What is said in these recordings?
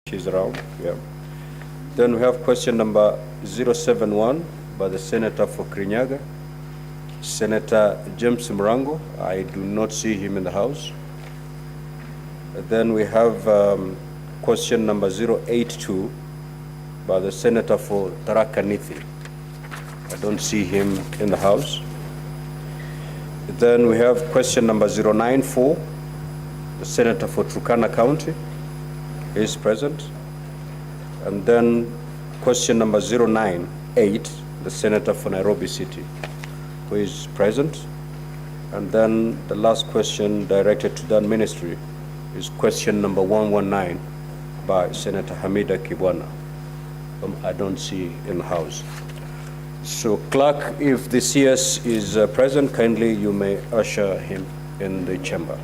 She's around, yeah. Then we have question number 071 by the Senator for Kirinyaga, Senator James Mrango. I do not see him in the House. Then we have question number 082 by the Senator for Tharaka Nithi. I don't see him in the House. Then we have question number 094, the Senator for Turkana County is present. And then question number 098, the Senator for Nairobi City, who is present. And then the last question directed to that ministry is question number 119 by Senator Hamida Kibwana, whom I don't see in the House. So clerk, if the CS is present, kindly you may usher him in the chamber.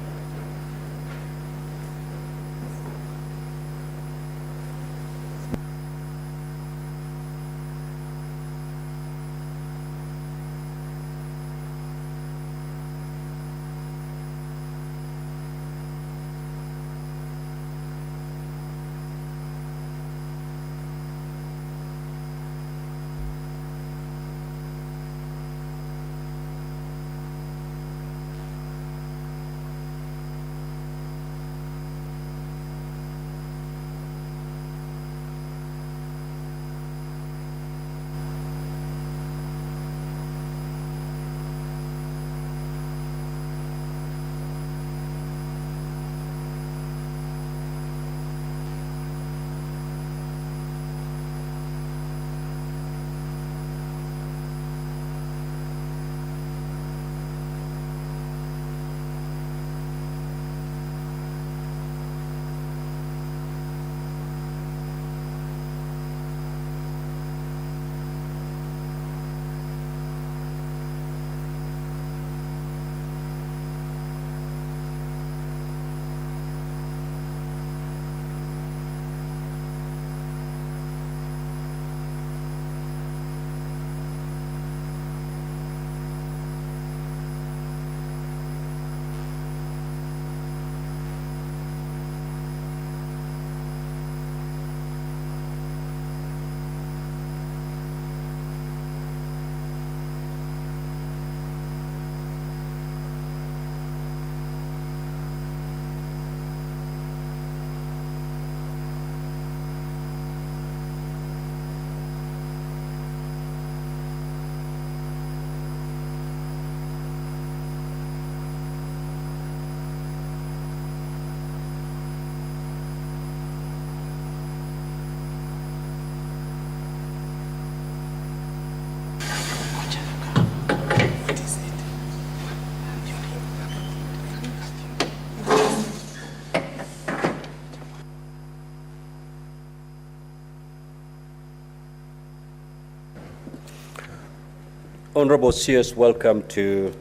Honorable CS, welcome to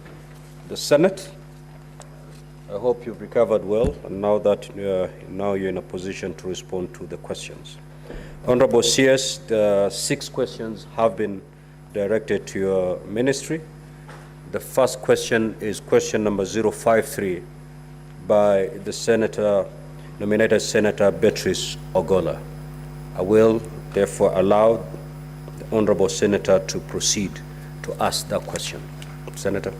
the Senate. I hope you've recovered well, and now that you're in a position to respond to the questions. Honorable CS, the 6 questions have been directed to your ministry. The first question is question number 053 by the nominated Senator Beatrice Ogola. I will therefore allow the Honorable Senator to proceed to ask that question. Senator.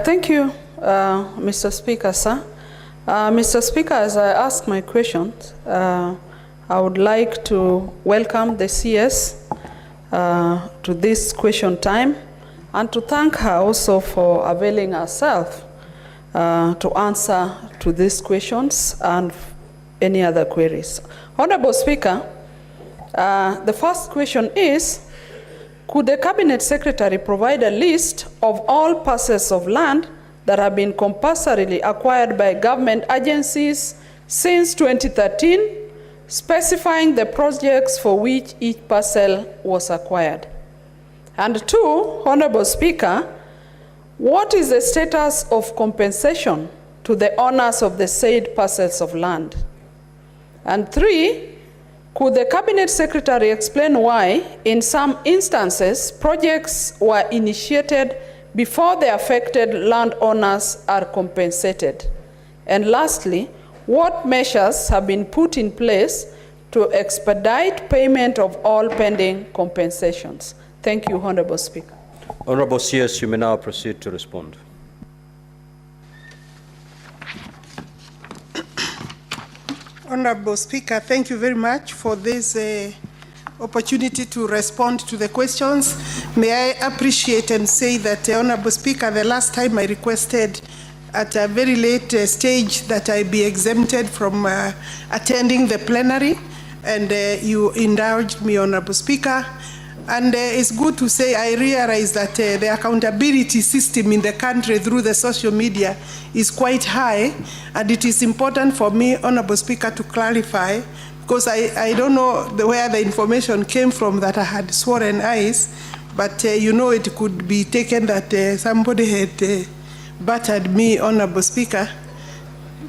Thank you, Mr. Speaker, sir. Mr. Speaker, as I ask my questions, I would like to welcome the CS to this question time and to thank her also for availing herself to answer to these questions and any other queries. Honorable Speaker, the first question is, could the Cabinet Secretary provide a list of all parcels of land that have been compulsorily acquired by government agencies since 2013, specifying the projects for which each parcel was acquired? And 2, Honorable Speaker, what is the status of compensation to the owners of the said parcels of land? And 3, could the Cabinet Secretary explain why, in some instances, projects were initiated before the affected landowners are compensated? And lastly, What measures have been put in place to expedite payment of all pending compensations? Thank you, Honorable Speaker. Honorable CS, you may now proceed to respond. Honorable Speaker, thank you very much for this opportunity to respond to the questions. May I appreciate and say that, Honorable Speaker, the last time I requested at a very late stage that I be exempted from attending the plenary, and you indulged me, Honorable Speaker. And it's good to say I realize that the accountability system in the country through the social media is quite high, and it is important for me, Honorable Speaker, to clarify, because I don't know where the information came from that I had sworn eyes, but you know, it could be taken that somebody had battered me, Honorable Speaker,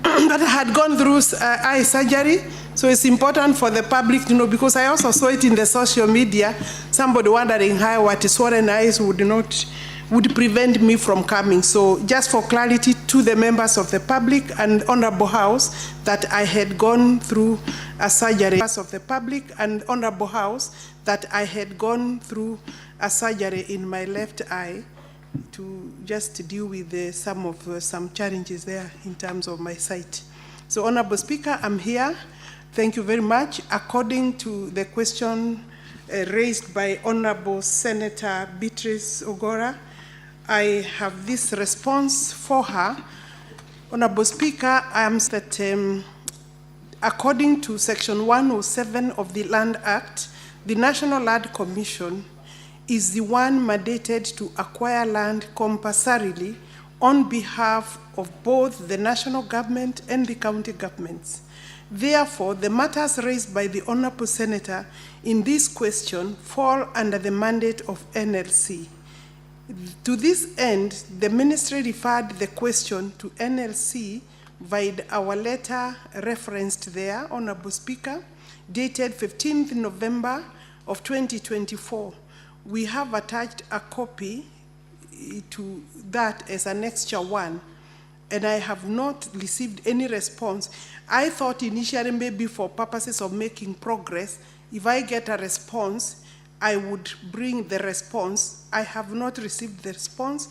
that I had gone through eye surgery. So it's important for the public to know, because I also saw it in the social media, somebody wondering how what sworn eyes would prevent me from coming. So just for clarity to the members of the public and Honorable House, that I had gone through a surgery. Members of the public and Honorable House, that I had gone through a surgery in my left eye to just deal with some challenges there in terms of my sight. So Honorable Speaker, I'm here. Thank you very much. According to the question raised by Honorable Senator Beatrice Ogora, I have this response for her. Honorable Speaker, I am that according to Section 107 of the Land Act, the National Land Commission is the one mandated to acquire land compulsorily on behalf of both the national government and the county governments. Therefore, the matters raised by the Honorable Senator in this question fall under the mandate of NLC. To this end, the Ministry referred the question to NLC via our letter referenced there, Honorable Speaker, dated 15th November of 2024. We have attached a copy to that as Annexure 1, and I have not received any response. I thought initially maybe for purposes of making progress, if I get a response, I would bring the response. I have not received the response.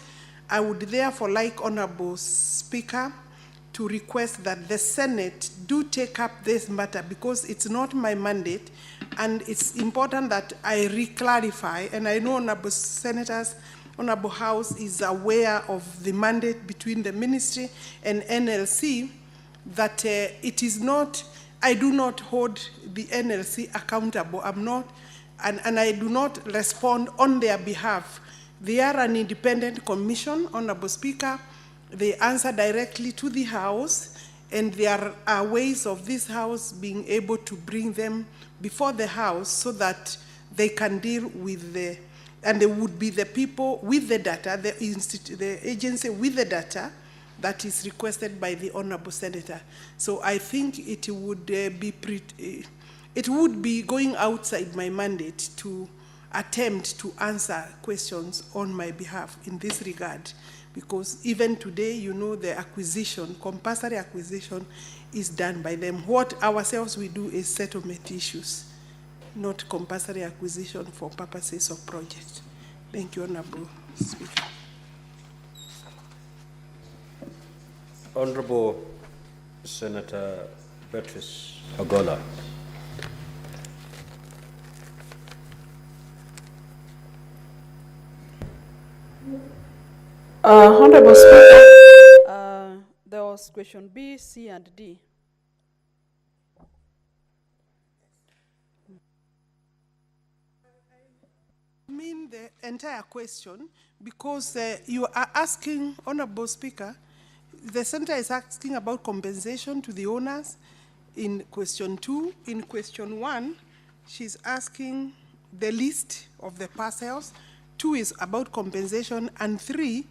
I would therefore like, Honorable Speaker, to request that the Senate do take up this matter, because it's not my mandate, and it's important that I re-clarify, and I know Honorable Senators, Honorable House is aware of the mandate between the Ministry and NLC, that it is not, I do not hold the NLC accountable. I'm not, and I do not respond on their behalf. They are an independent commission, Honorable Speaker. They answer directly to the House, and there are ways of this House being able to bring them before the House so that they can deal with the, and they would be the people with the data, the agency with the data that is requested by the Honorable Senator. So I think it would be going outside my mandate to attempt to answer questions on my behalf in this regard, because even today, you know, the acquisition, compulsory acquisition, is done by them. What ourselves we do is settlement issues, not compulsory acquisition for purposes of project. Thank you, Honorable Speaker. Honorable Senator Beatrice Ogora. Honorable Speaker, there was question B, C, and D. I mean the entire question, because you are asking, Honorable Speaker, the Senator is asking about compensation to the owners in question 2. In question 1, she's asking the list of the parcels. 2 is about compensation, and 3,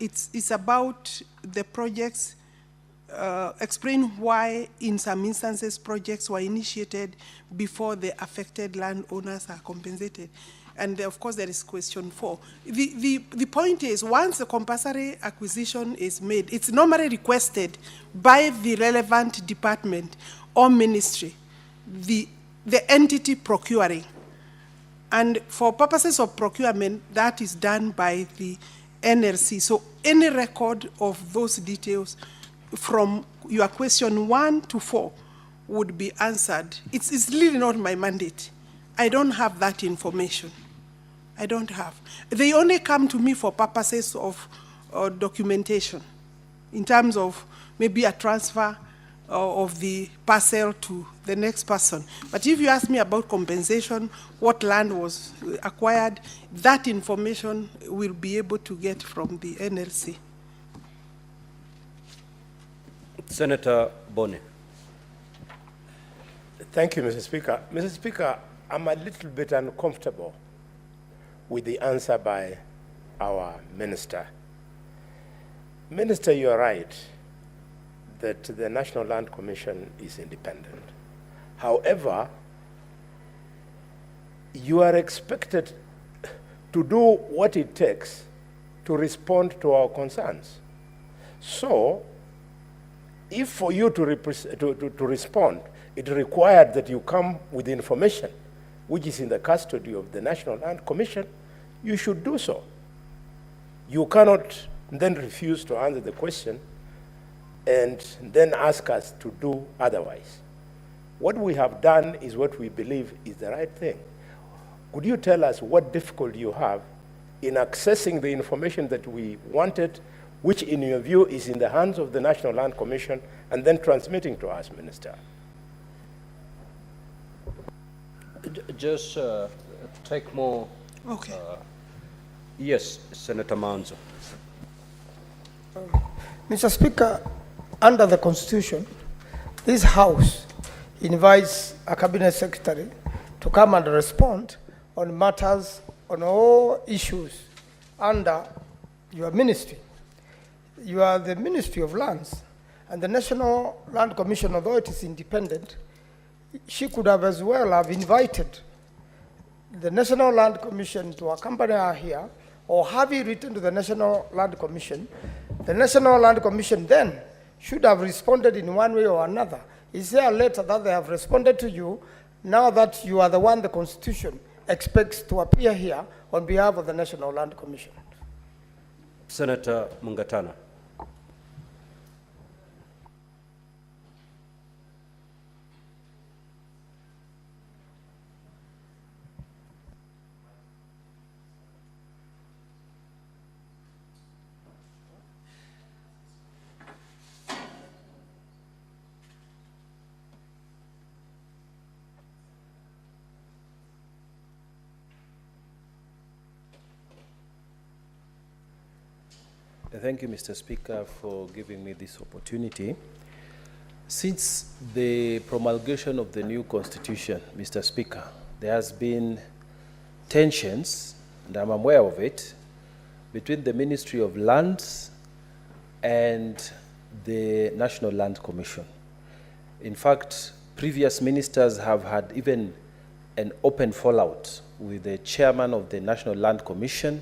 it's about the projects, explain why in some instances projects were initiated before the affected landowners are compensated. And of course, there is question 4. The point is, once the compulsory acquisition is made, it's normally requested by the relevant department or ministry, the entity procuring. And for purposes of procurement, that is done by the NLC. So any record of those details from your question 1 to 4 would be answered. It's really not my mandate. I don't have that information. I don't have. They only come to me for purposes of documentation, in terms of maybe a transfer of the parcel to the next person. But if you ask me about compensation, what land was acquired, that information we'll be able to get from the NLC. Senator Boni. Thank you, Mr. Speaker. Mr. Speaker, I'm a little bit uncomfortable with the answer by our minister. Minister, you are right that the National Land Commission is independent. However, you are expected to do what it takes to respond to our concerns. So, if for you to respond, it required that you come with information which is in the custody of the National Land Commission, you should do so. You cannot then refuse to answer the question and then ask us to do otherwise. What we have done is what we believe is the right thing. Could you tell us what difficulty you have in accessing the information that we wanted, which in your view is in the hands of the National Land Commission, and then transmitting to us, Minister? Just take more. Okay. Yes, Senator Manzo. Mr. Speaker, under the Constitution, this House invites a Cabinet Secretary to come and respond on matters, on all issues under your ministry. You are the Ministry of Lands, and the National Land Commission, although it is independent, she could have as well have invited the National Land Commission to accompany her here, or have you written to the National Land Commission. The National Land Commission then should have responded in one way or another. Is there a letter that they have responded to you now that you are the one the Constitution expects to appear here on behalf of the National Land Commission? Senator Mungatana. Thank you, Mr. Speaker, for giving me this opportunity. Since the promulgation of the new constitution, Mr. Speaker, there has been tensions, and I'm aware of it, between the Ministry of Lands and the National Land Commission. In fact, previous ministers have had even an open fallout with the chairman of the National Land Commission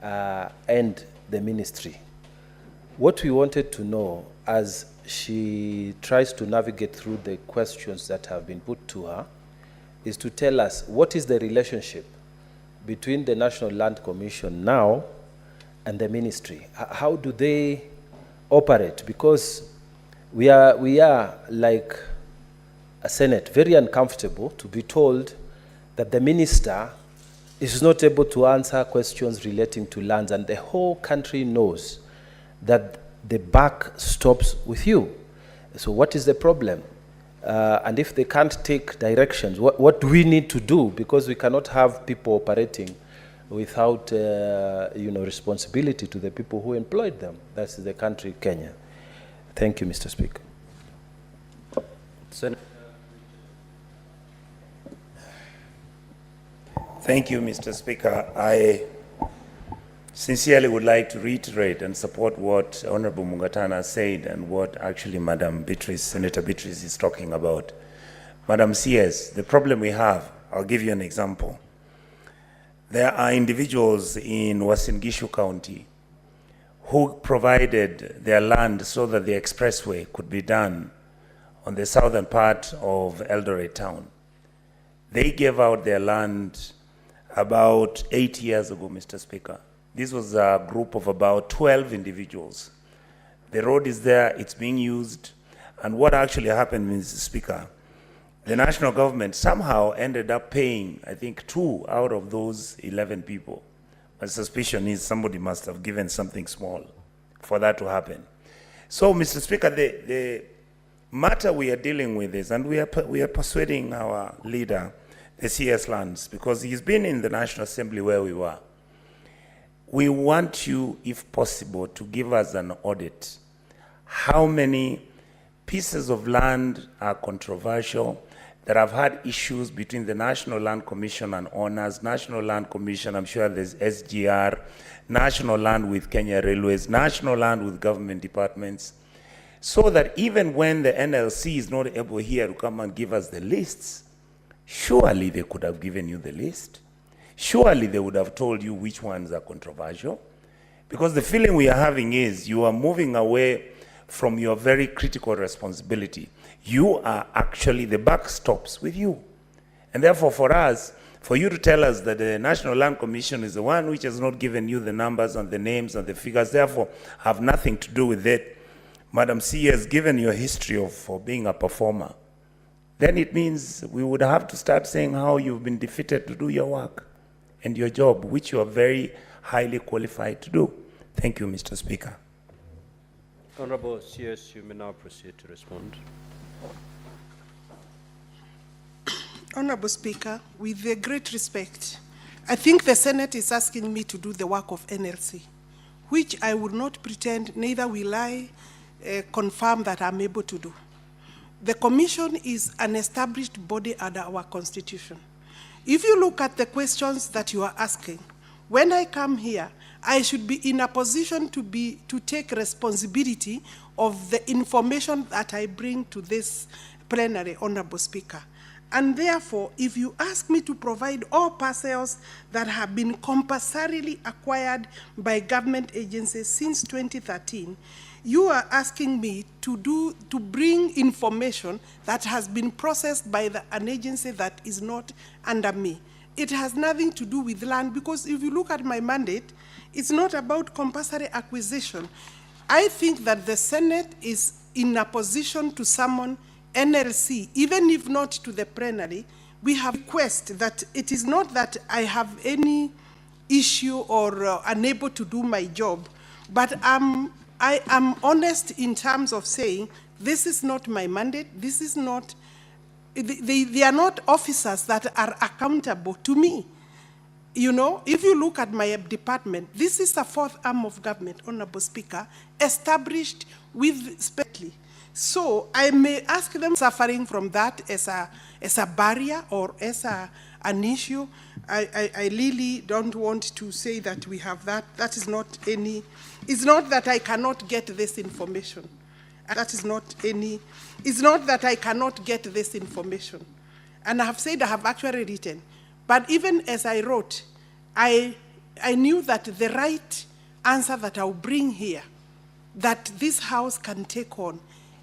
and the ministry. What we wanted to know, as she tries to navigate through the questions that have been put to her, is to tell us what is the relationship between the National Land Commission now and the ministry. How do they operate? Because we are like a Senate, very uncomfortable to be told that the minister is not able to answer questions relating to lands, and the whole country knows that the buck stops with you. So what is the problem? And if they can't take directions, what do we need to do? Because we cannot have people operating without responsibility to the people who employed them. That's the country, Kenya. Thank you, Mr. Speaker. Thank you, Mr. Speaker. I sincerely would like to reiterate and support what Honorable Mungatana said and what actually Madam Beatrice, Senator Beatrice is talking about. Madam CS, the problem we have, I'll give you an example. there are individuals in Uasin Gishu County who provided their land so that the expressway could be done on the southern part of Eldoret town. They gave out their land about 8 years ago, Mr. Speaker. This was a group of about 12 individuals. The road is there, it's being used, and what actually happened, Mr. Speaker, the national government somehow ended up paying, I think, 2 out of those 11 people. My suspicion is somebody must have given something small for that to happen. So, Mr. Speaker, the matter we are dealing with is, and we are persuading our leader, the CS Lands, because he's been in the National Assembly where we were. We want you, if possible, to give us an audit. How many pieces of land are controversial, that have had issues between the National Land Commission and owners, National Land Commission, I'm sure there's SGR, National Land with Kenya Railways, National Land with government departments, so that even when the NLC is not able here to come and give us the lists, surely they could have given you the list. Surely they would have told you which ones are controversial. Because the feeling we are having is you are moving away from your very critical responsibility. You are actually, the buck stops with you. And therefore for us, for you to tell us that the National Land Commission is the one which has not given you the numbers and the names and the figures, therefore have nothing to do with it, Madam C has given you a history for being a performer, then it means we would have to start saying how you've been defeated to do your work and your job, which you are very highly qualified to do. Thank you, Mr. Speaker. Honorable CS, you may now proceed to respond. Honorable Speaker, with great respect, I think the Senate is asking me to do the work of NLC, which I will not pretend, neither will I confirm that I'm able to do. The Commission is an established body under our Constitution. If you look at the questions that you are asking, when I come here, I should be in a position to take responsibility of the information that I bring to this plenary, Honorable Speaker. And therefore, if you ask me to provide all parcels that have been compulsorily acquired by government agencies since 2013, you are asking me to bring information that has been processed by an agency that is not under me. It has nothing to do with land, because if you look at my mandate, it's not about compulsory acquisition. I think that the Senate is in a position to summon NLC, even if not to the plenary. We have request that it is not that I have any issue or unable to do my job, but I am honest in terms of saying this is not my mandate. This is not, they are not officers that are accountable to me. You know, if you look at my department, this is a fourth arm of government, Honorable Speaker, established with specially. So I may ask them suffering from that as a barrier or as an issue. I really don't want to say that we have that. That is not any, it's not that I cannot get this information. That is not any, it's not that I cannot get this information. And I have said I have actually written. But even as I wrote, I knew that the right answer that I'll bring here, that this House can take on,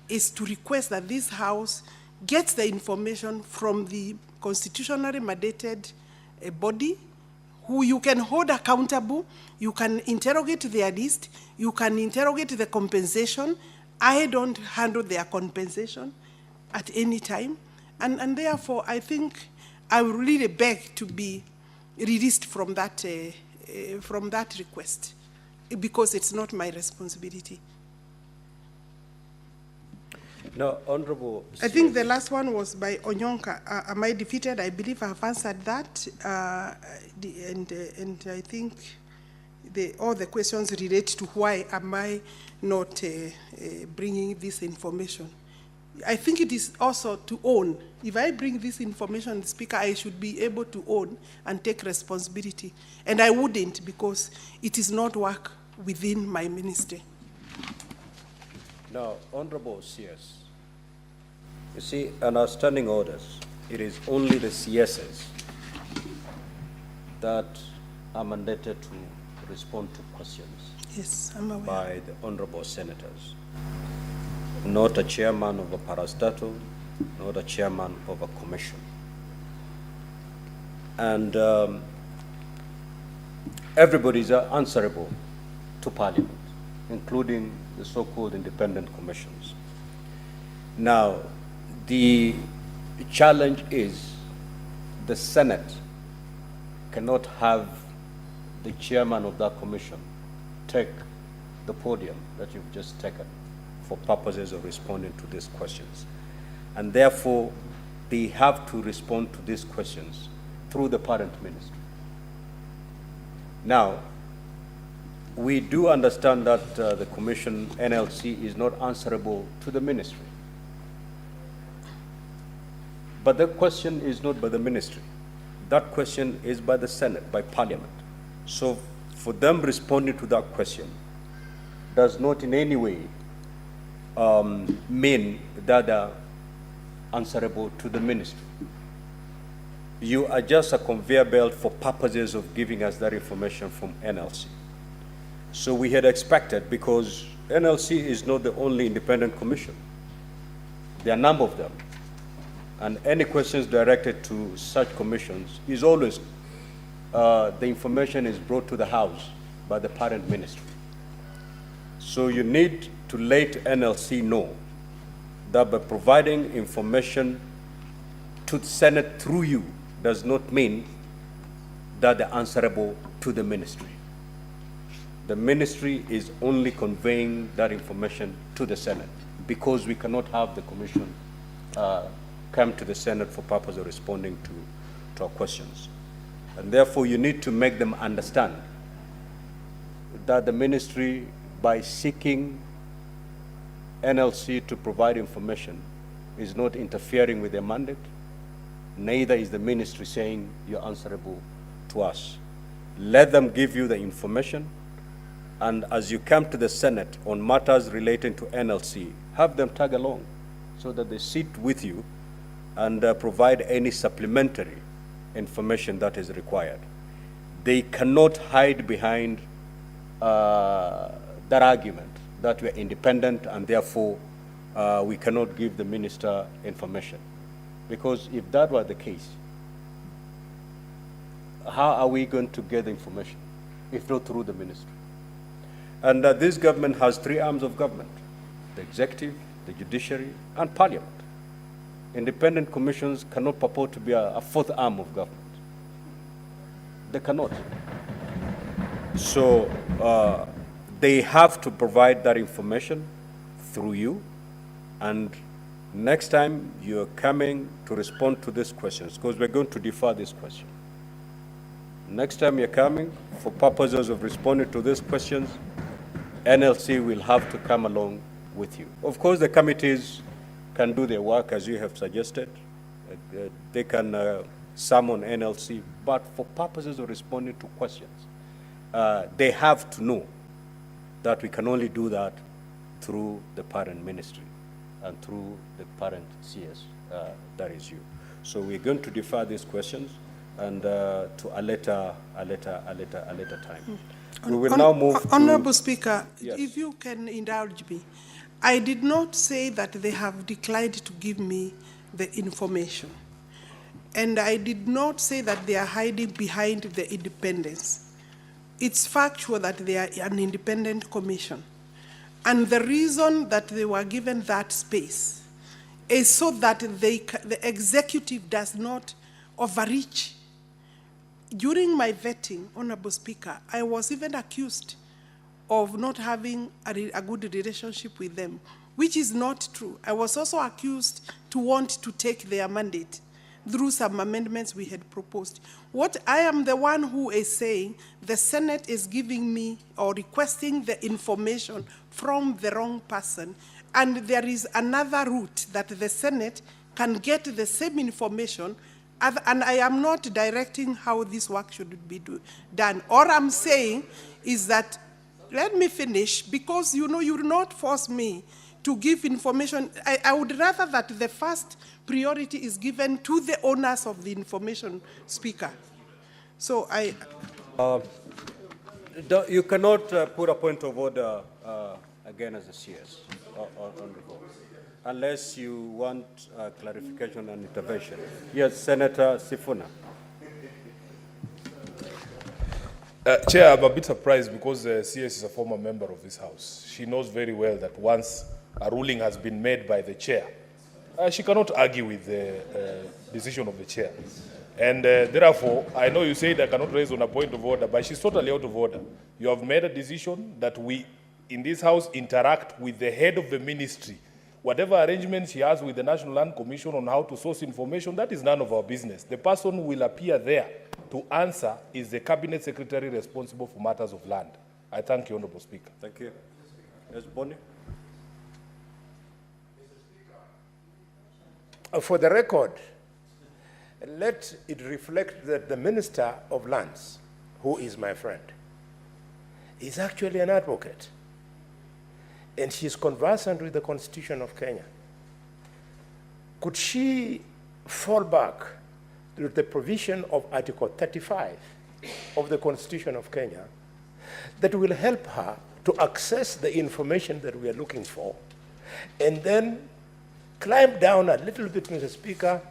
is to request that this House gets the information from the constitutionally mandated body, who you can hold accountable, you can interrogate their list, you can interrogate the compensation. I don't handle their compensation at any time. And therefore, I think I will really beg to be released from that request, because it's not my responsibility. No, Honorable. I think the last one was by Onyonka. Am I defeated? I believe I have answered that. And I think all the questions relate to why am I not bringing this information. I think it is also to own. If I bring this information, Speaker, I should be able to own and take responsibility. And I wouldn't, because it is not work within my ministry. Now, Honorable CS, you see, in our standing orders, it is only the CSs that are mandated to respond to questions Yes, I'm aware. by the honorable senators. Not a chairman of a parastatal, not a chairman of a commission. And everybody is answerable to Parliament, including the so-called independent commissions. Now, the challenge is the Senate cannot have the chairman of that commission take the podium that you've just taken for purposes of responding to these questions. And therefore, they have to respond to these questions through the parent ministry. Now, we do understand that the commission, NLC, is not answerable to the ministry. But the question is not by the ministry. That question is by the Senate, by Parliament. So for them responding to that question does not in any way mean that they're answerable to the ministry. You are just a conveyor belt for purposes of giving us that information from NLC. So we had expected, because NLC is not the only independent commission. There are a number of them. And any questions directed to such commissions is always, the information is brought to the House by the parent ministry. So you need to let NLC know that by providing information to the Senate through you does not mean that they're answerable to the ministry. The ministry is only conveying that information to the Senate, because we cannot have the commission come to the Senate for purpose of responding to our questions. And therefore, you need to make them understand that the ministry, by seeking NLC to provide information, is not interfering with their mandate. Neither is the ministry saying you're answerable to us. Let them give you the information, and as you come to the Senate on matters relating to NLC, have them tag along so that they sit with you and provide any supplementary information that is required. They cannot hide behind that argument that we're independent and therefore we cannot give the minister information. Because if that were the case, how are we going to get the information if not through the ministry? And this government has three arms of government: the executive, the judiciary, and Parliament. Independent commissions cannot purport to be a fourth arm of government. They cannot. So they have to provide that information through you, and next time you're coming to respond to these questions, because we're going to defer this question. Next time you're coming for purposes of responding to these questions, NLC will have to come along with you. Of course, the committees can do their work as you have suggested. They can summon NLC, but for purposes of responding to questions, they have to know that we can only do that through the parent ministry and through the parent CS, that is you. So we're going to defer these questions and to a later time. We will now move to... Honorable Speaker, Yes. if you can indulge me, I did not say that they have declined to give me the information. And I did not say that they are hiding behind the independence. It's factual that they are an independent commission. And the reason that they were given that space is so that the executive does not overreach. During my vetting, Honorable Speaker, I was even accused of not having a good relationship with them, which is not true. I was also accused to want to take their mandate through some amendments we had proposed. What I am the one who is saying the Senate is giving me or requesting the information from the wrong person, and there is another route that the Senate can get the same information, and I am not directing how this work should be done. All I'm saying is that, let me finish, because you know you will not force me to give information. I would rather that the first priority is given to the owners of the information, Speaker. So You cannot put a point of order again as a CS on the vote, unless you want clarification and intervention. Yes, Senator Sifuna. Chair, I'm a bit surprised because CS is a former member of this House. She knows very well that once a ruling has been made by the chair, she cannot argue with the decision of the chair. And therefore, I know you said I cannot raise on a point of order, but she's totally out of order. You have made a decision that we, in this House, interact with the head of the ministry. Whatever arrangements she has with the National Land Commission on how to source information, that is none of our business. The person who will appear there to answer is the Cabinet Secretary responsible for matters of land. I thank you, Honourable Speaker. Thank you. Yes, Bonnie. For the record, let it reflect that the Minister of Lands, who is my friend, is actually an advocate. And she's conversant with the Constitution of Kenya. Could she fall back to the provision of Article 35 of the Constitution of Kenya that will help her to access the information that we are looking for, and then climb down a little bit, Mr. Speaker,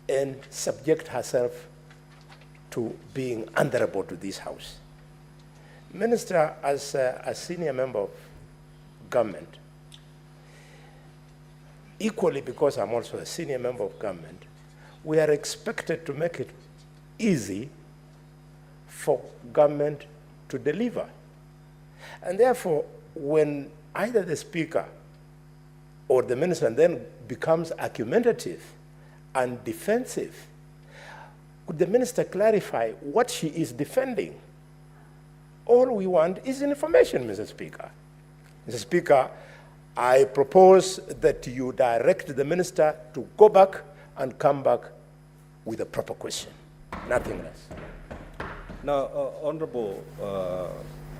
and subject herself to being answerable to this House? Minister, as a senior member of government, equally because I'm also a senior member of government, we are expected to make it easy for government to deliver. And therefore, when either the Speaker or the Minister then becomes argumentative and defensive, could the Minister clarify what she is defending? All we want is information, Mr. Speaker. Mr. Speaker, I propose that you direct the Minister to go back and come back with a proper question, nothing less. Now, Honorable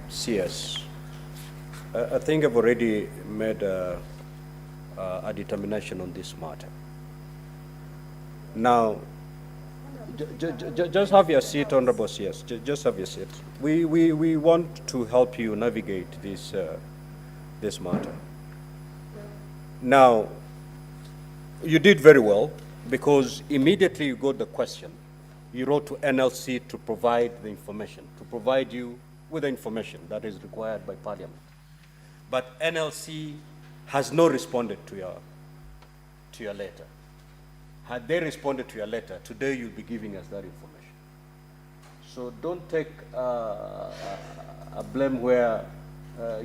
CS, I think I've already made a determination on this matter. Now, just have your seat, Honorable CS. Just have your seat. We want to help you navigate this this matter. Now, you did very well because immediately you got the question. You wrote to NLC to provide the information, to provide you with the information that is required by Parliament. But NLC has not responded to your letter. Had they responded to your letter, today you'll be giving us that information. So don't take a blame where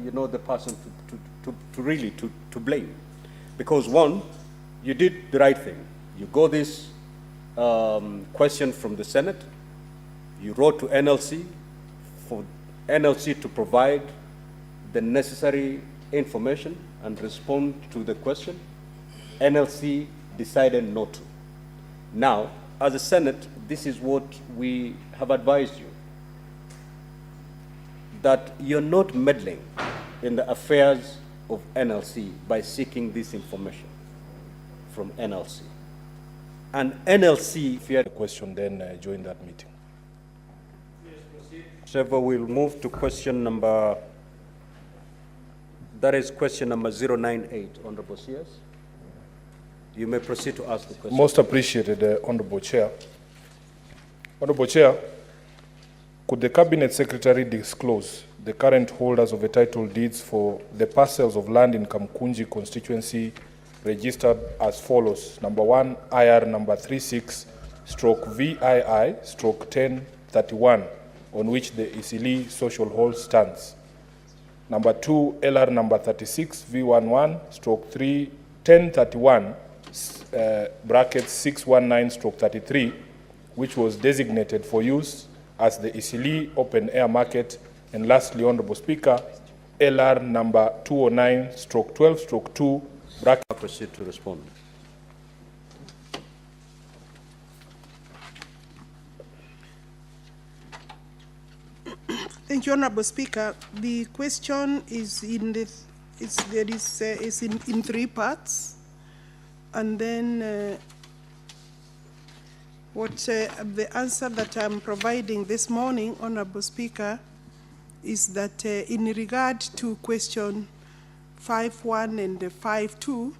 you know the person to really blame. Because one, you did the right thing. You got this question from the Senate. You wrote to NLC for NLC to provide the necessary information and respond to the question. NLC decided not to. Now, as a Senate, this is what we have advised you, that you're not meddling in the affairs of NLC by seeking this information from NLC. And NLC, if you had a Question, then join that meeting. so we'll move to question number, that is question number 098, Honorable CS. You may proceed to ask the question. Most appreciated, Honourable Chair. Honourable Chair, could the Cabinet Secretary disclose the current holders of the title deeds for the parcels of land in Kamkunji constituency registered as follows? Number 1, IR number 36/VII/1031, on which the Isili social hall stands. Number 2, LR number 36/V11/1031, brackets 619/33, which was designated for use as the Isili open air market. And lastly, Honourable Speaker, LR number 209/12/2, bracket. Proceed to respond. Thank you, Honorable Speaker. The question is in in 3 parts, and then The answer that I'm providing this morning, Honorable Speaker, is that in regard to question 5.1 and 5.2,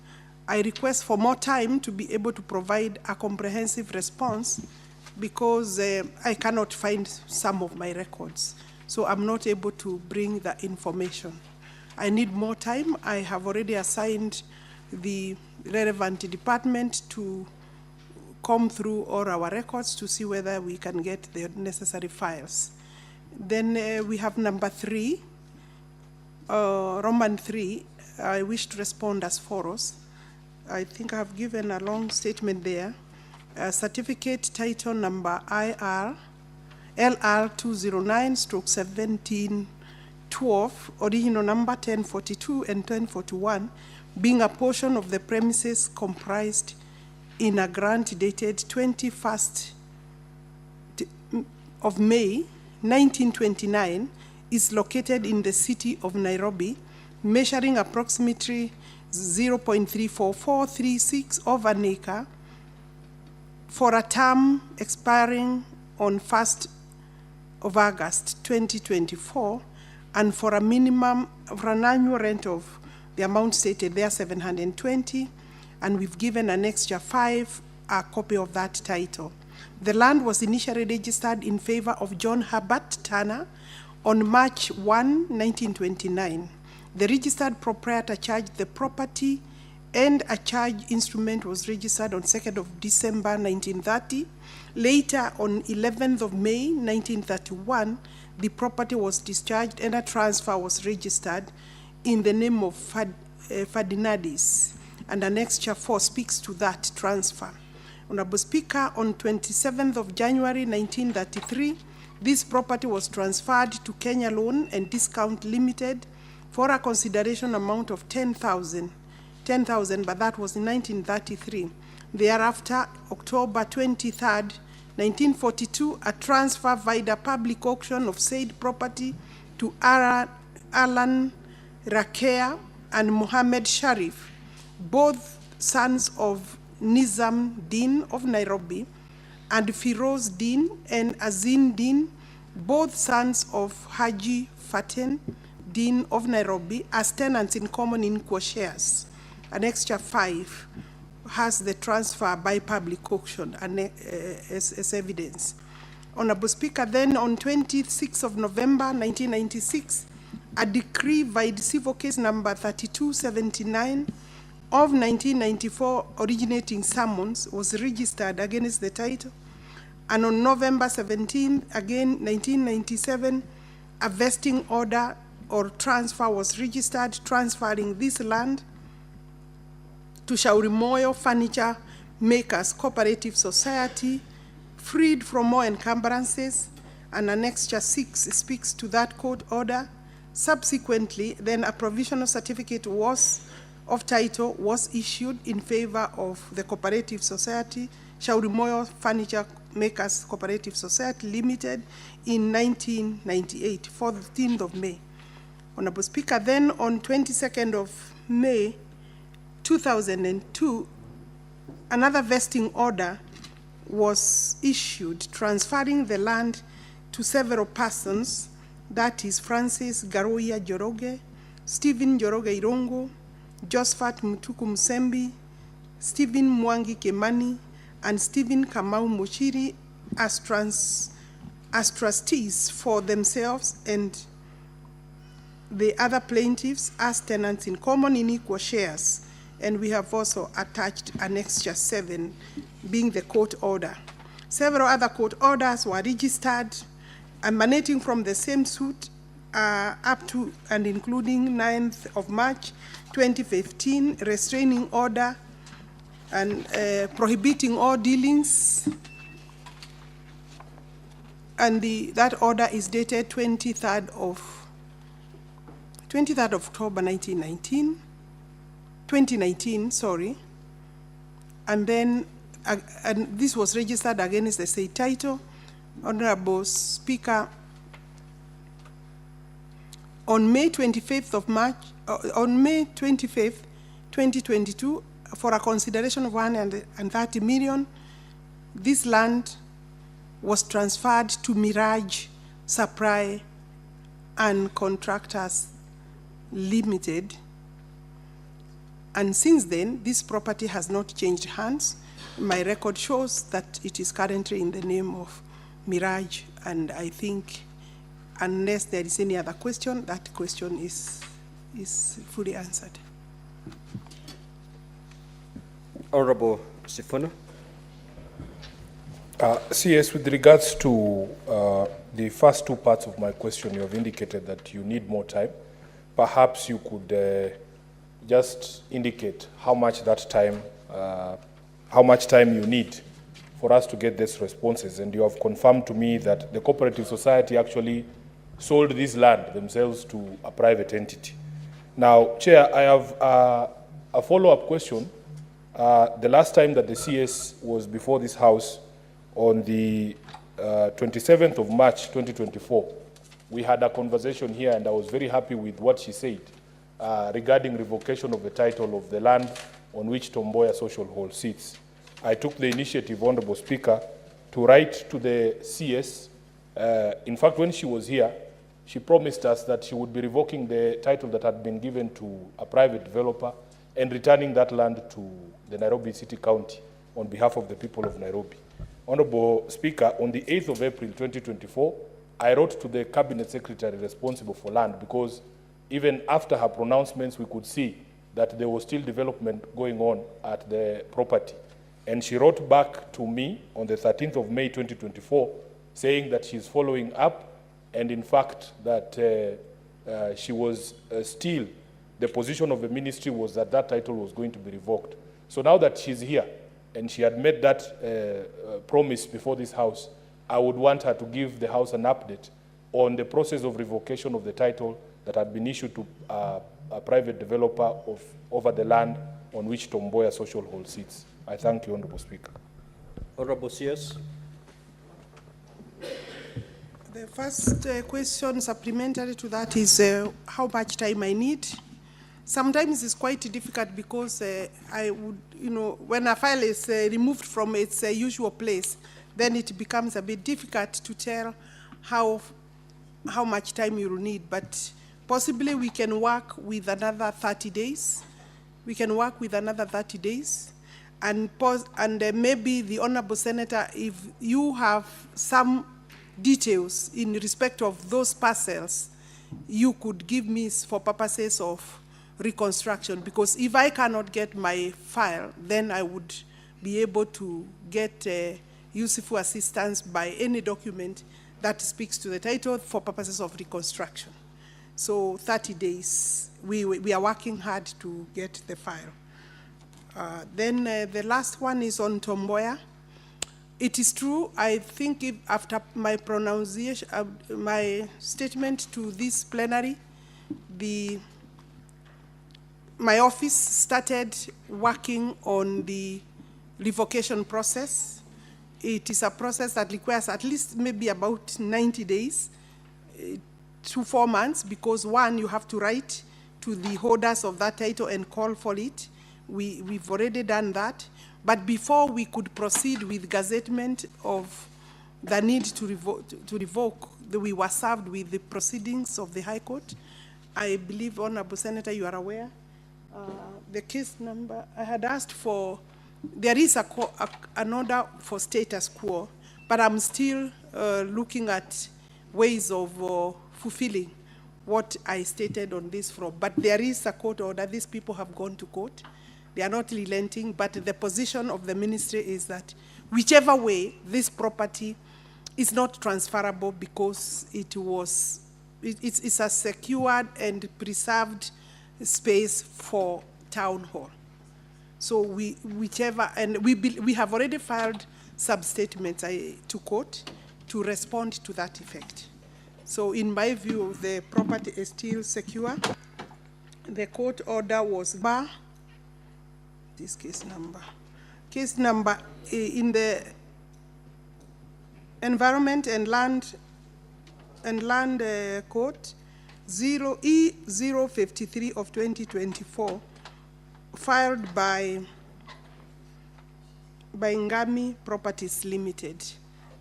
I request for more time to be able to provide a comprehensive response because I cannot find some of my records. So I'm not able to bring the information. I need more time. I have already assigned the relevant department to comb through all our records to see whether we can get the necessary files. Then we have number 3, Roman 3. I wish to respond as follows. I think I have given a long statement there. Certificate title number LR 209/1712, original number 1042 and 1041, being a portion of the premises comprised in a grant dated 21st of May 1929, is located in the city of Nairobi, measuring approximately 0.34436 of an acre, for a term expiring on 1st of August 2024, and for an annual rent of the amount stated there, 720, and we've given an extra 5 a copy of that title. The land was initially registered in favor of John Herbert Turner on March 1, 1929. The registered proprietor charged the property, and a charge instrument was registered on 2nd of December 1930. Later, on 11th of May 1931, the property was discharged and a transfer was registered in the name of Ferdinandis, and an extra 4 speaks to that transfer. Honorable Speaker, on 27th of January 1933, this property was transferred to Kenya Loan and Discount Limited for a consideration amount of 10,000, but that was in 1933. Thereafter, October 23rd, 1942, a transfer via the public auction of said property to Alan Rakea and Mohammed Sharif, both sons of Nizam Din of Nairobi, and Firoz Din and Azin Din, both sons of Haji Faten Din of Nairobi, as tenants in common in shares. An extra 5 has the transfer by public auction and as evidence. Honorable Speaker, then on 26th of November 1996, a decree by the civil case number 3279 of 1994 originating summons was registered against the title, and on November 17, again 1997, a vesting order or transfer was registered transferring this land to Shauri Moyo Furniture Makers Cooperative Society, freed from all encumbrances, and an extra 6 speaks to that court order. Subsequently, then a provisional certificate of title was issued in favor of the cooperative society, Shauri Moyo Furniture Makers Cooperative Society Limited, in 1998, 14th of May. Honorable Speaker, then on 22nd of May 2002, another vesting order was issued transferring the land to several persons, that is Francis Garoya Joroge, Stephen Joroge Irongo, Josephat Mutuku Musembi, Stephen Mwangi Kemani, and Stephen Kamau Mochiri as trustees for themselves and the other plaintiffs as tenants in common in equal shares. And we have also attached an extra 7, being the court order. Several other court orders were registered, emanating from the same suit up to and including 9th of March 2015, restraining order and prohibiting all dealings. And that order is dated 23rd of October 2019, sorry. And then and this was registered against the said title. Honorable Speaker, on May 25th of March, on May 25th, 2022, for a consideration of 130 million, this land was transferred to Mirage Supply and Contractors Limited. And since then, this property has not changed hands. My record shows that it is currently in the name of Mirage, and I think unless there is any other question, that question is fully answered. Honorable Sifuna. CS, with regards to the first two parts of my question, you have indicated that you need more time. Perhaps you could just indicate how much time you need for us to get these responses. And you have confirmed to me that the cooperative society actually sold this land themselves to a private entity. Now, Chair, I have a follow-up question. The last time that the CS was before this House, on the 27th of March 2024, we had a conversation here, and I was very happy with what she said regarding revocation of the title of the land on which Tomboya Social Hall sits. I took the initiative, Honorable Speaker, to write to the CS. In fact, when she was here, she promised us that she would be revoking the title that had been given to a private developer and returning that land to the Nairobi City County on behalf of the people of Nairobi. Honorable Speaker, on the 8th of April 2024, I wrote to the Cabinet Secretary responsible for land, because even after her pronouncements, we could see that there was still development going on at the property. And she wrote back to me on the 13th of May 2024, saying that she's following up, and in fact that she was still, the position of the ministry was that that title was going to be revoked. So now that she's here, and she had made that promise before this House, I would want her to give the House an update on the process of revocation of the title that had been issued to a private developer over the land on which Tomboya Social Hall sits. I thank you, Honorable Speaker. Honorable CS. The first question supplementary to that is how much time I need. Sometimes it's quite difficult because I would, when a file is removed from its usual place, then it becomes a bit difficult to tell how much time you will need. But possibly we can work with another 30 days. We can work with another 30 days. And maybe the Honorable Senator, if you have some details in respect of those parcels, you could give me for purposes of reconstruction, because if I cannot get my file, then I would be able to get useful assistance by any document that speaks to the title for purposes of reconstruction. So 30 days, we are working hard to get the file. Then the last one is on Tomboya. It is true, I think after my pronunciation, my statement to this plenary, my office started working on the revocation process. It is a process that requires at least maybe about 90 days to 4 months, because one, you have to write to the holders of that title and call for it. We've already done that. But before we could proceed with gazettement of the need to revoke, we were served with the proceedings of the High Court. I believe, Honorable Senator, you are aware. The case number, I had asked for, there is an order for status quo, but I'm still looking at ways of fulfilling what I stated on this floor. But there is a court order. These people have gone to court. They are not relenting, but the position of the ministry is that whichever way, this property is not transferable, because it's a secured and preserved space for town hall. So and we have already filed sub-statements to court to respond to that effect. So in my view, the property is still secure. The court order was this case number in the Environment and Land Court 0E053 of 2024, filed by by Ngami Properties Limited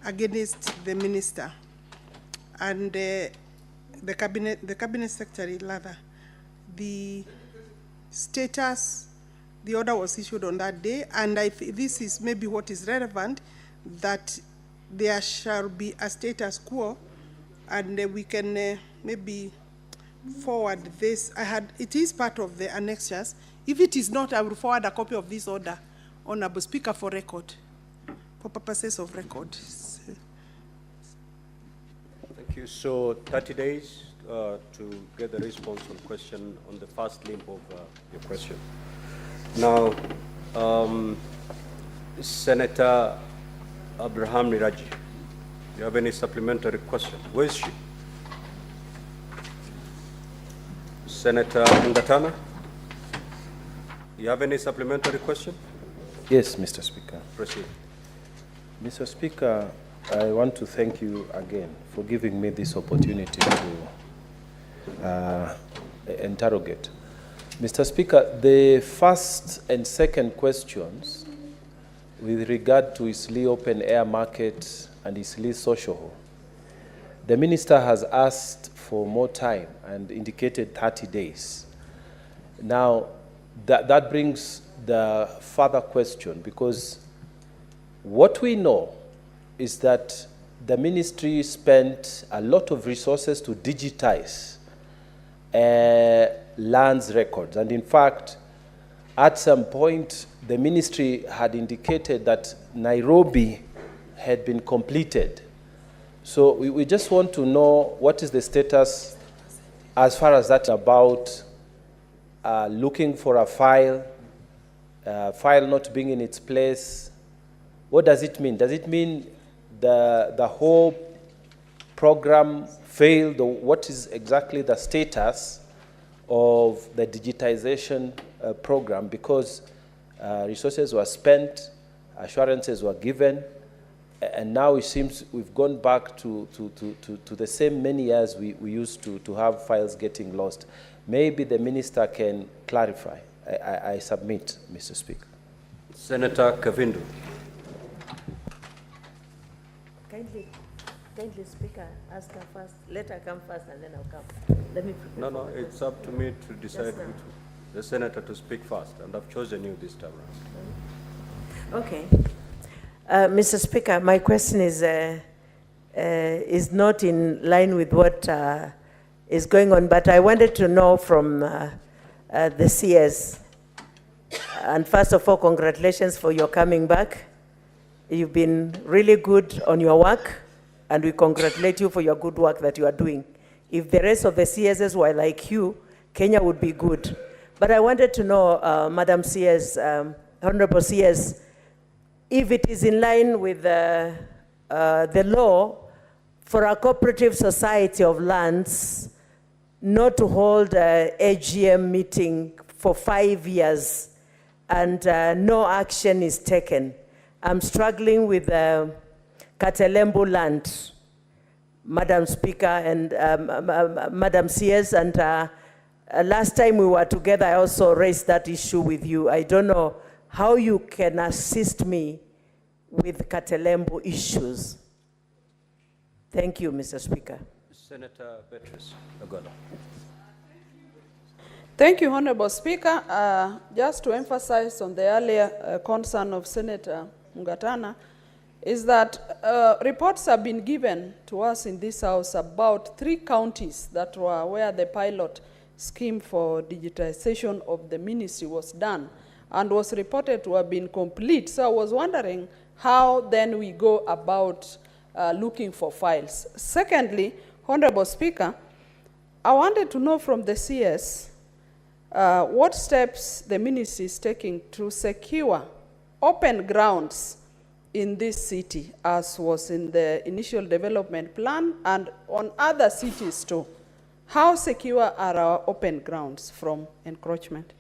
against the minister and the cabinet secretary rather. The status, the order was issued on that day, and this is maybe what is relevant, that there shall be a status quo, and we can maybe forward this. It is part of the annexures. If it is not, I will forward a copy of this order, Honorable Speaker, for record, for purposes of record. Thank you. So 30 days to get the response on question on the first limb of your question. Now, Senator Abraham Niraji, do you have any supplementary question? Where is she? Senator Mungatana, you have any supplementary question? Yes, Mr. Speaker. Proceed. Mr. Speaker, I want to thank you again for giving me this opportunity to interrogate. Mr. Speaker, the first and second questions with regard to Isli open air market and Isli social hall, the minister has asked for more time and indicated 30 days. Now, that brings the further question, because what we know is that the ministry spent a lot of resources to digitize lands records. And in fact, at some point, the ministry had indicated that Nairobi had been completed. So we just want to know what is the status as far as that about looking for a file not being in its place. What does it mean? Does it mean the whole program failed, or what is exactly the status of the digitization program? Because resources were spent, assurances were given, and now it seems we've gone back to the same many years we used to have files getting lost. Maybe the minister can clarify. I submit, Mr. Speaker. Senator Kavindu. Kindly, Speaker, ask her first. Let her come first, and then I'll come. Let me prepare. No, it's up to me to decide the senator to speak first, and I've chosen you this time around. Okay. Mr. Speaker, my question is not in line with what is going on, but I wanted to know from the CS. And first of all, congratulations for your coming back. You've been really good on your work, and we congratulate you for your good work that you are doing. If the rest of the CSs were like you, Kenya would be good. But I wanted to know, Madam CS, Honorable CS, if it is in line with the law for a cooperative society of lands not to hold a AGM meeting for 5 years and no action is taken. I'm struggling with Katelembu land, Madam Speaker and Madam CS, and last time we were together, I also raised that issue with you. I don't know how you can assist me with Katelembu issues. Thank you, Mr. Speaker. Senator Beatrice Agola. Thank you, Honorable Speaker. Just to emphasize on the earlier concern of Senator Mungatana, is that reports have been given to us in this House about 3 counties that were where the pilot scheme for digitization of the ministry was done and was reported to have been complete. So I was wondering how then we go about looking for files. Secondly, Honorable Speaker, I wanted to know from the CS what steps the ministry is taking to secure open grounds in this city, as was in the initial development plan and on other cities too. How secure are our open grounds from encroachment?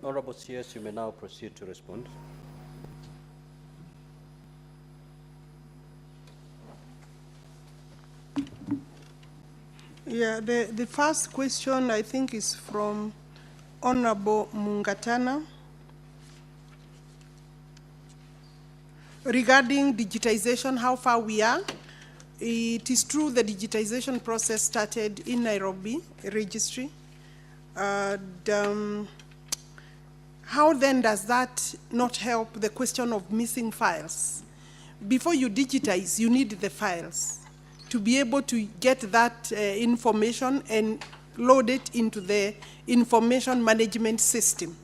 Honorable CS, you may now proceed to respond. Yeah, the first question I think is from Honorable Mungatana. regarding digitization, how far we are. It is true the digitization process started in Nairobi registry. And, how then does that not help the question of missing files? Before you digitize, you need the files to be able to get that information and load it into the information management system.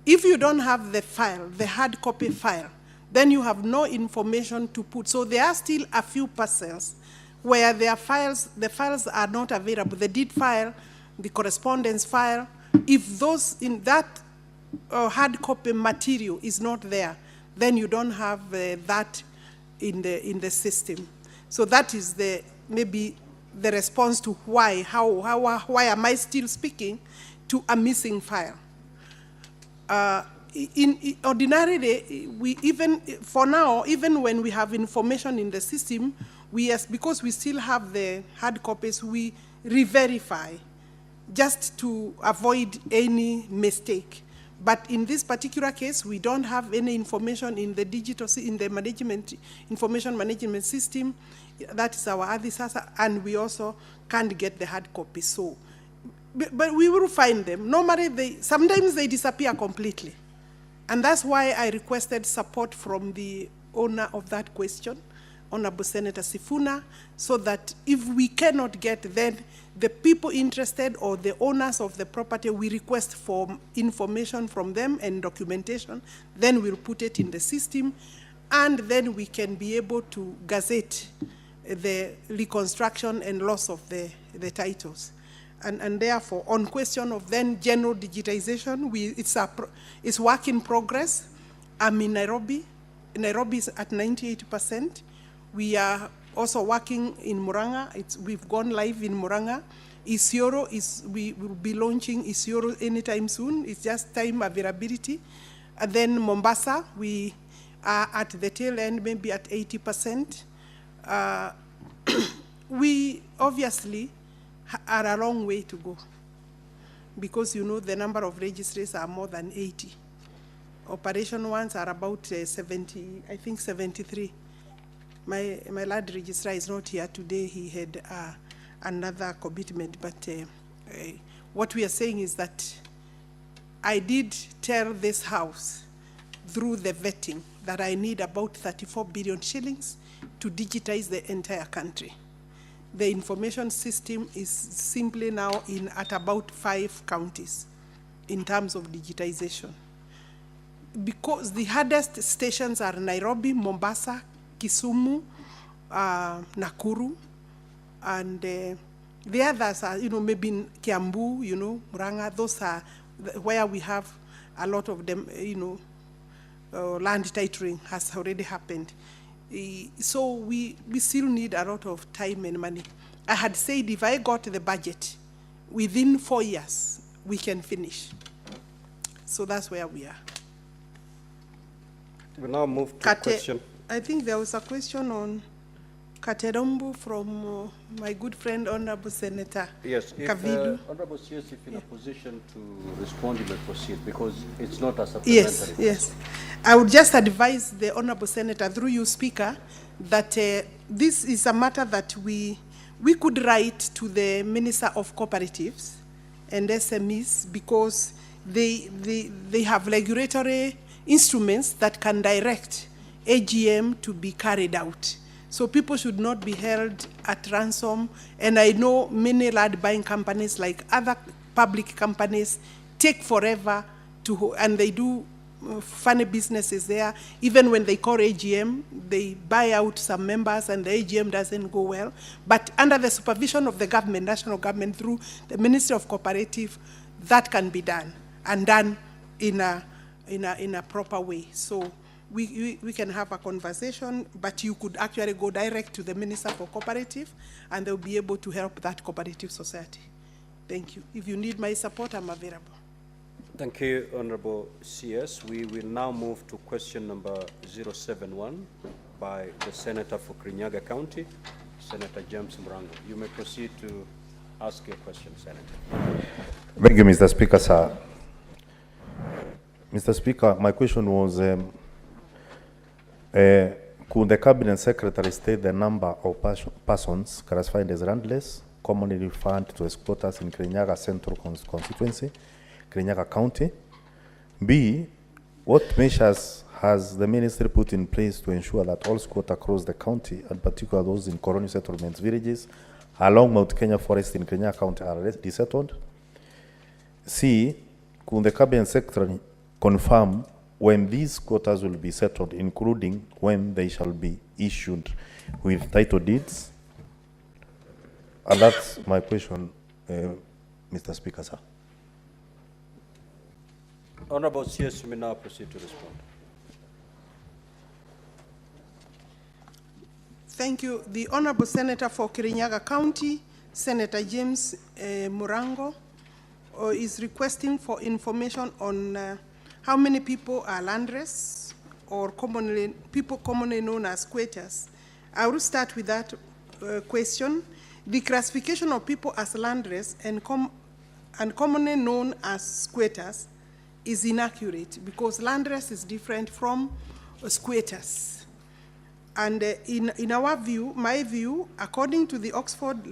If you don't have the file, the hard copy file, then you have no information to put. So there are still a few parcels where the files are not available. The deed file, the correspondence file, if those in that hard copy material is not there, then you don't have that in the system. So that is maybe the response to why am I still speaking to a missing file. Ordinarily, for now, even when we have information in the system, because we still have the hard copies, we re-verify just to avoid any mistake. But in this particular case, we don't have any information in the information management system. That is our Adisasa, and we also can't get the hard copy. So, but we will find them. Normally, sometimes they disappear completely. And that's why I requested support from the owner of that question, Honorable Senator Sifuna, so that if we cannot get, then the people interested or the owners of the property, we request for information from them and documentation, then we'll put it in the system, and then we can be able to gazette the reconstruction and loss of the titles. And therefore, on question of then general digitization, it's work in progress. I'm in Nairobi. Nairobi is at 98%. We are also working in Murang'a. We've gone live in Murang'a. Isiolo we will be launching Isiolo anytime soon. It's just time availability. And then Mombasa, we are at the tail end, maybe at 80%. We obviously are a long way to go, because you know the number of registries are more than 80. Operation ones are about 70, I think 73. My lad registrar is not here today. He had another commitment, but what we are saying is that I did tell this house through the vetting that I need about 34 billion shillings to digitize the entire country. The information system is simply now at about 5 counties in terms of digitization. Because the hardest stations are Nairobi, Mombasa, Kisumu, Nakuru, and the others are, maybe in Kiambu, Murang'a. Those are where we have a lot of them, land titling has already happened. So we still need a lot of time and money. I had said if I got the budget, within 4 years, we can finish. So that's where we are. We now move to question. I think there was a question on Katerombo from my good friend, Honorable Senator Kavidu. If Honorable CS, if in a position to respond, you may proceed, because it's not a supplementary. Yes. I would just advise the Honorable Senator, through you, Speaker, that this is a matter that we could write to the Minister of Cooperatives and SMEs, because they have regulatory instruments that can direct AGM to be carried out. So people should not be held at ransom. And I know many land buying companies, like other public companies, take forever and they do funny businesses there. Even when they call AGM, they buy out some members and the AGM doesn't go well. But under the supervision of the government, national government, through the Ministry of Cooperative, that can be done, and done in a proper way. So we can have a conversation, but you could actually go direct to the Minister for Cooperative, and they'll be able to help that cooperative society. Thank you. If you need my support, I'm available. Thank you, Honorable CS. We will now move to question number 071 by the Senator for Kirinyaga County, Senator James Mrango. You may proceed to ask your question, Senator. Thank you, Mr. Speaker, sir. Mr. Speaker, my question was, Could the cabinet secretary state the number of persons classified as landless, commonly referred to as squatters in Kirinyaga Central Constituency, Kirinyaga County? B, what measures has the ministry put in place to ensure that all squatters across the county, and particularly those in colonial settlements villages along Mount Kenya Forest in Kirinyaga County, are desettled? C, could the cabinet secretary confirm when these quotas will be settled, including when they shall be issued with title deeds? And that's my question, Mr. Speaker, sir. Honorable CS, you may now proceed to respond. Thank you. The Honorable Senator for Kirinyaga County, Senator James Murango, is requesting for information on how many people are landless or people commonly known as squatters. I will start with that question. The classification of people as landless and commonly known as squatters is inaccurate because landless is different from squatters. And in our view, my view, according to the Oxford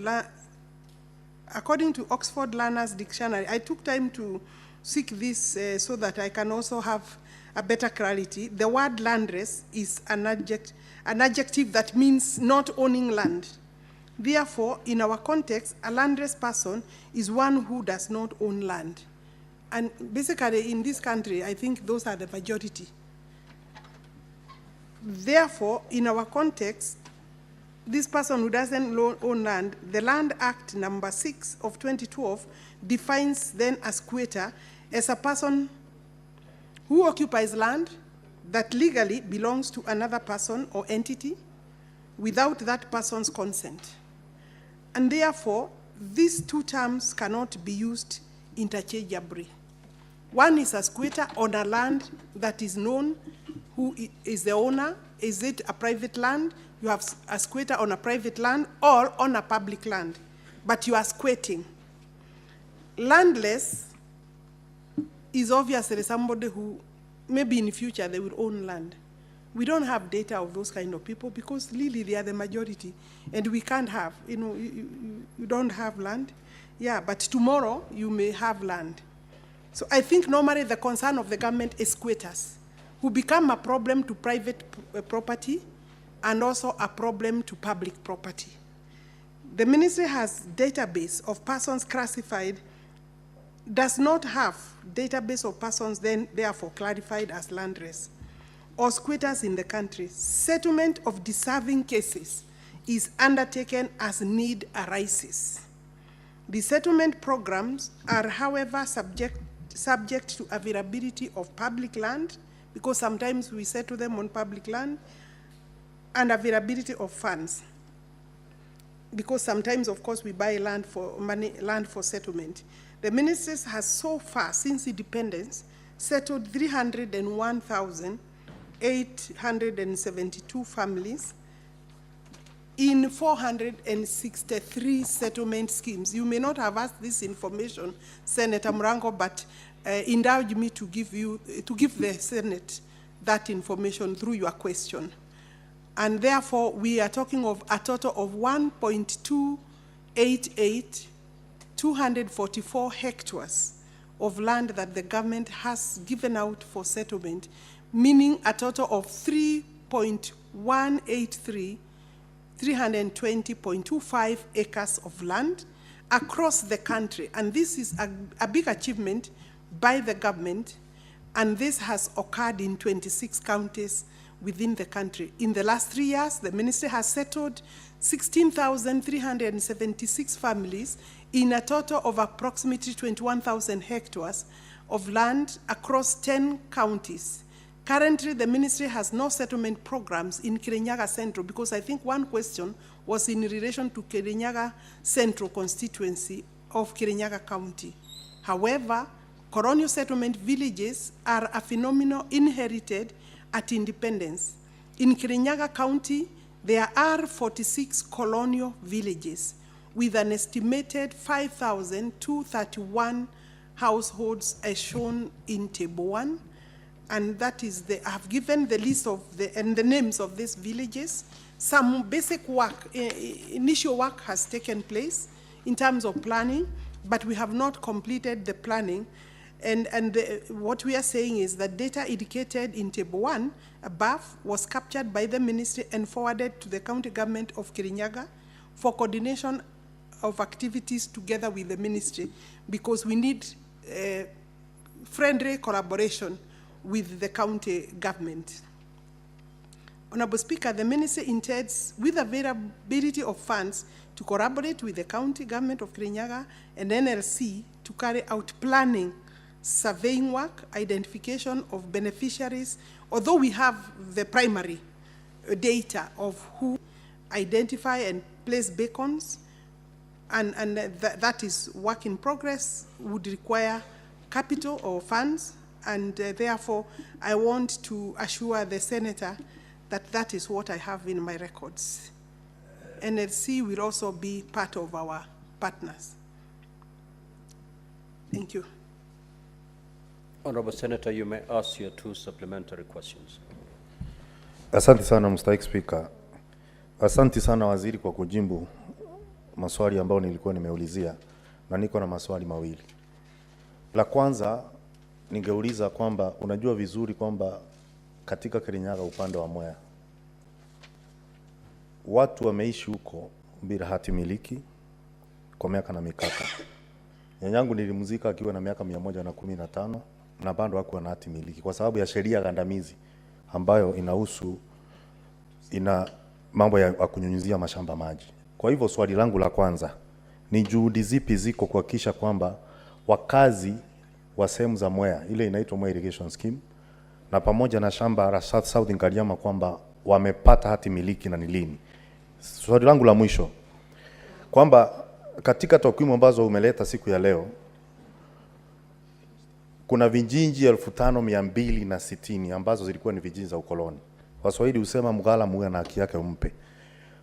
Learner's Dictionary, I took time to seek this so that I can also have a better clarity. The word landless is an adjective that means not owning land. Therefore, in our context, a landless person is one who does not own land. And basically, in this country, I think those are the majority. Therefore, in our context, this person who doesn't own land, the Land Act number 6 of 2012 defines then a squatter as a person who occupies land that legally belongs to another person or entity without that person's consent. And therefore, these two terms cannot be used interchangeably. One is a squatter on a land that is known who is the owner. Is it a private land? You have a squatter on a private land or on a public land, but you are squatting. Landless is obviously somebody who maybe in the future they will own land. We don't have data of those kind of people because really they are the majority and we can't have, you don't have land. Yeah, but tomorrow you may have land. So I think normally the concern of the government is squatters who become a problem to private property and also a problem to public property. The ministry has database of persons classified, does not have database of persons then therefore clarified as landless or squatters in the country. Settlement of deserving cases is undertaken as need arises. The settlement programs are, however, subject to availability of public land, because sometimes we settle them on public land, and availability of funds. Because sometimes, of course, we buy land for settlement. The ministry has so far, since independence, settled 301,872 families in 463 settlement schemes. You may not have asked this information, Senator Murango, but indulge me to give the Senate that information through your question. And therefore, we are talking of a total of 1.288,244 hectares of land that the government has given out for settlement, meaning a total of 320.25 acres of land across the country. And this is a big achievement by the government, and this has occurred in 26 counties within the country. In the last 3 years, the ministry has settled 16,376 families in a total of approximately 21,000 hectares of land across 10 counties. Currently, the ministry has no settlement programs in Kirinyaga Central, because I think one question was in relation to Kirinyaga Central constituency of Kirinyaga County. However, colonial settlement villages are a phenomenon inherited at independence. In Kirinyaga County, there are 46 colonial villages with an estimated 5,231 households as shown in Table 1. and that is I've given the list of the names of these villages. Some basic work, initial work has taken place in terms of planning, but we have not completed the planning. What we are saying is that data indicated in Table 1 above was captured by the ministry and forwarded to the county government of Kirinyaga for coordination of activities together with the ministry, because we need friendly collaboration with the county government. Honorable Speaker, the ministry intends, with availability of funds, to collaborate with the county government of Kirinyaga and NLC to carry out planning, surveying work, identification of beneficiaries, although we have the primary data of who identify and place beacons, and that is work in progress, would require capital or funds, and therefore I want to assure the Senator that that is what I have in my records. NLC will also be part of our partners. Thank you. Honorable Senator, you may ask your 2 supplementary questions. Asante sana Mstahiki Speaker. Asante sana waziri kwa kujibu maswali ambayo nilikuwa nimeulizia, na niko na maswali mawili. La kwanza ningeuliza kwamba unajua vizuri kwamba katika Kirinyaga upande wa Mwea watu wameishi huko bila hati miliki kwa miaka na mikaka. Nyanyangu nilimzika akiwa na miaka 115 na bado hakuwa na hati miliki kwa sababu ya sheria gandamizi ambayo ina mambo ya kunyunyizia mashamba maji. Kwa hivyo swali langu la kwanza ni juhudi zipi ziko kuhakikisha kwamba wakazi wa sehemu za Mwea, ile inaitwa Mwea Irrigation Scheme, na pamoja na shamba la Southern Kariama kwamba wamepata hati miliki na ni lini? Swali langu la mwisho kwamba katika takwimu ambazo umeleta siku ya leo kuna vijiji 5260 ambazo zilikuwa ni vijiji za ukoloni. Waswahili husema mgala muwe na haki yake umpe.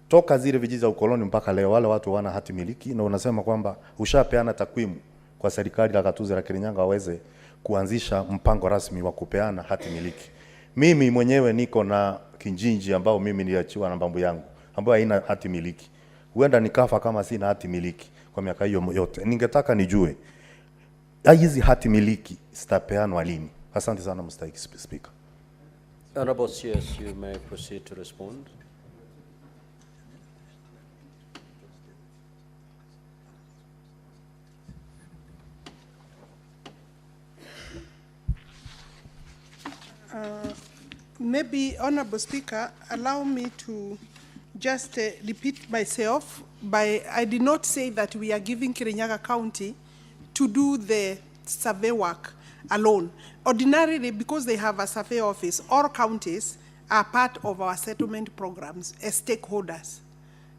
Toka zile vijiji za ukoloni mpaka leo wale watu wana hati miliki, na unasema kwamba ushapeana takwimu kwa serikali la gatuzi la Kirinyaga waweze kuanzisha mpango rasmi wa kupeana hati miliki. Mimi mwenyewe niko na kijiji ambao mimi niliachiwa na babu yangu ambao haina hati miliki. Huenda nikafa kama sina hati miliki kwa miaka hiyo yote. Ningetaka nijue hizi hati miliki zitapeanwa lini? Asante sana Mstahiki Speaker. Honorable CS, you may proceed to respond. Maybe, Honorable Speaker, allow me to just repeat myself. I did not say that we are giving Kirinyaga County to do the survey work alone. Ordinarily, because they have a survey office, all counties are part of our settlement programs as stakeholders.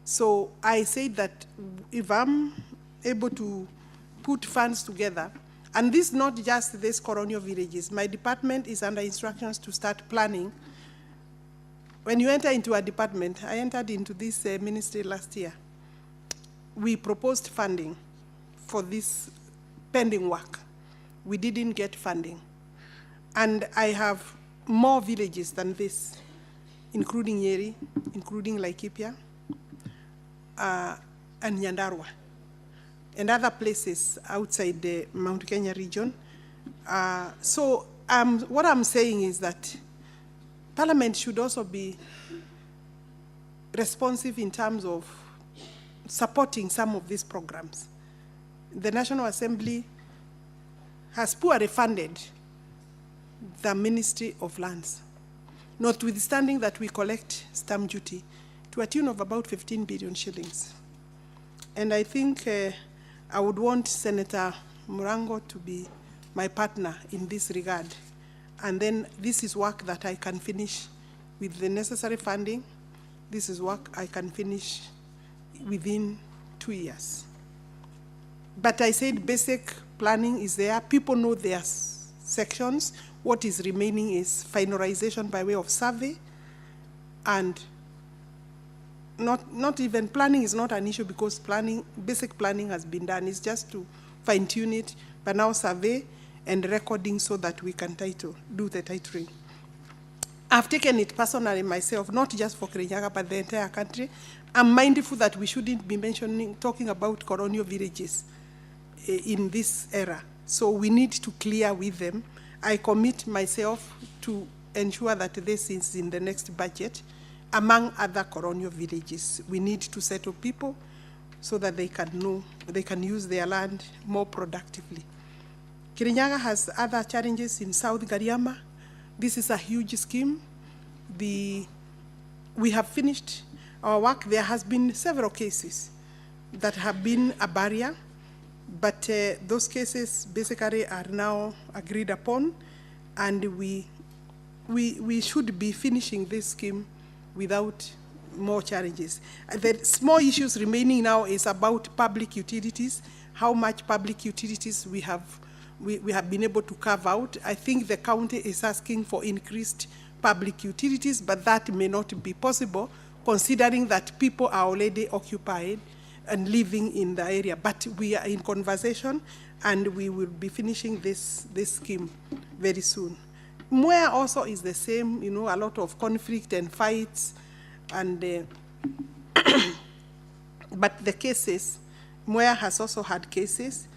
So I said that if I'm able to put funds together, and this is not just these colonial villages, my department is under instructions to start planning. When you enter into a department, I entered into this ministry last year. We proposed funding for this pending work. We didn't get funding. And I have more villages than this, including Nyeri, including Laikipia, and Nyandarua, and other places outside the Mount Kenya region. So what I'm saying is that Parliament should also be responsive in terms of supporting some of these programs. The National Assembly has poorly funded the Ministry of Lands, notwithstanding that we collect stamp duty to a tune of about 15 billion shillings. And I think I would want Senator Murango to be my partner in this regard. And then this is work that I can finish with the necessary funding. This is work I can finish within 2 years. But I said basic planning is there. People know their sections. What is remaining is finalization by way of survey, and not even planning is not an issue because basic planning has been done. It's just to fine tune it, but now survey and recording so that we can do the titling. I've taken it personally myself, not just for Kirinyaga, but the entire country. I'm mindful that we shouldn't be talking about colonial villages in this era. So we need to clear with them. I commit myself to ensure that this is in the next budget. Among other colonial villages, we need to settle people so that they can use their land more productively. Kirinyaga has other challenges in South Gariama. This is a huge scheme. We have finished our work. There has been several cases that have been a barrier, but those cases basically are now agreed upon, and we should be finishing this scheme without more challenges. The small issues remaining now is about public utilities, how much public utilities we have been able to carve out. I think the county is asking for increased public utilities, but that may not be possible considering that people are already occupied and living in the area. But we are in conversation and we will be finishing this scheme very soon. Mwea also is the same, you know, a lot of conflict and fights, and but the cases, Mwea has also had cases.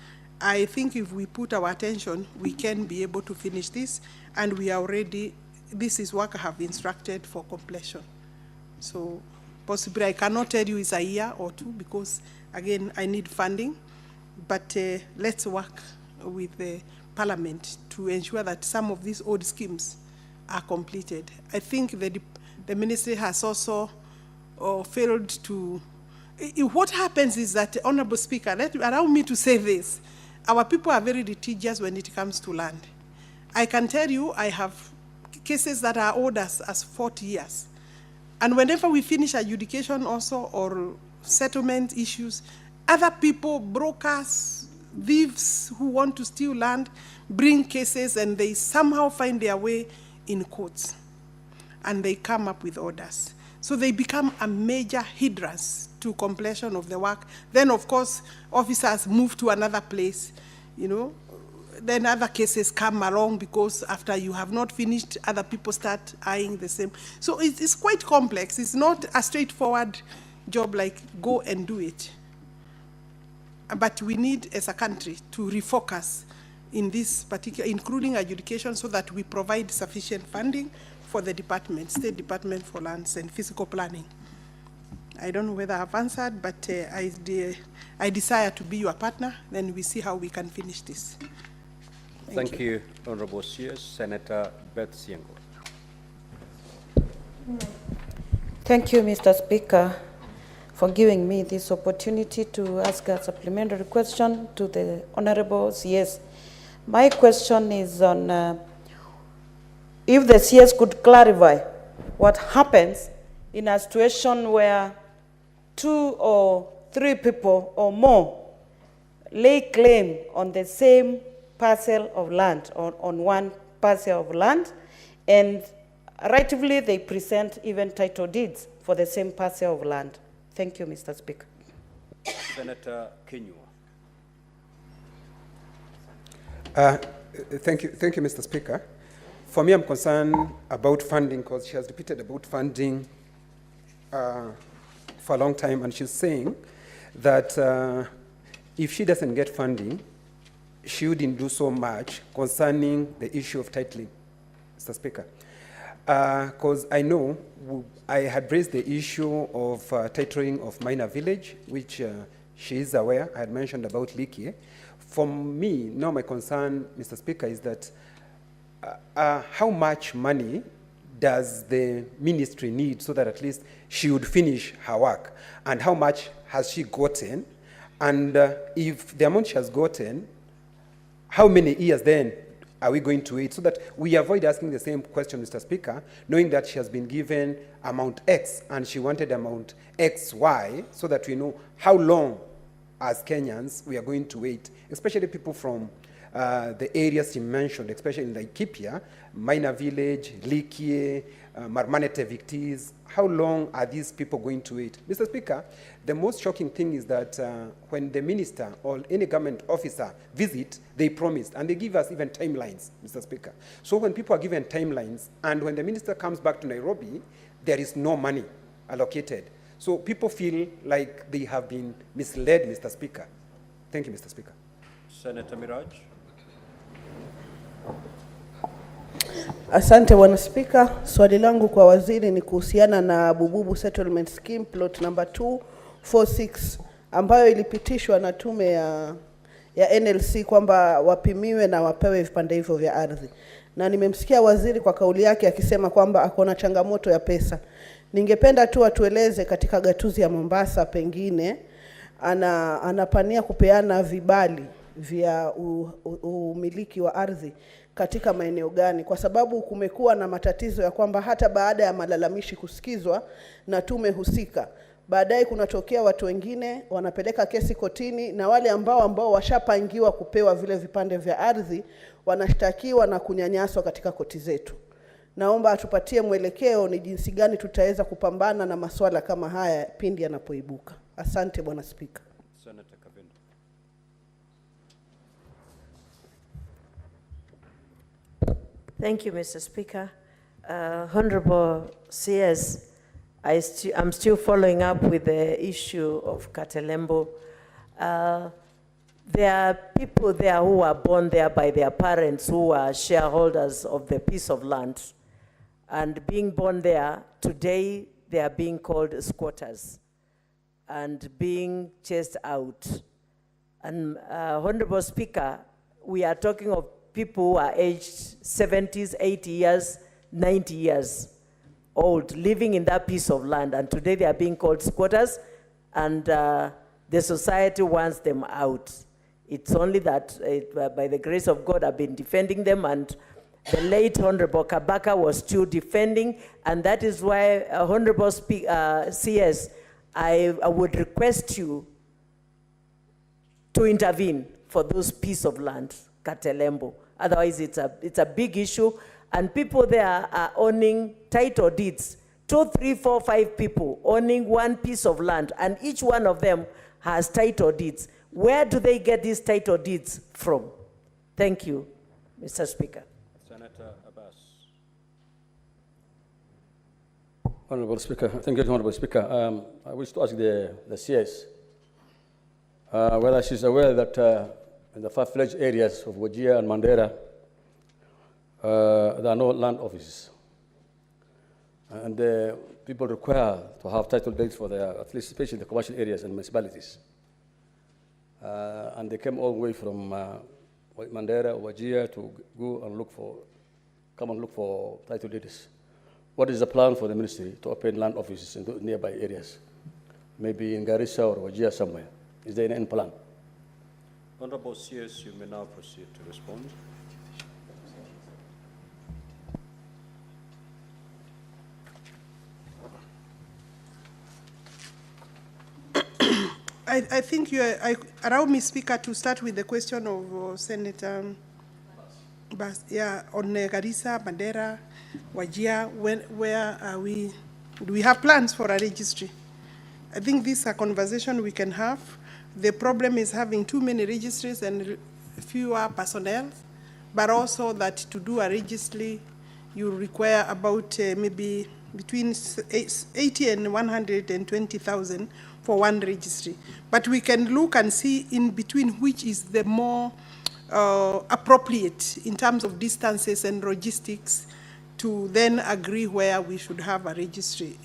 I think if we put our attention, we can be able to finish this, and we are already, this is work I have instructed for completion. So possibly I cannot tell you it's a year or two because, again, I need funding, but let's work with the Parliament to ensure that some of these old schemes are completed. I think the ministry has also failed to, what happens is that, Honorable Speaker, allow me to say this, our people are very litigious when it comes to land. I can tell you I have cases that are old as 40 years. And whenever we finish adjudication also or settlement issues, other people, brokers, thieves who want to steal land, bring cases and they somehow find their way in courts. And they come up with orders. So they become a major hindrance to completion of the work. Then, of course, officers move to another place, you know. Then other cases come along because after you have not finished, other people start eyeing the same. So it's quite complex. It's not a straightforward job like go and do it. But we need, as a country, to refocus in this particular, including adjudication, so that we provide sufficient funding for the department, State Department for Lands and Physical Planning. I don't know whether I've answered, but I desire to be your partner. Then we see how we can finish this. Thank you, Honorable CS. Senator Beth Siengo. Thank you, Mr. Speaker, for giving me this opportunity to ask a supplementary question to the Honorable CS. My question is on if the CS could clarify what happens in a situation where 2 or 3 people or more lay claim on the same parcel of land, or on one parcel of land, and rightfully they present even title deeds for the same parcel of land. Thank you, Mr. Speaker. Senator Kinyua. Thank you, Mr. Speaker. For me, I'm concerned about funding because she has repeated about funding for a long time, and she's saying that if she doesn't get funding, she wouldn't do so much concerning the issue of titling, Mr. Speaker. Because I know I had raised the issue of titling of minor village, which she is aware. I had mentioned about Likie. For me, now my concern, Mr. Speaker, is that how much money does the ministry need so that at least she would finish her work? And how much has she gotten? And if the amount she has gotten, how many years then are we going to wait so that we avoid asking the same question, Mr. Speaker, knowing that she has been given amount X and she wanted amount XY, so that we know how long as Kenyans we are going to wait, especially people from the areas he mentioned, especially in Laikipia, Minor Village, Likie, Marmanete Victis. How long are these people going to wait? Mr. Speaker, the most shocking thing is that when the minister or any government officer visit, they promised, and they give us even timelines, Mr. Speaker. So when people are given timelines, and when the minister comes back to Nairobi, there is no money allocated. So people feel like they have been misled, Mr. Speaker. Thank you, Mr. Speaker. Senator Miraj. Asante Bwana Spika. Swali langu kwa waziri ni kuhusiana na Bububu Settlement Scheme plot number 246 ambayo ilipitishwa na tume ya NLC kwamba wapimiwe na wapewe vipande hivyo vya ardhi. Na nimemsikia waziri kwa kauli yake akisema kwamba akona changamoto ya pesa. Ningependa tu atueleze katika gatuzi ya Mombasa pengine anapania kupeana vibali vya umiliki wa ardhi katika maeneo gani, kwa sababu kumekuwa na matatizo ya kwamba hata baada ya malalamishi kusikizwa na tume husika, baadaye kunatokea watu wengine wanapeleka kesi kotini, na wale ambao washapangiwa kupewa vile vipande vya ardhi wanashtakiwa na kunyanyaswa katika koti zetu. Naomba atupatie mwelekeo ni jinsi gani tutaweza kupambana na masuala kama haya pindi yanapoibuka. Asante Bwana Spika. Senator Kavinda. Thank you, Mr. Speaker. Honorable CS, I'm still following up with the issue of Katelembo. There are people there who were born there by their parents who are shareholders of the piece of land. And being born there, today they are being called squatters and being chased out. And Honorable Speaker, we are talking of people who are aged 70s, 80 years, 90 years old, living in that piece of land. And today they are being called squatters, and the society wants them out. It's only that by the grace of God, I've been defending them, and the late Honorable Kabaka was still defending, and that is why, Honorable CS, I would request you to intervene for those piece of land, Katelembo. Otherwise, it's a big issue, and people there are owning title deeds. 2, 3, 4, 5 people owning one piece of land, and each one of them has title deeds. Where do they get these title deeds from? Thank you, Mr. Speaker. Senator Abbas. Honorable Speaker, thank you, Honorable Speaker. I wish to ask the CS whether she's aware that in the far-fetched areas of Wajir and Mandera, there are no land offices. And people require to have title deeds for their, at least especially the commercial areas and municipalities. And they came all the way from Mandera, Wajir to go and come and look for title deeds. What is the plan for the ministry to open land offices in those nearby areas? Maybe in Garissa or Wajir somewhere. Is there any plan? Honorable CS, you may now proceed to respond. I think allow me, Speaker, to start with the question of Senator Bas, on Garissa, Mandera, Wajir. Where are we? Do we have plans for a registry? I think this is a conversation we can have. The problem is having too many registries and fewer personnel, but also that to do a registry, you require about maybe between 80 and 120,000 for one registry. But we can look and see in between which is the more appropriate in terms of distances and logistics to then agree where we should have a registry.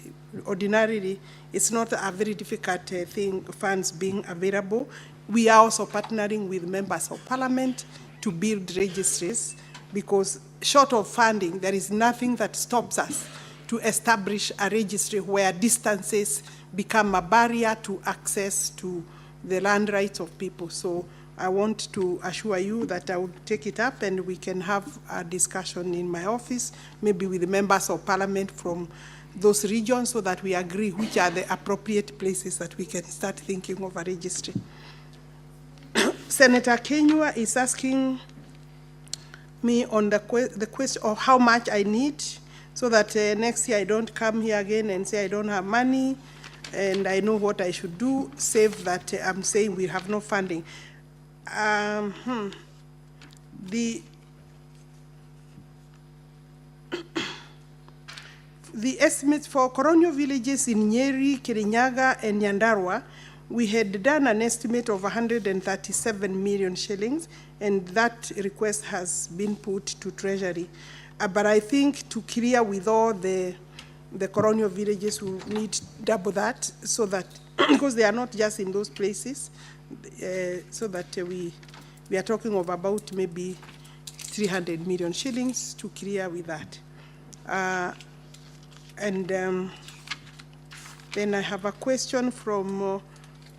Ordinarily, it's not a very difficult thing, funds being available. We are also partnering with members of parliament to build registries, because short of funding, there is nothing that stops us to establish a registry where distances become a barrier to access to the land rights of people. So I want to assure you that I will take it up and we can have a discussion in my office, maybe with the members of parliament from those regions, so that we agree which are the appropriate places that we can start thinking of a registry. Senator Kenyua is asking me on the question of how much I need, so that next year I don't come here again and say I don't have money, and I know what I should do, save that I'm saying we have no funding. The estimates for colonial villages in Nyeri, Kirinyaga, and Nyandarua, we had done an estimate of 137 million shillings, and that request has been put to Treasury. But I think to clear with all the colonial villages, will need double that, so that, because they are not just in those places, so that we are talking of about maybe 300 million shillings to clear with that. Then I have a question from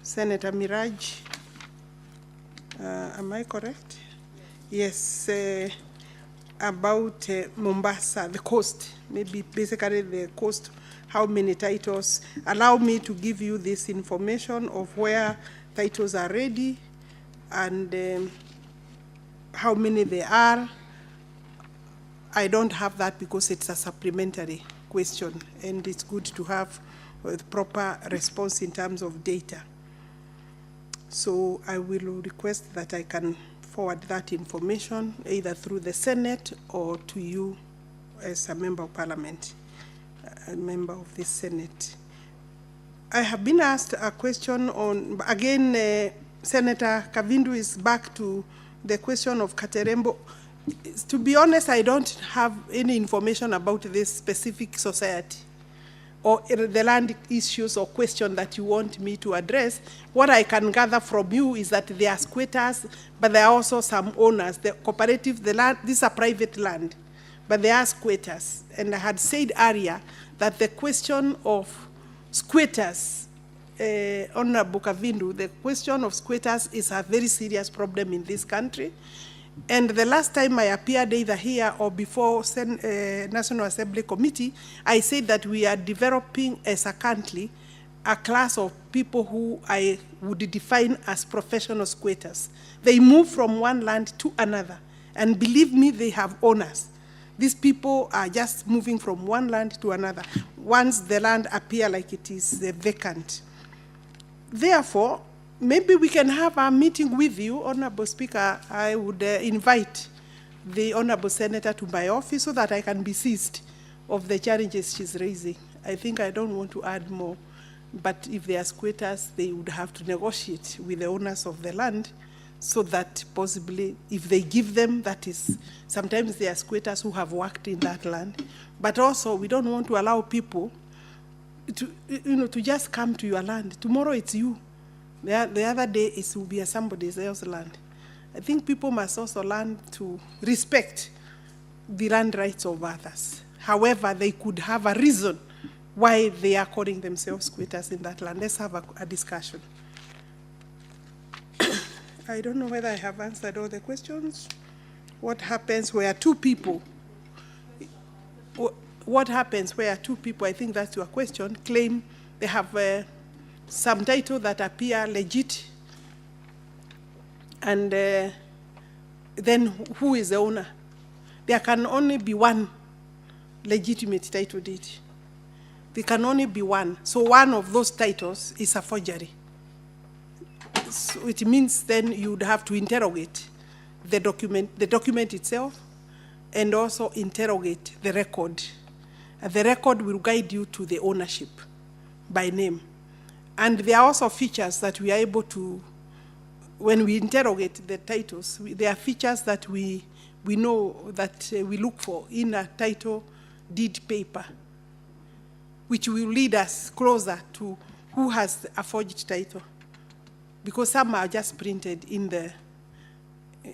Senator Miraj. Am I correct? Yes, about Mombasa, the coast, maybe basically the coast, how many titles. Allow me to give you this information of where titles are ready and how many there are. I don't have that because it's a supplementary question, and it's good to have a proper response in terms of data. So I will request that I can forward that information either through the Senate or to you as a member of Parliament, a member of the Senate. I have been asked a question on, again, Senator Kavindu is back to the question of Katerembo. To be honest, I don't have any information about this specific society or the land issues or question that you want me to address. What I can gather from you is that they are squatters, but there are also some owners. The cooperative, the land, this is a private land, but they are squatters. And I had said earlier that the question of squatters, Honorable Kavindu, the question of squatters is a very serious problem in this country. And the last time I appeared either here or before National Assembly Committee, I said that we are developing as a country a class of people who I would define as professional squatters. They move from one land to another, and believe me, they have owners. These people are just moving from one land to another once the land appears like it is vacant. Therefore, maybe we can have a meeting with you, Honorable Speaker. I would invite the Honorable Senator to my office so that I can be seized of the challenges she's raising. I think I don't want to add more, but if they are squatters, they would have to negotiate with the owners of the land so that possibly if they give them, that is, sometimes they are squatters who have worked in that land, but also we don't want to allow people to just come to your land. Tomorrow it's you. The other day it will be somebody else's land. I think people must also learn to respect the land rights of others. However, they could have a reason why they are calling themselves squatters in that land. Let's have a discussion. I don't know whether I have answered all the questions. What happens where two people, what happens where two people, I think that's your question, claim they have some title that appear legit, and then who is the owner? There can only be one legitimate title deed. There can only be one. So one of those titles is a forgery. So it means then you would have to interrogate the document itself, and also interrogate the record. The record will guide you to the ownership by name. And there are also features that we are able to, when we interrogate the titles, there are features that we know that we look for in a title deed paper, which will lead us closer to who has a forged title. Because some are just printed in the,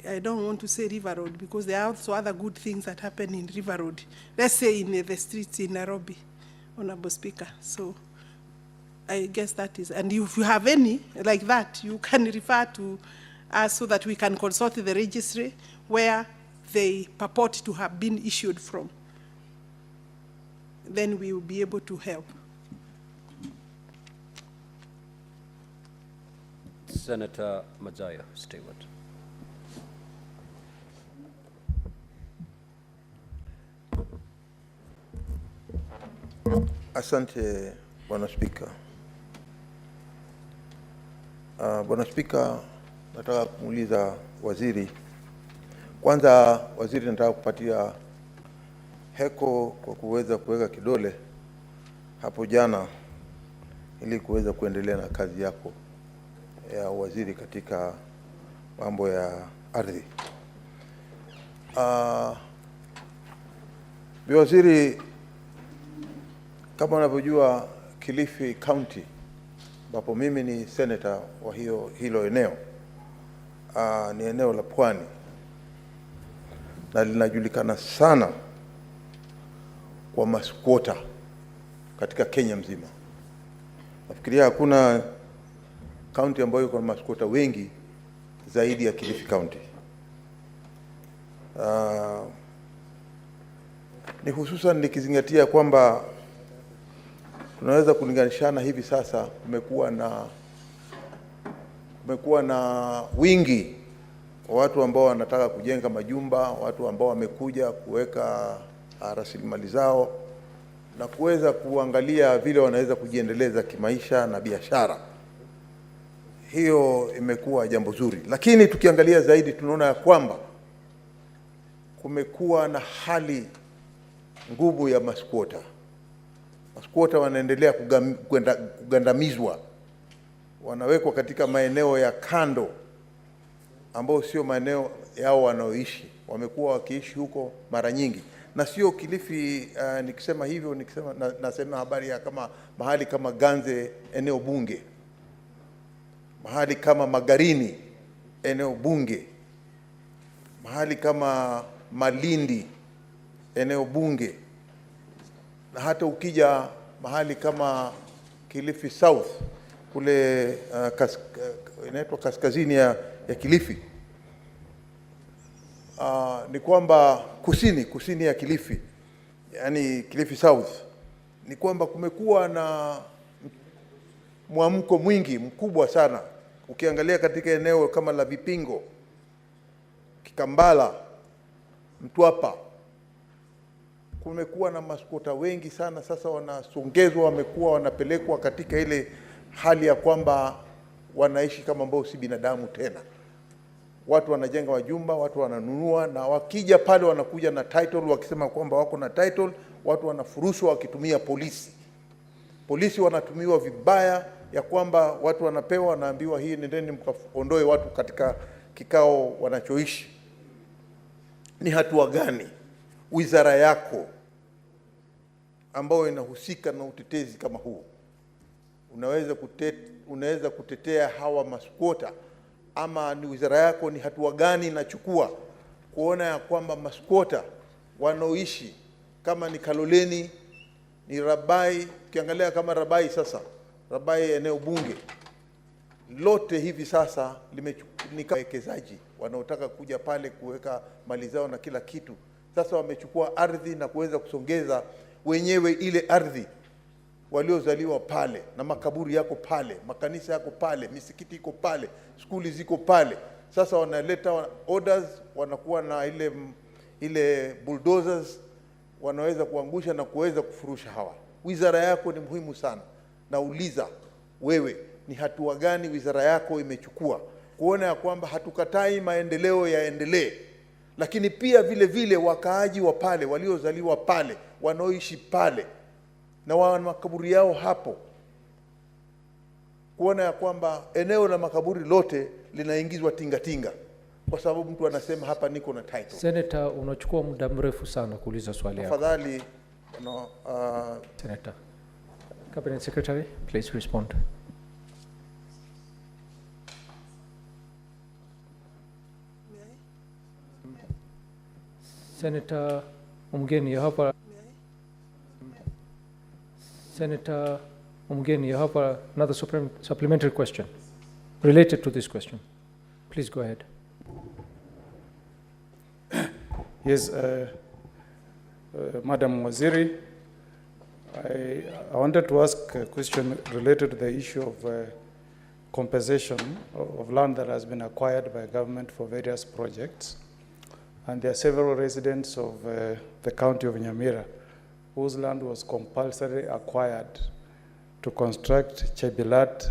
I don't want to say River Road, because there are also other good things that happen in River Road. Let's say in the streets in Nairobi, Honorable Speaker. So I guess that is, and if you have any like that, you can refer to us so that we can consult the registry where they purport to have been issued from. Then we will be able to help. Senator Majaya Stewart. Asante Bwana Spika. Bwana Spika, nataka kumuuliza waziri. Kwanza waziri, nataka kupatia heko kwa kuweza kuweka kidole hapo jana ili kuweza kuendelea na kazi yako ya waziri katika mambo ya ardhi. Waziri, kama unavyojua Kilifi County ambapo mimi ni senator wa hilo eneo, ni eneo la pwani na linajulikana sana kwa maskwota katika Kenya mzima. Nafikiria hakuna county ambayo iko na maskwota wengi zaidi ya Kilifi County. Ni hususan nikizingatia kwamba tunaweza kulinganishana hivi sasa, kumekuwa na wingi wa watu ambao wanataka kujenga majumba, watu ambao wamekuja kuweka rasilimali zao na kuweza kuangalia vile wanaweza kujiendeleza kimaisha na biashara. Hiyo imekuwa jambo zuri, lakini tukiangalia zaidi tunaona ya kwamba kumekuwa na hali ngumu ya maskwota. Maskwota wanaendelea kugandamizwa, wanawekwa katika maeneo ya kando ambao sio maeneo yao wanaoishi. Wamekuwa wakiishi huko mara nyingi, na sio Kilifi. Nikisema hivyo nasema habari ya kama mahali kama Ganze, eneo bunge, mahali kama Magarini, eneo bunge, mahali kama Malindi, eneo bunge, na hata ukija mahali kama Kilifi South kule inaitwa kaskazini ya Kilifi, ni kwamba kusini ya Kilifi, yani Kilifi South, ni kwamba kumekuwa na mwamko mwingi mkubwa sana. Ukiangalia katika eneo kama la Vipingo, Kikambala, Mtwapa, kumekuwa na maskwota wengi sana. Sasa wanasongezwa, wamekuwa wanapelekwa katika ile hali ya kwamba wanaishi kama ambao si binadamu tena. Watu wanajenga majumba, watu wananunua, na wakija pale wanakuja na title wakisema kwamba wako na title. Watu wanafurushwa wakitumia polisi. Polisi wanatumiwa vibaya, ya kwamba watu wanapewa, wanaambiwa hii nendeni mkaondoe watu katika kikao wanachoishi. Ni hatua gani wizara yako ambayo inahusika na utetezi kama huu unaweza kutetea hawa maskwota, ama ni wizara yako ni hatua gani inachukua kuona ya kwamba maskwota wanaoishi kama ni Kaloleni, ni Rabai? Ukiangalia kama Rabai, sasa Rabai eneo bunge lote hivi sasa ni wawekezaji wanaotaka kuja pale kuweka mali zao na kila kitu. Sasa wamechukua ardhi na kuweza kusongeza wenyewe ile ardhi, waliozaliwa pale, na makaburi yako pale, makanisa yako pale, misikiti iko pale, skuli ziko pale. Sasa wanaleta orders, wanakuwa na ile bulldozers, wanaweza kuangusha na kuweza kufurusha hawa. Wizara yako ni muhimu sana. Nauliza wewe, ni hatua gani wizara yako imechukua kuona ya kwamba hatukatai maendeleo yaendelee, lakini pia vile vile wakaaji wa pale, waliozaliwa pale, wanaoishi pale na wana makaburi yao hapo, kuona ya kwamba eneo la makaburi lote linaingizwa tingatinga, kwa sababu mtu anasema hapa niko na title. Senator, unachukua muda mrefu sana kuuliza swali yako. Tafadhali, Senator. Cabinet Secretary, please respond. Senator Umgeni, you have Senator Umgeni, you have another supplementary question related to this question. Please go ahead. Yes, Madam Waziri, I wanted to ask a question related to the issue of compensation of land that has been acquired by government for various projects. And there are several residents of the county of Nyamira whose land was compulsorily acquired to construct Chebilat,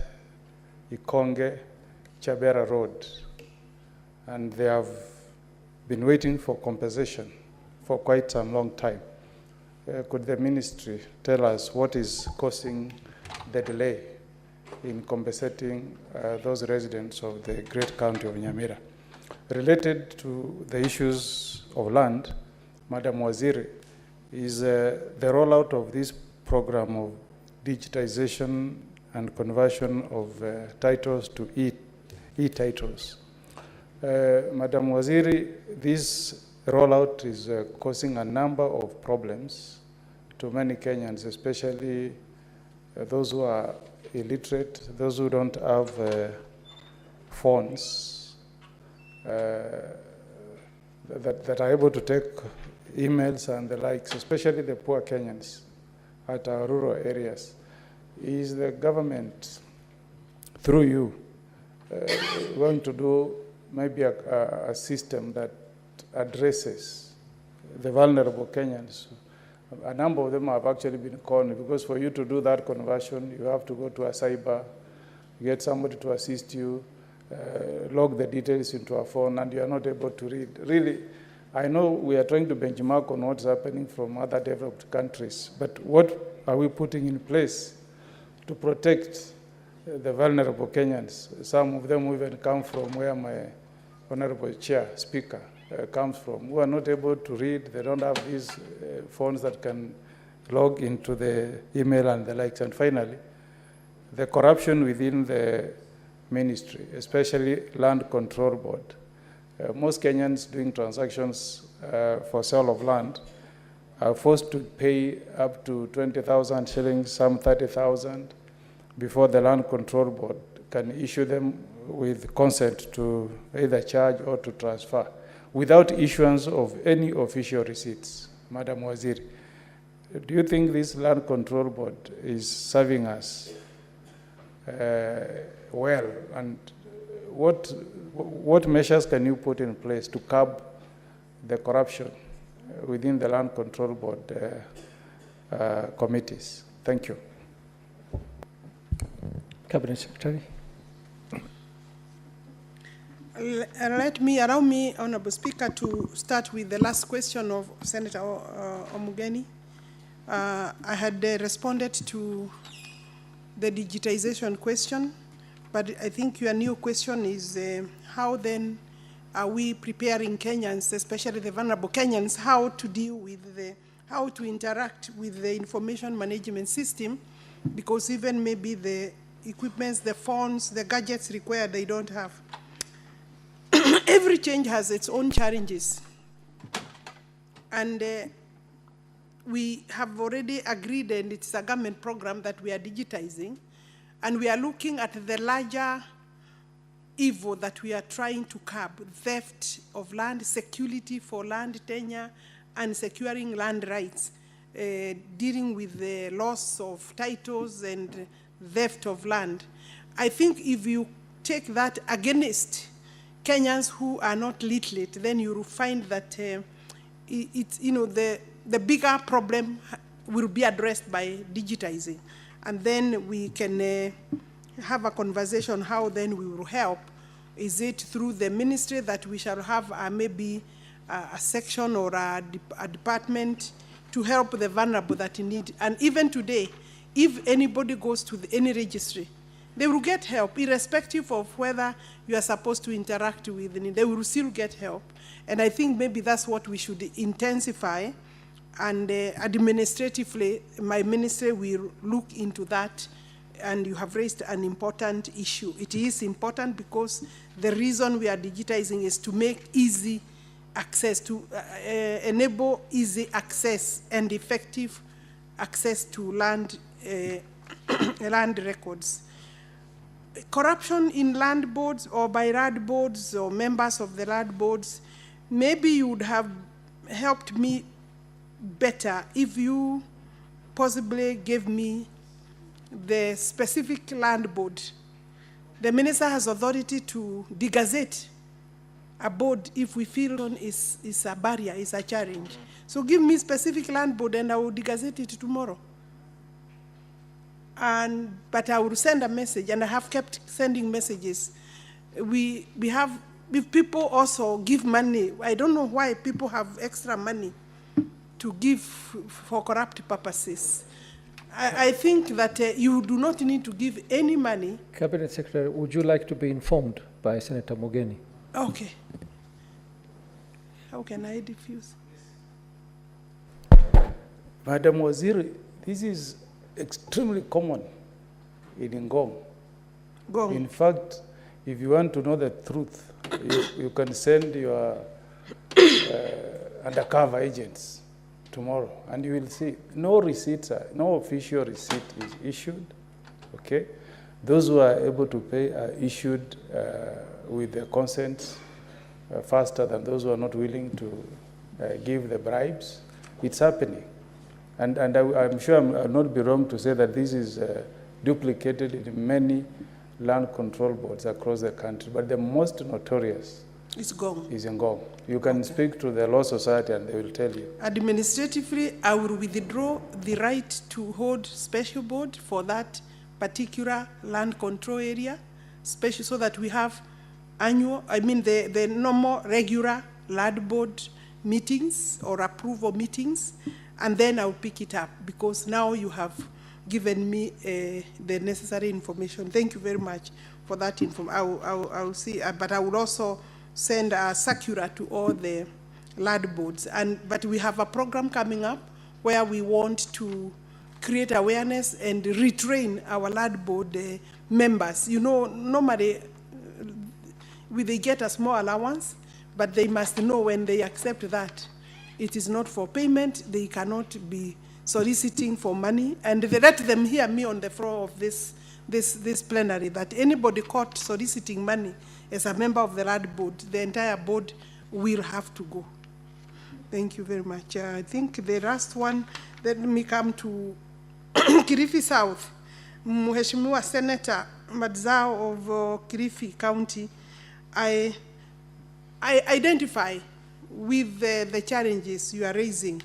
Ikonge, Chabera Road. And they have been waiting for compensation for quite some long time. Could the ministry tell us what is causing the delay in compensating those residents of the great county of Nyamira? Related to the issues of land, Madam Waziri, is the rollout of this program of digitization and conversion of titles to e-titles. Madam Waziri, this rollout is causing a number of problems to many Kenyans, especially those who are illiterate, those who don't have phones that are able to take emails and the likes, especially the poor Kenyans at our rural areas. Is the government, through you, going to do maybe a system that addresses the vulnerable Kenyans? A number of them have actually been conned, because for you to do that conversion, you have to go to a cyber, get somebody to assist you, log the details into a phone, and you are not able to read. Really, I know we are trying to benchmark on what's happening from other developed countries, but what are we putting in place to protect the vulnerable Kenyans? Some of them even come from where my Honorable Chair, Speaker, comes from, who are not able to read. They don't have these phones that can log into the email and the likes. And finally, the corruption within the ministry, especially Land Control Board. Most Kenyans doing transactions for sale of land are forced to pay up to 20,000 shillings, some 30,000, before the Land Control Board can issue them with consent to either charge or to transfer, without issuance of any official receipts. Madam Waziri, do you think this Land Control Board is serving us well? And what measures can you put in place to curb the corruption within the Land Control Board committees? Thank you. Cabinet Secretary. Allow me, Honorable Speaker, to start with the last question of Senator Omugeni. I had responded to the digitization question, but I think your new question is how then are we preparing Kenyans, especially the vulnerable Kenyans, how to deal with how to interact with the information management system, because even maybe the equipments, the phones, the gadgets required, they don't have. Every change has its own challenges. And we have already agreed, and it's a government program that we are digitizing, and we are looking at the larger evil that we are trying to curb: theft of land, security for land tenure, and securing land rights, dealing with the loss of titles and theft of land. I think if you take that against Kenyans who are not literate, then you will find that it's, you know, the bigger problem will be addressed by digitizing. And then we can have a conversation how then we will help. Is it through the ministry that we shall have maybe a section or a department to help the vulnerable that need? And even today, if anybody goes to any registry, they will get help, irrespective of whether you are supposed to interact with them. They will still get help. And I think maybe that's what we should intensify. And administratively, my ministry will look into that. And you have raised an important issue. It is important because the reason we are digitizing is to make easy access, to enable easy access and effective access to land, land records. Corruption in land boards or by land boards or members of the land boards, maybe you would have helped me better if you possibly gave me the specific land board. The minister has authority to degazette a board if we feel is a barrier, is a challenge. So give me specific land board and I will gazette it tomorrow. But I will send a message, and I have kept sending messages. We have, if people also give money, I don't know why people have extra money to give for corrupt purposes. I think that you do not need to give any money. Cabinet Secretary, would you like to be informed by Senator Mugeni? Okay. How can I diffuse? Madam Waziri, this is extremely common in Ngong. Ngong. In fact, if you want to know the truth, you can send your undercover agents tomorrow, and you will see no receipts, no official receipt is issued. Okay, those who are able to pay are issued with their consent faster than those who are not willing to give the bribes. It's happening, and I'm sure I'll not be wrong to say that this is duplicated in many land control boards across the country. But the most notorious is Ngong. Is in Ngong. You can speak to the Law Society and they will tell you. Administratively, I will withdraw the right to hold special board for that particular land control area, special, so that we have annual, the normal regular land board meetings or approval meetings, and then I'll pick it up, because now you have given me the necessary information. Thank you very much for that information. I will see, but I will also send a circular to all the land boards. But we have a program coming up where we want to create awareness and retrain our land board members. You know, normally they get a small allowance, but they must know when they accept that it is not for payment, they cannot be soliciting for money, and they let them hear me on the floor of this plenary that anybody caught soliciting money as a member of the land board, the entire board will have to go. Thank you very much. I think the last one, let me come to Kilifi South. Mheshimiwa Senator Madzao of Kilifi County, I identify with the challenges you are raising.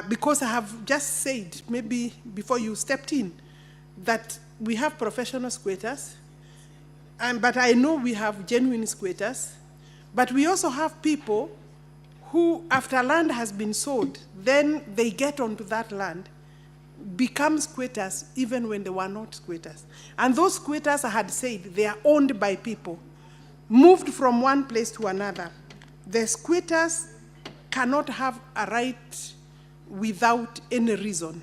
Because I have just said, maybe before you stepped in, that we have professional squatters, but I know we have genuine squatters, but we also have people who, after land has been sold, then they get onto that land, become squatters even when they were not squatters. And those squatters, I had said, they are owned by people, moved from one place to another. The squatters cannot have a right without any reason.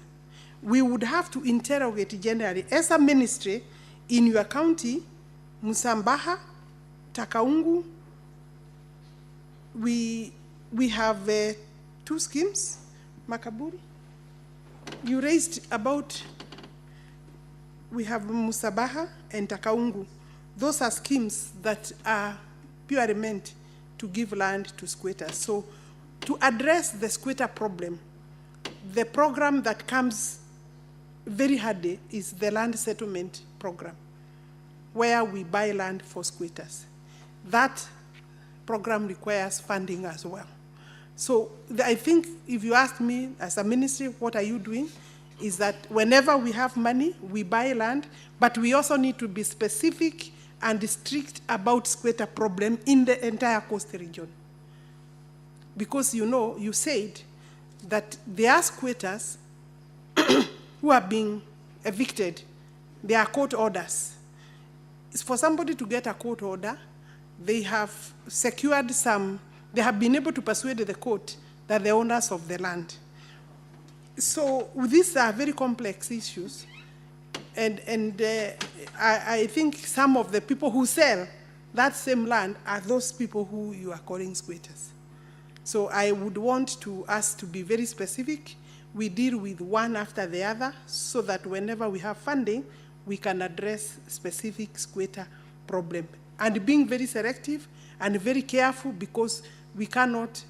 We would have to interrogate generally. As a ministry, in your county, Musambaha, Takaungu, we have 2 schemes, Makaburi. You raised about, we have Musabaha and Takaungu. Those are schemes that are purely meant to give land to squatters. So to address the squatter problem, the program that comes very handy is the land settlement program, where we buy land for squatters. That program requires funding as well. So I think if you ask me as a ministry, what are you doing, is that whenever we have money, we buy land, but we also need to be specific and strict about squatter problem in the entire coastal region. Because you know, you said that there are squatters who are being evicted. There are court orders. It's for somebody to get a court order, they have secured they have been able to persuade the court that they're owners of the land. So these are very complex issues. And I think some of the people who sell that same land are those people who you are calling squatters. So I would want us to be very specific. We deal with one after the other so that whenever we have funding, we can address specific squatter problem. And being very selective and very careful, because we cannot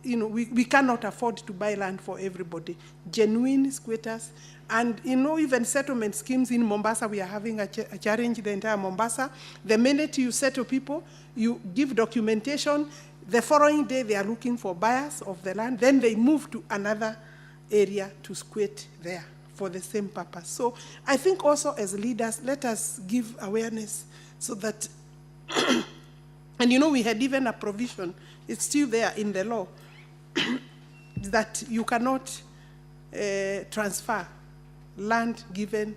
we cannot afford to buy land for everybody. Genuine squatters, and even settlement schemes in Mombasa, we are having a challenge the entire Mombasa. The minute you settle people, you give documentation, the following day they are looking for buyers of the land, then they move to another area to squat there for the same purpose. So I think also as leaders, let us give awareness so that, and we had even a provision, it's still there in the law, that you cannot transfer land given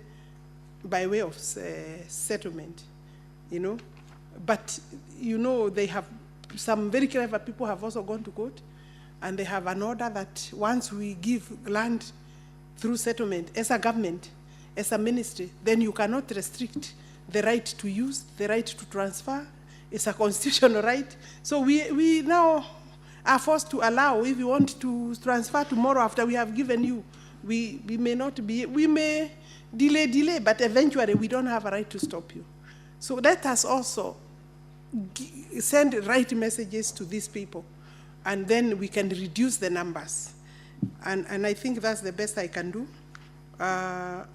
by way of settlement, But, they have, some very clever people have also gone to court, and they have an order that once we give land through settlement, as a government, as a ministry, then you cannot restrict the right to use, the right to transfer. It's a constitutional right. So we now are forced to allow, if you want to transfer tomorrow after we have given you, we may delay, but eventually we don't have a right to stop you. So let us also send right messages to these people, and then we can reduce the numbers. And I think that's the best I can do. I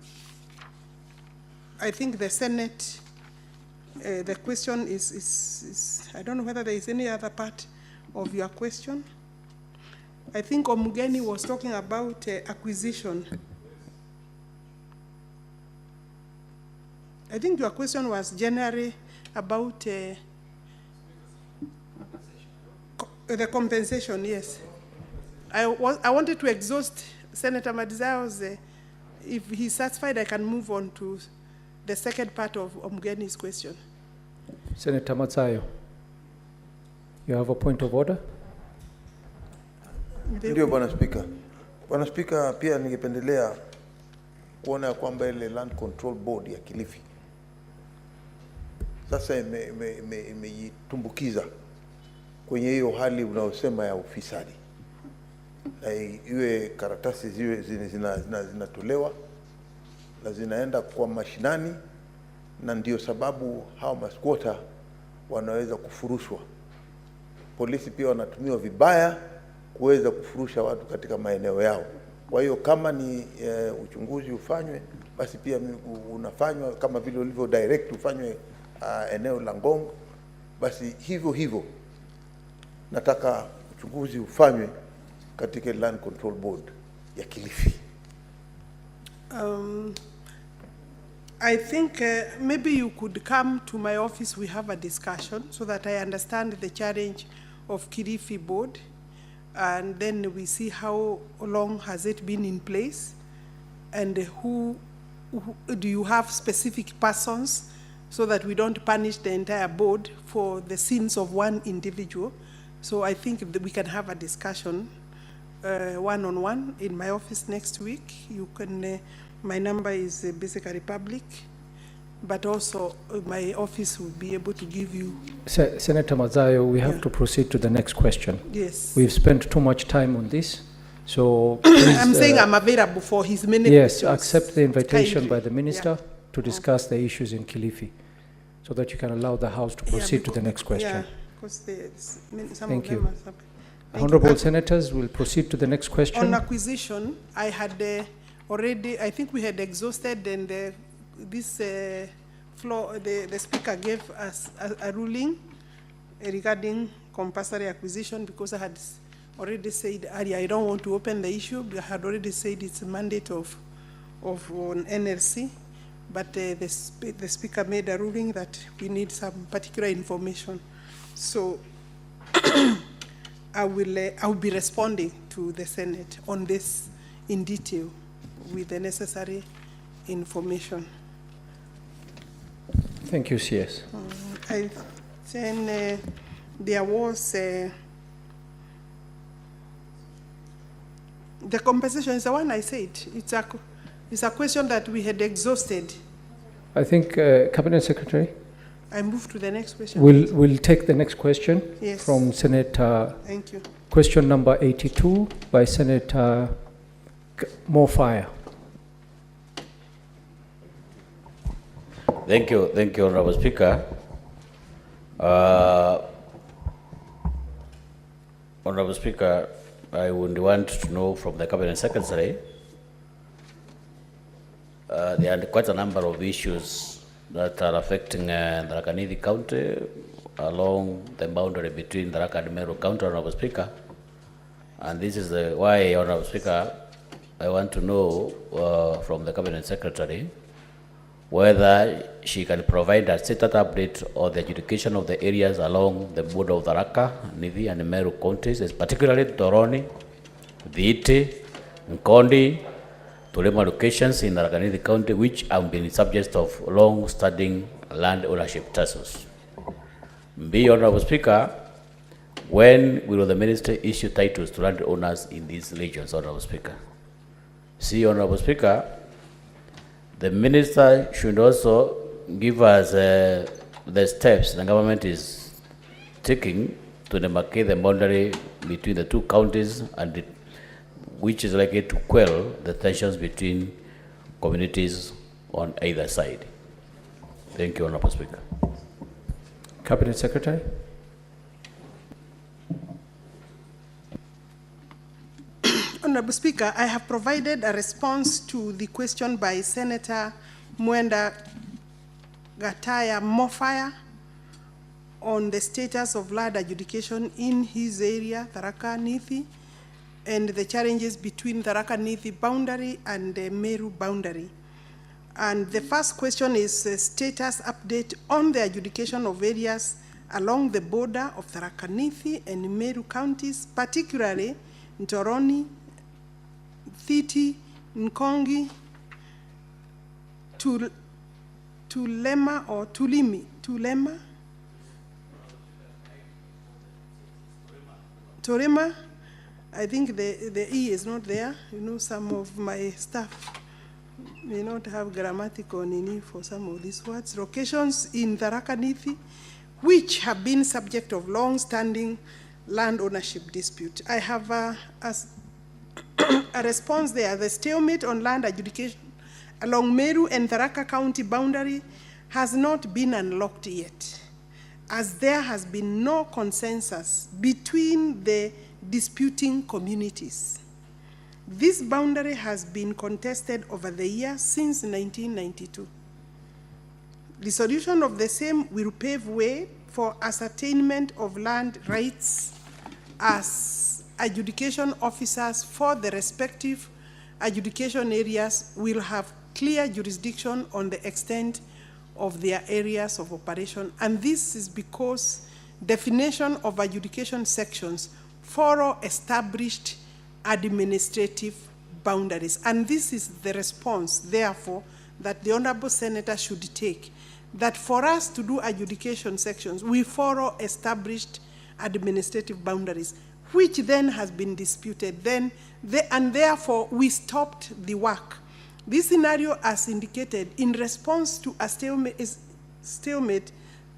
think the Senate, the question is, I don't know whether there is any other part of your question. I think Omugeni was talking about acquisition. I think your question was generally about the compensation, yes. I wanted to exhaust Senator Madizayo's. If he's satisfied, I can move on to the second part of Omugeni's question. Senator Matsayo, you have a point of order? Ndio, Bwana Spika. Bwana Spika, pia ningependelea kuona kwamba ile Land Control Board ya Kilifi sasa imejitumbukiza kwenye hiyo hali unaosema ya ufisadi. Na iwe karatasi ziwe zinatolewa na zinaenda kwa mashinani, na ndio sababu hao maskwota wanaweza kufurushwa. Polisi pia wanatumiwa vibaya kuweza kufurusha watu katika maeneo yao. Kwa hiyo kama ni uchunguzi ufanywe, basi pia unafanywa kama vile ulivyo direct ufanywe eneo la Ngong, basi hivyo nataka uchunguzi ufanywe katika Land Control Board ya Kilifi. I think maybe you could come to my office, we have a discussion so that I understand the challenge of Kilifi Board, and then we see how long has it been in place, and who do you have specific persons so that we don't punish the entire board for the sins of one individual. So I think that we can have a discussion one-on-one in my office next week. You can, my number is basically public, but also my office will be able to give you. Senator Mazayo, we have to proceed to the next question. Yes. We've spent too much time on this, so please, I'm saying I'm available for his many yes, questions. accept the invitation Kindly. by the minister to discuss the issues in Kilifi, so that you can allow the House to proceed to the next question. Yeah, because some Thank of them you. are separate. Honorable senators, will proceed to the next question. On acquisition, I had already, I think we had exhausted, and this floor, the speaker gave us a ruling regarding compulsory acquisition, because I had already said earlier, I don't want to open the issue, but I had already said it's a mandate of NLC, but the speaker made a ruling that we need some particular information. So I will be responding to the Senate on this in detail with the necessary information. Thank you, CS. Then there was the compensation is the one I said. It's a question that we had exhausted. I think Cabinet Secretary. I move to the next question. We'll take the next question Yes. from Senator. Thank you. Question number 82 by Senator Mofire. Thank you, Honorable Speaker. Honorable Speaker, I would want to know from the Cabinet Secretary, there are quite a number of issues that are affecting Tharaka Nithi County along the boundary between Tharaka and Meru County, Honorable Speaker. And this is why, Honorable Speaker, I want to know from the Cabinet Secretary whether she can provide a status update on the adjudication of the areas along the border of Tharaka, Nithi, and Meru counties, particularly Toroni, Viti, Nkondi, Tulema locations in Tharaka Nithi County, which have been subject of long-standing land ownership tussles. B, Honorable Speaker, when will the Ministry issue titles to land owners in these regions, Honorable Speaker? C, Honorable Speaker, the Minister should also give us the steps the government is taking to demarcate the boundary between the two counties, and which is likely to quell the tensions between communities on either side. Thank you, Honorable Speaker. Cabinet Secretary. Honorable Speaker, I have provided a response to the question by Senator Mwenda Gataya Mofaya on the status of land adjudication in his area, Tharaka Nithi, and the challenges between Tharaka Nithi boundary and the Meru boundary. And the first question is a status update on the adjudication of areas along the border of Tharaka Nithi and Meru counties, particularly Ntoroni, Thiti, Nkongi, Tulema or Tulimi, Tulema, Torema. I think the E is not there. You know, some of my staff may not have grammatical meaning for some of these words. Locations in Tharaka Nithi, which have been subject of long-standing land ownership dispute. I have a response there. The stalemate on land adjudication along Meru and Tharaka County boundary has not been unlocked yet, as there has been no consensus between the disputing communities. This boundary has been contested over the years since 1992. The solution of the same will pave way for ascertainment of land rights as adjudication officers for the respective adjudication areas will have clear jurisdiction on the extent of their areas of operation. And this is because definition of adjudication sections follow established administrative boundaries. And this is the response, therefore, that the Honorable Senator should take, that for us to do adjudication sections, we follow established administrative boundaries, which then has been disputed, and therefore we stopped the work. This scenario, as indicated, in response to a stalemate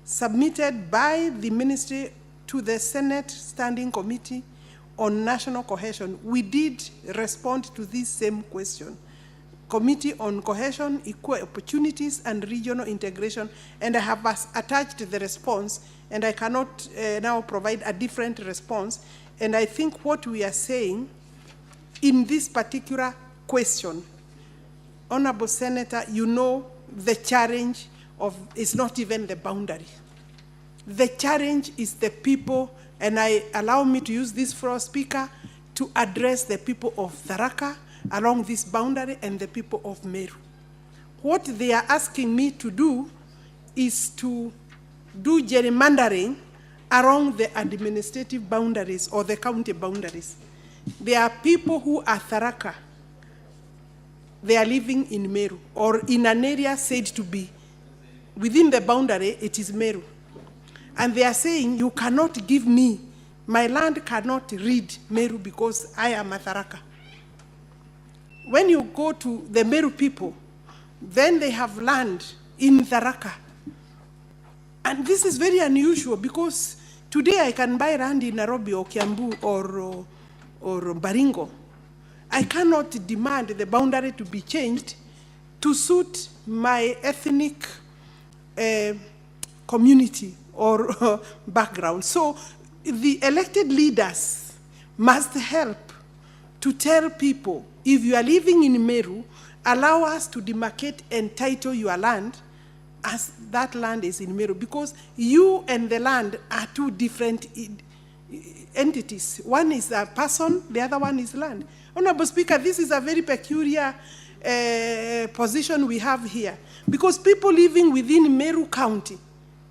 submitted by the Ministry to the Senate Standing Committee on National Cohesion, we did respond to this same question. Committee on Cohesion, Equal Opportunities and Regional Integration, and I have attached the response, and I cannot now provide a different response. And I think what we are saying in this particular question, Honorable Senator, you know the challenge is not even the boundary. The challenge is the people, and allow me to use this floor, Speaker, to address the people of Tharaka along this boundary and the people of Meru. What they are asking me to do is to do gerrymandering along the administrative boundaries or the county boundaries. There are people who are Tharaka. They are living in Meru or in an area said to be within the boundary, it is Meru. And they are saying, you cannot give me, my land cannot read Meru because I am a Tharaka. When you go to the Meru people, then they have land in Tharaka. And this is very unusual because today I can buy land in Nairobi or Kiambu or Baringo. I cannot demand the boundary to be changed to suit my ethnic community or background. So the elected leaders must help to tell people, if you are living in Meru, allow us to demarcate and title your land as that land is in Meru, because you and the land are two different entities. One is a person, the other one is land. Honorable Speaker, this is a very peculiar position we have here, because people living within Meru County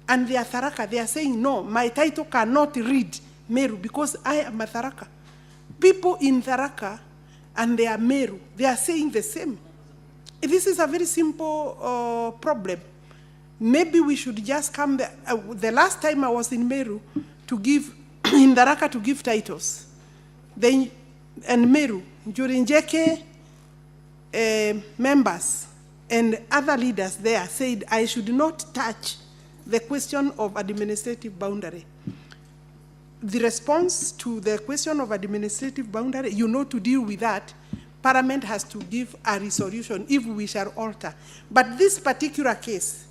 and they are Tharaka, they are saying, no, my title cannot read Meru because I am a Tharaka. People in Tharaka and they are Meru, they are saying the same. This is a very simple problem. Maybe we should just come there. The last time I was in Meru to give, in Tharaka to give titles, then, and Meru, during JK members and other leaders there said I should not touch the question of administrative boundary. The response to the question of administrative boundary, you know, to deal with that, Parliament has to give a resolution if we shall alter. But this particular case,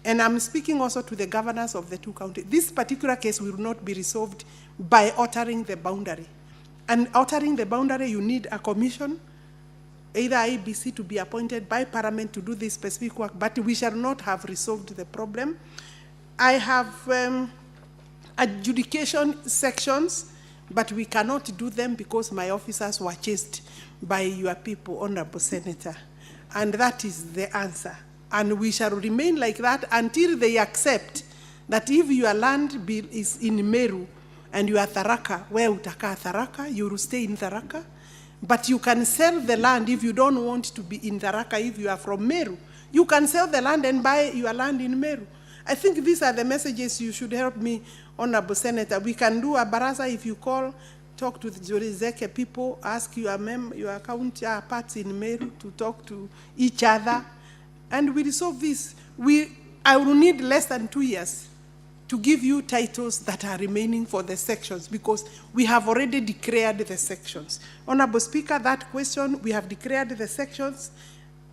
and I'm speaking also to the governors of the two counties, this particular case will not be resolved by altering the boundary. And altering the boundary, you need a commission, either IBC to be appointed by Parliament to do this specific work, but we shall not have resolved the problem. I have adjudication sections, but we cannot do them because my officers were chased by your people, Honorable Senator. And that is the answer. And we shall remain like that until they accept that if your land bill is in Meru and you are Tharaka, where utaka Tharaka, you will stay in Tharaka. But you can sell the land if you don't want to be in Tharaka, if you are from Meru. You can sell the land and buy your land in Meru. I think these are the messages you should help me, Honorable Senator. We can do a baraza if you call, talk to the Jorizeke people, ask your counterparts in Meru to talk to each other, and we resolve this. I will need less than 2 years to give you titles that are remaining for the sections, because we have already declared the sections. Honorable Speaker, that question, we have declared the sections,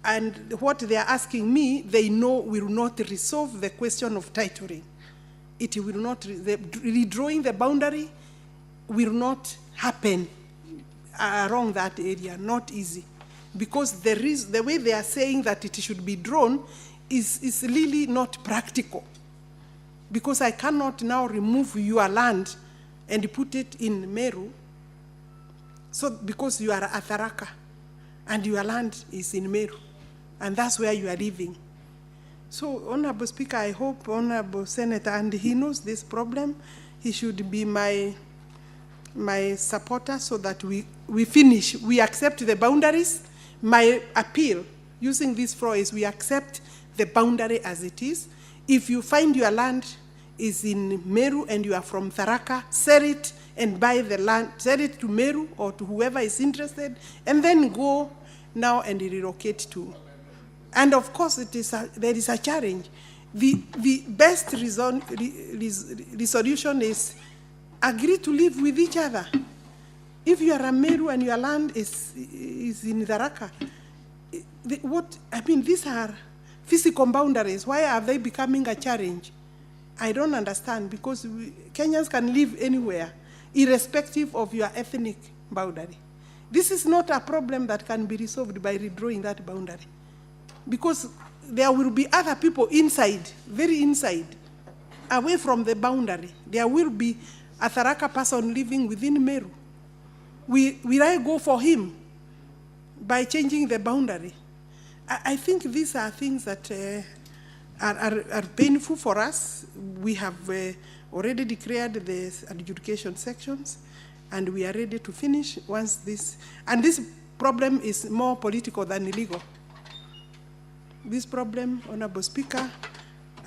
and what they are asking me, they know will not resolve the question of titling. It will not, redrawing the boundary will not happen around that area, not easy. Because the way they are saying that it should be drawn is really not practical. Because I cannot now remove your land and put it in Meru, so because you are a Tharaka and your land is in Meru, and that's where you are living. So, Honorable Speaker, I hope Honorable Senator, and he knows this problem, he should be my supporter so that we finish. We accept the boundaries. My appeal, using this floor, is we accept the boundary as it is. If you find your land is in Meru and you are from Tharaka, sell it and buy the land, sell it to Meru or to whoever is interested, and then go now and relocate to. And of course, there is a challenge. The best resolution is agree to live with each other. If you are a Meru and your land is in Tharaka, these are physical boundaries. Why are they becoming a challenge? I don't understand, because Kenyans can live anywhere, irrespective of your ethnic boundary. This is not a problem that can be resolved by redrawing that boundary, because there will be other people inside, very inside, away from the boundary. There will be a Tharaka person living within Meru. Will I go for him by changing the boundary? I think these are things that are painful for us. We have already declared the adjudication sections, and we are ready to finish once this. And this problem is more political than legal. This problem, Honorable Speaker,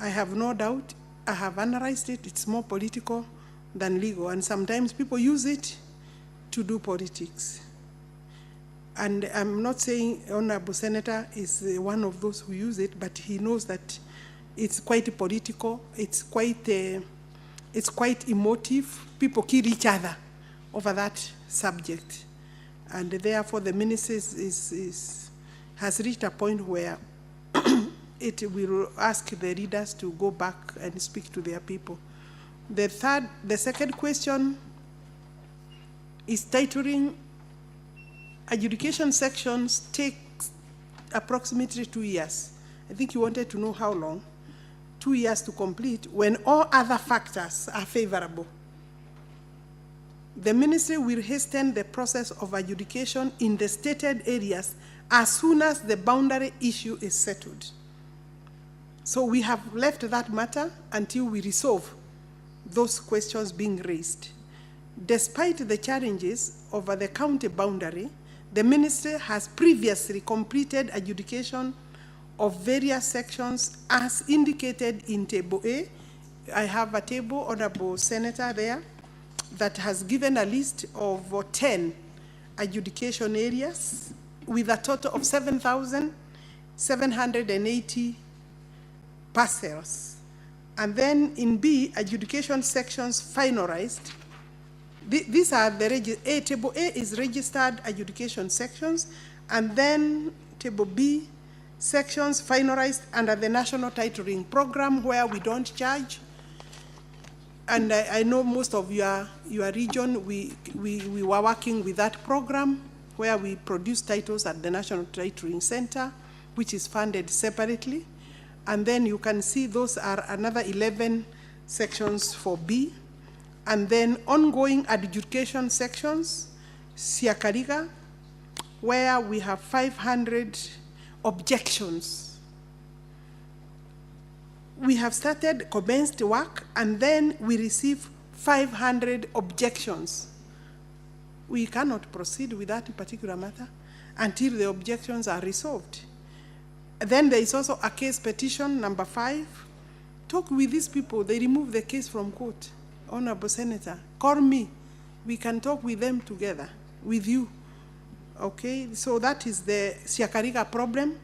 I have no doubt, I have analyzed it, it's more political than legal, and sometimes people use it to do politics. And I'm not saying Honorable Senator is one of those who use it, but he knows that it's quite political, it's quite emotive. People kill each other over that subject. And therefore the ministry has reached a point where it will ask the leaders to go back and speak to their people. The second question is titling. Adjudication sections take approximately 2 years. I think you wanted to know how long. 2 years to complete when all other factors are favorable. The ministry will hasten the process of adjudication in the stated areas as soon as the boundary issue is settled. So we have left that matter until we resolve those questions being raised. Despite the challenges over the county boundary, the ministry has previously completed adjudication of various sections as indicated in Table A. I have a table, Honorable Senator, there that has given a list of 10 adjudication areas with a total of 7,780 parcels. And then in B, adjudication sections finalized. These are the Table A is registered adjudication sections, and then Table B, sections finalized under the National Titling Program, where we don't charge. And I know most of your region, we were working with that program, where we produce titles at the National Titling Center, which is funded separately. And then you can see those are another 11 sections for B. And then ongoing adjudication sections, Siakariga, where we have 500 objections. We have commenced work, and then we receive 500 objections. We cannot proceed with that particular matter until the objections are resolved. Then there is also a case petition, number 5. Talk with these people, they remove the case from court. Honorable Senator, call me. We can talk with them together, with you. Okay, so that is the Siakariga problem.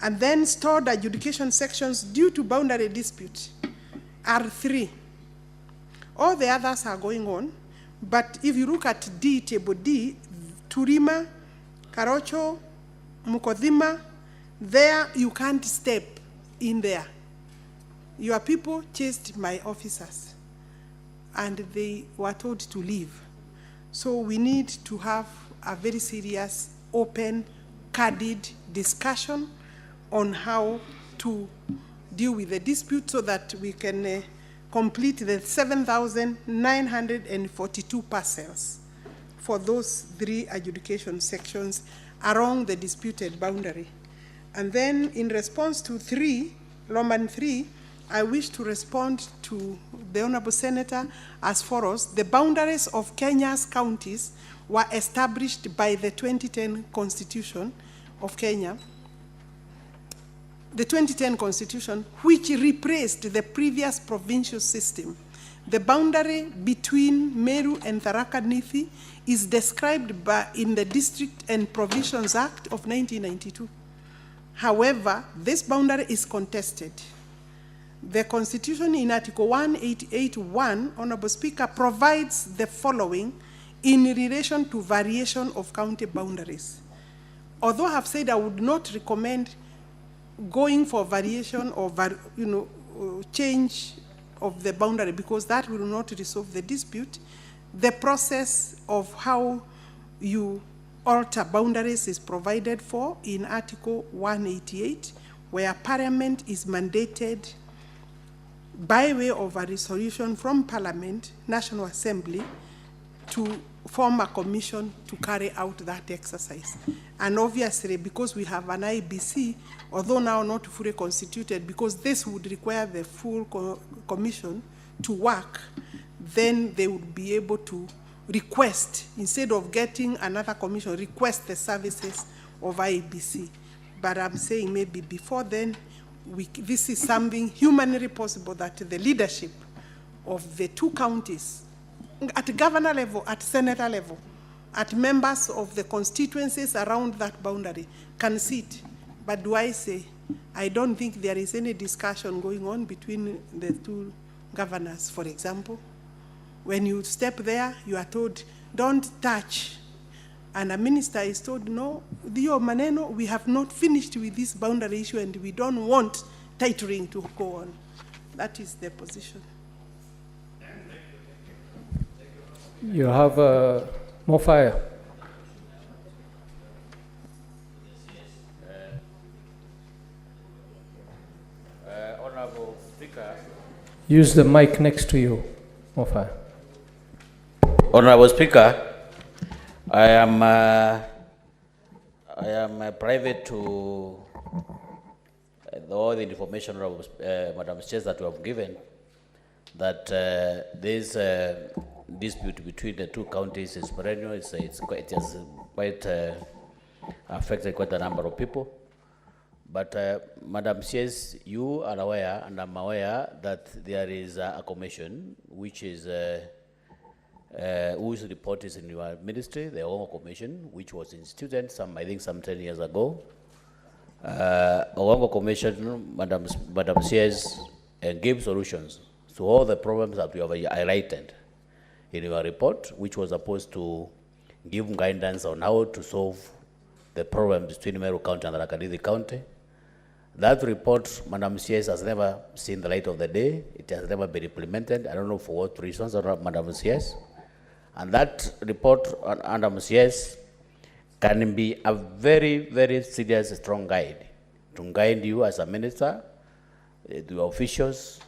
And then stored adjudication sections due to boundary dispute are 3. All the others are going on, but if you look at D, Table D, Turima, Karocho, Mukodhima, there you can't step in there. Your people chased my officers, and they were told to leave. So we need to have a very serious, open, candid discussion on how to deal with the dispute so that we can complete the 7,942 parcels for those 3 adjudication sections along the disputed boundary. And then in response to 3, Roman 3, I wish to respond to the Honorable Senator as follows. The boundaries of Kenya's counties were established by the 2010 Constitution of Kenya. The 2010 Constitution, which replaced the previous provincial system. The boundary between Meru and Tharaka Nithi is described in the District and Provisions Act of 1992. However, this boundary is contested. The Constitution in Article 188(1), Honorable Speaker, provides the following in relation to variation of county boundaries. Although I have said I would not recommend going for variation or change of the boundary because that will not resolve the dispute, the process of how you alter boundaries is provided for in Article 188, where Parliament is mandated by way of a resolution from Parliament, National Assembly, to form a commission to carry out that exercise. And obviously, because we have an IBC, although now not fully constituted, because this would require the full commission to work, then they would be able to request, instead of getting another commission, request the services of IBC. But I'm saying maybe before then, this is something humanly possible that the leadership of the 2 counties, at governor level, at senator level, at members of the constituencies around that boundary can sit. But do I say, I don't think there is any discussion going on between the 2 governors, for example. When you step there, you are told, don't touch. And a minister is told, no, Dio Maneno, we have not finished with this boundary issue and we don't want titling to go on. That is their position. You have More fire. Honorable Speaker. Use the mic next to you. More fire. Honorable Speaker, I am private to all the information of Madam Chair that you have given, that this dispute between the two counties is perennial. It has quite affected quite a number of people. But Madam Chair, you are aware, and I'm aware, that there is a commission which is whose report is in your ministry, the Wahome Commission, which was instituted I think some 10 years ago. Wahome Commission, Madam Chair, gave solutions to all the problems that you have highlighted in your report, which was supposed to give guidance on how to solve the problem between Meru County and Tharaka County. That report, Madam Chair, has never seen the light of the day. It has never been implemented. I don't know for what reasons, Madam Chair. And that report, Madam Chair, can be a very, very serious, strong guide to guide you as a minister, the officials,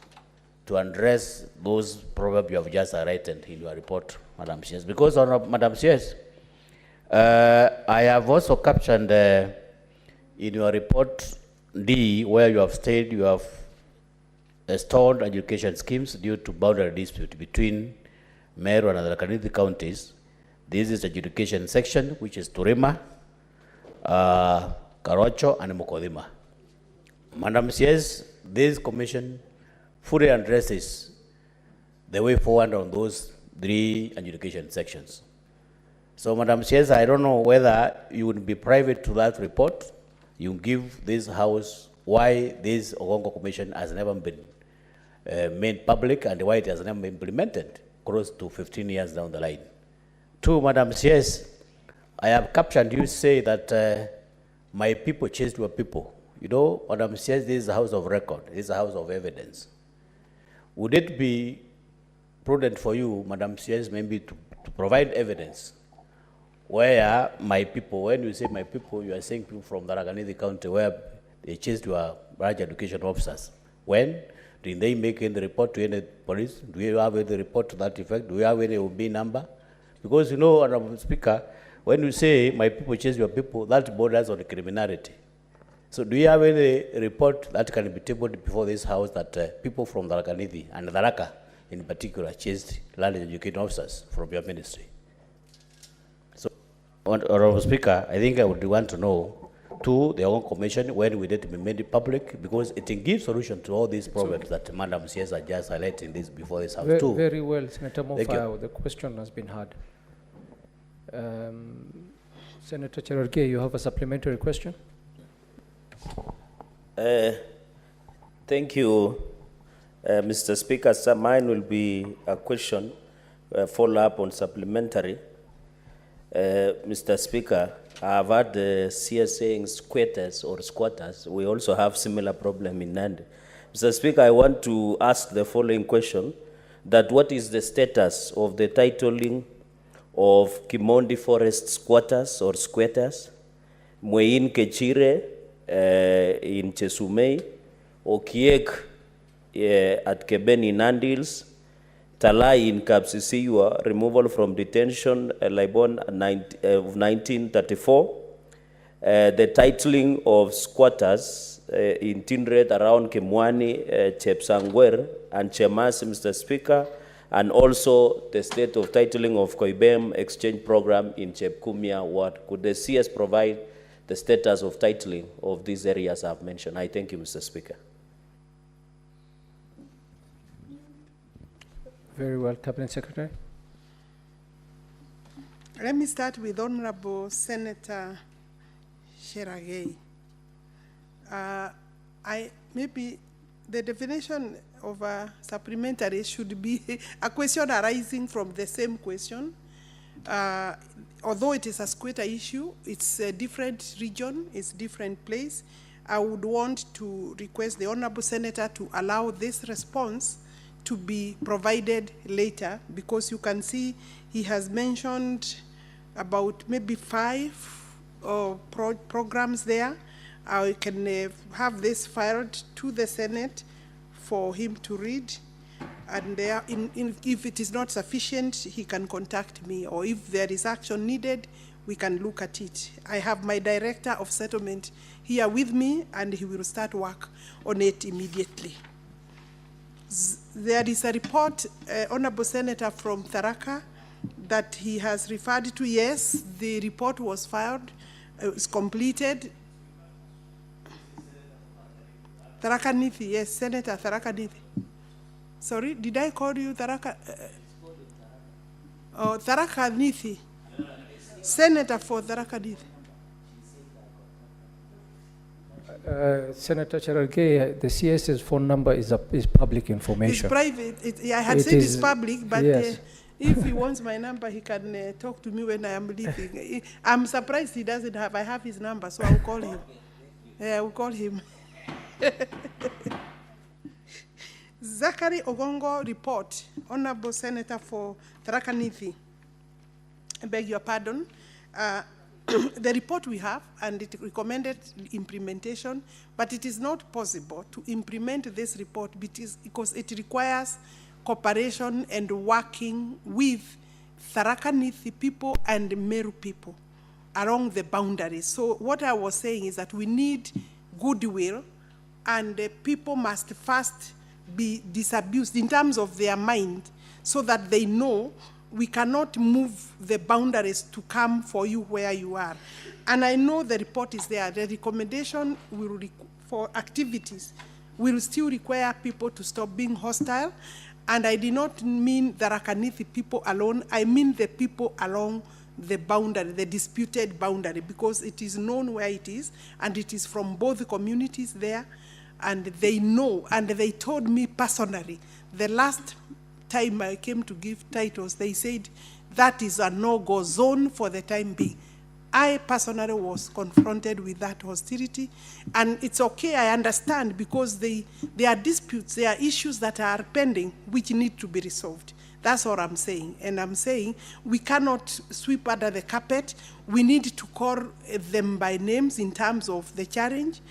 to address those problems you have just highlighted in your report, Madam Chair. Because, Madam Chair, I have also captioned in your report D, where you have stated you have stalled education schemes due to boundary dispute between Meru and Tharaka counties. This is the education section, which is Turima, Karocho, and Mukodima. Madam Chair, this commission fully addresses the way forward on those three education sections. So, Madam Chair, I don't know whether you would be private to that report. You give this House why this Ogongo Commission has never been made public and why it has never been implemented close to 15 years down the line. Two, Madam Chair, I have captioned you say that my people chased your people. You know, Madam Chair, this is a house of record. This is a house of evidence. Would it be prudent for you, Madam Chair, maybe to provide evidence where my people, when you say my people, you are saying people from Tharaka County where they chased your branch education officers? When? Did they make any report to any police? Do you have any report to that effect? Do you have any OB number? Because, you know, Honorable Speaker, when you say my people chase your people, that borders on criminality. So do you have any report that can be tabled before this House that people from Tharaka and Tharaka in particular chased land education officers from your ministry? So, Honorable Speaker, I think I would want to know to the own commission when we need to be made public, because it can give solution to all these problems that Madam CS are just highlighting this before this House too. Very well, Senator Mofao, the question has been heard. Senator Cherargei, you have a supplementary question? Thank you, Mr. Speaker. Sir, mine will be a question, follow-up on supplementary. Mr. Speaker, I've heard the CS saying squatters or squatters. We also have similar problem in Nandi. Mr. Speaker, I want to ask the following question, that what is the status of the titling of Kimondi Forest squatters or squatters, Mwein Kechire in Chesumei, Okiek at Kebeni Nandils, Talai in Kapsisiwa, removal from detention, Libon of 1934, the titling of squatters in Tindred around Kimwani, Chepsangwer, and Chemas, Mr. Speaker, and also the state of titling of Koibem exchange program in Chepkumia ward. Could the CS provide the status of titling of these areas I've mentioned? I thank you, Mr. Speaker. Very well, Cabinet Secretary. Let me start with Honorable Senator Cherargei. Maybe the definition of a supplementary should be a question arising from the same question. Although it is a squatter issue, it's a different region, it's a different place. I would want to request the Honorable Senator to allow this response to be provided later, because you can see he has mentioned about maybe 5 programs there. I can have this filed to the Senate for him to read. And if it is not sufficient, he can contact me. Or if there is action needed, we can look at it. I have my director of settlement here with me, and he will start work on it immediately. There is a report, Honorable Senator, from Tharaka that he has referred to. Yes, the report was filed, it was completed. Tharaka Nithi, yes, Senator Tharaka Nithi. Sorry, did I call you Tharaka? Tharaka Nithi. Senator for Tharaka Nithi. Senator Cherargei, the CS's phone number is public information. It's private. I had said it's public, but yes. If he wants my number, he can talk to me when I am leaving. I'm surprised he doesn't have. I have his number, so I'll call him. I will call him. Zachary Ogongo report, Honorable Senator for Tharaka Nithi. I beg your pardon. The report we have, and it recommended implementation, but it is not possible to implement this report because it requires cooperation and working with Tharaka Nithi people and Meru people along the boundaries. So what I was saying is that we need goodwill, and people must first be disabused in terms of their mind so that they know we cannot move the boundaries to come for you where you are. And I know the report is there. The recommendation for activities will still require people to stop being hostile. And I did not mean the Tharaka Nithi people alone. I mean the people along the boundary, the disputed boundary, because it is known where it is, and it is from both communities there, and they know, and they told me personally, the last time I came to give titles, they said that is a no-go zone for the time being. I personally was confronted with that hostility, and it's okay, I understand, because there are disputes, there are issues that are pending which need to be resolved. That's what I'm saying. And I'm saying we cannot sweep under the carpet. We need to call them by names in terms of the challenge.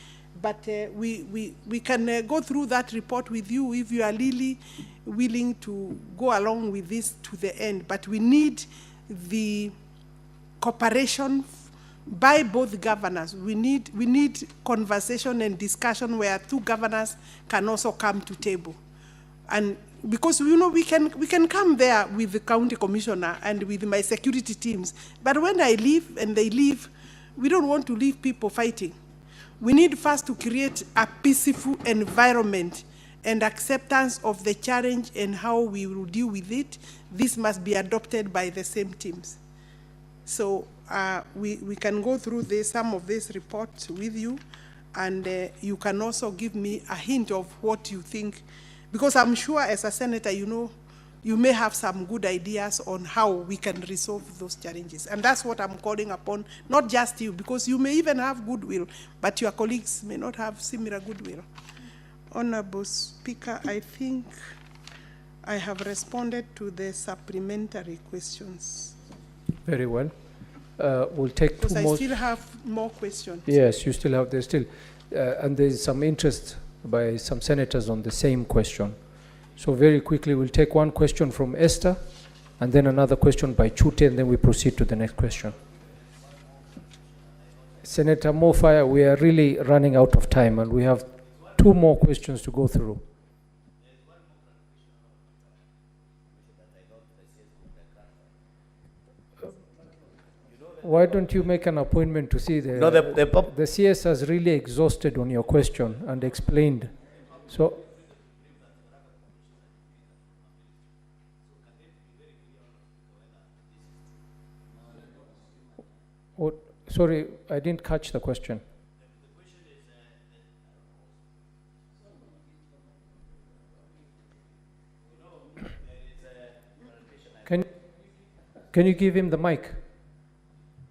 But we can go through that report with you if you are really willing to go along with this to the end. But we need the cooperation by both governors. We need conversation and discussion where two governors can also come to table. And because we can come there with the county commissioner and with my security teams. But when I leave and they leave, we don't want to leave people fighting. We need first to create a peaceful environment and acceptance of the challenge and how we will deal with it. This must be adopted by the same teams. So we can go through some of these reports with you, and you can also give me a hint of what you think, because I'm sure as a senator, you may have some good ideas on how we can resolve those challenges. And that's what I'm calling upon, not just you, because you may even have goodwill, but your colleagues may not have similar goodwill. Honorable Speaker, I think I have responded to the supplementary questions. Very well. We'll take two more. Because I still have more questions. Yes, you still have, there's still, and there's some interest by some senators on the same question. So very quickly, we'll take one question from Esther, and then another question by Chute, and then we proceed to the next question. Senator Mofire, we are really running out of time, and we have two more questions to go through. Why don't you make an appointment to see the... No, the CS has really exhausted on your question and explained. So... Oh, sorry, I didn't catch the question. Can you give him the mic?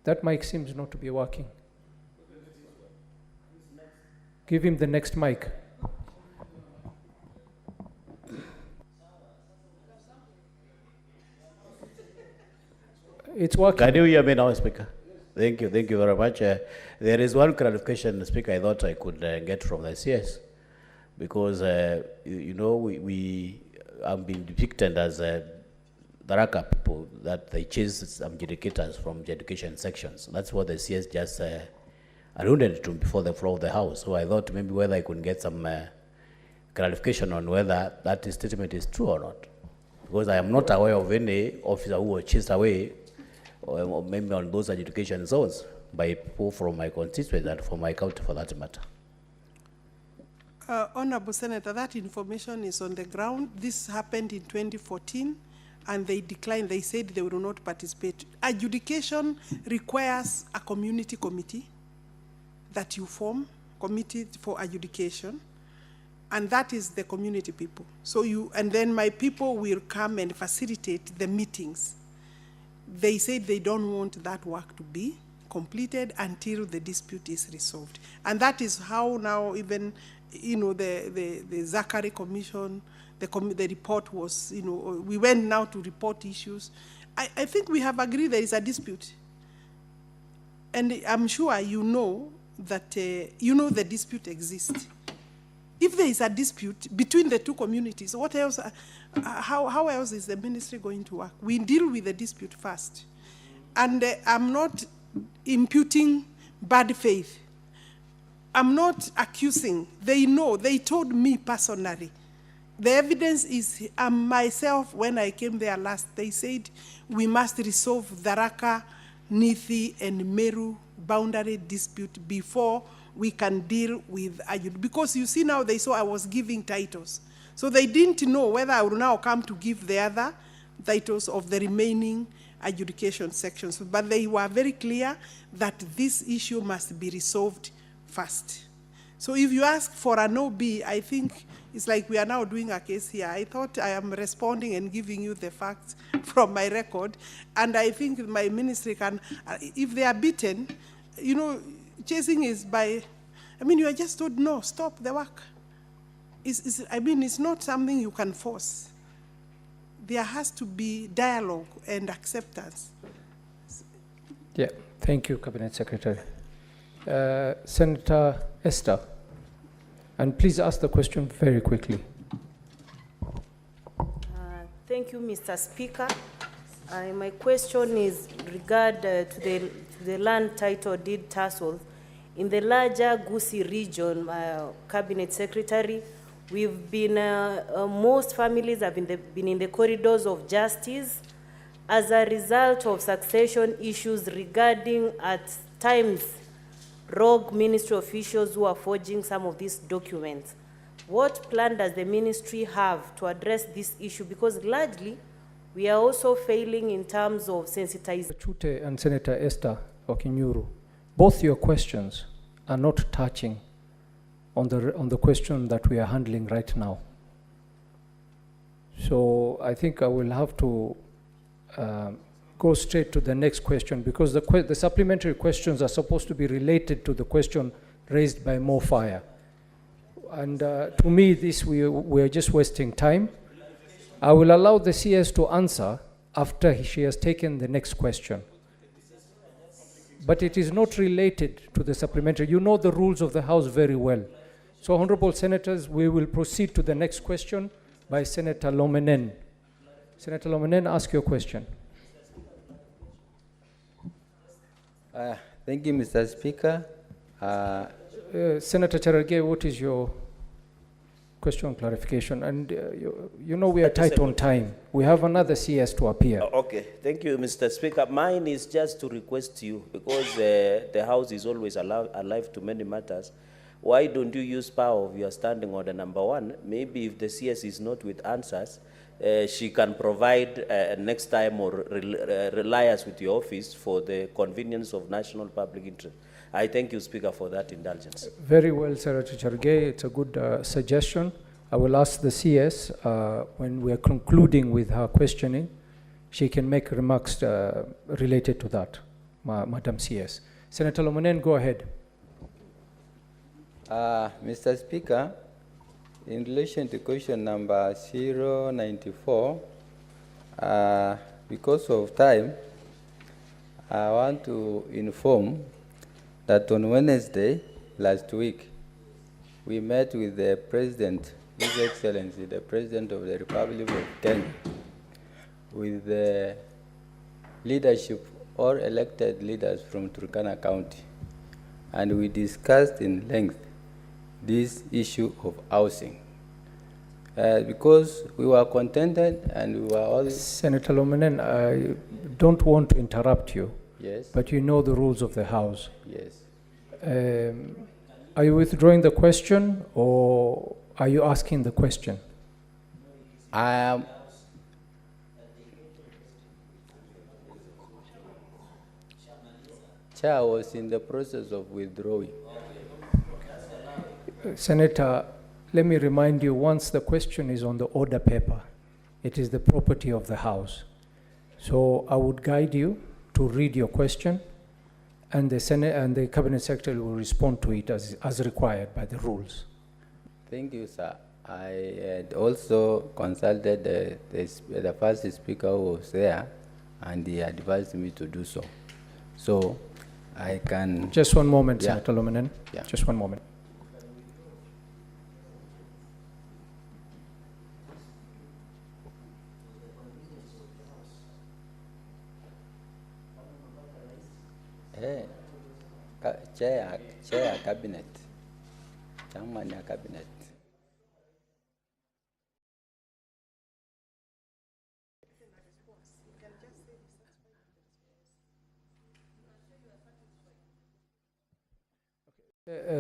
That mic seems not to be working. Give him the next mic. It's It's working. Can you hear me now, Speaker? Thank you very much. There is one clarification, Speaker, I thought I could get from the CS, because you know, we have been depicted as Tharaka people, that they chase some educators from the education sections. That's what the CS just alluded to before the floor of the House. So I thought maybe whether I could get some clarification on whether that statement is true or not, because I am not aware of any officer who was chased away, or maybe on those education zones, by people from my constituency and from my county for that matter. Honorable Senator, that information is on the ground. This happened in 2014, and they declined. They said they will not participate. Adjudication requires a community committee that you form, committee for adjudication, and that is the community people. So and then my people will come and facilitate the meetings. They said they don't want that work to be completed until the dispute is resolved. And that is how now even, you know, the Zachary Commission, the report was, you know, we went now to report issues. I think we have agreed there is a dispute. And I'm sure you know that, you know the dispute exists. If there is a dispute between the two communities, what else, how else is the ministry going to work? We deal with the dispute first. And I'm not imputing bad faith. I'm not accusing. They know. They told me personally. The evidence is myself, when I came there last, they said we must resolve Tharaka, Nithi, and Meru boundary dispute before we can deal with Ayud. Because you see now, they saw I was giving titles. So they didn't know whether I would now come to give the other titles of the remaining adjudication sections. But they were very clear that this issue must be resolved first. So if you ask for an OB, I think it's like we are now doing a case here. I thought I am responding and giving you the facts from my record. And I think my ministry can, if they are beaten, you know, chasing is by, I mean, you are just told, no, stop the work. I mean, it's not something you can force. There has to be dialogue and acceptance. Yeah, thank you, Cabinet Secretary. Senator Esther, and please ask the question very quickly. Thank you, Mr. Speaker. My question is regard to the land title deed tussle. In the larger Gusii region, Cabinet Secretary, we've been, most families have been in the corridors of justice as a result of succession issues regarding, at times, rogue ministry officials who are forging some of these documents. What plan does the ministry have to address this issue? Because largely, we are also failing in terms of sensitization. Chute and Senator Esther Okinyuru, both your questions are not touching on the question that we are handling right now. So I think I will have to go straight to the next question, because the supplementary questions are supposed to be related to the question raised by Mo Fire. And to me, we are just wasting time. I will allow the CS to answer after she has taken the next question. But it is not related to the supplementary. You know the rules of the House very well. So, honorable senators, we will proceed to the next question by Senator Lomenen. Senator Lomenen, ask your question. Thank you, Mr. Speaker. Senator Cherargei, what is your question clarification? And you know we are tight on time. We have another CS to appear. Okay, thank you, Mr. Speaker. Mine is just to request you, because the House is always alive to many matters. Why don't you use power of your standing order number 1? Maybe if the CS is not with answers, she can provide next time, or rely us with your office for the convenience of national public interest. I thank you, Speaker, for that indulgence. Very well, Senator Cherargei. It's a good suggestion. I will ask the CS, when we are concluding with her questioning, she can make remarks related to that, Madam CS. Senator Lomonen, go ahead. Mr. Speaker, in relation to question number 094, because of time, I want to inform that on Wednesday last week, we met with the President, His Excellency, the President of the Republic of Kenya, with the leadership or elected leaders from Turkana County. And we discussed in length this issue of housing. Because we were contented and we were all... Senator Lomenen, I don't want to interrupt you. Yes. But you know the rules of the House. Yes. Are you withdrawing the question or are you asking the question? I am... Chair, I was in the process of withdrawing. Senator, let me remind you, once the question is on the order paper, it is the property of the House. So I would guide you to read your question, and the Senate and the Cabinet Secretary will respond to it as required by the rules. Thank you, sir. I had also consulted the first speaker who was there, and he advised me to do so. So I can... Just one moment, Yeah. Senator Lomenen. Yeah. Just one moment. Hey, Chair Cabinet, Chairman ya Cabinet.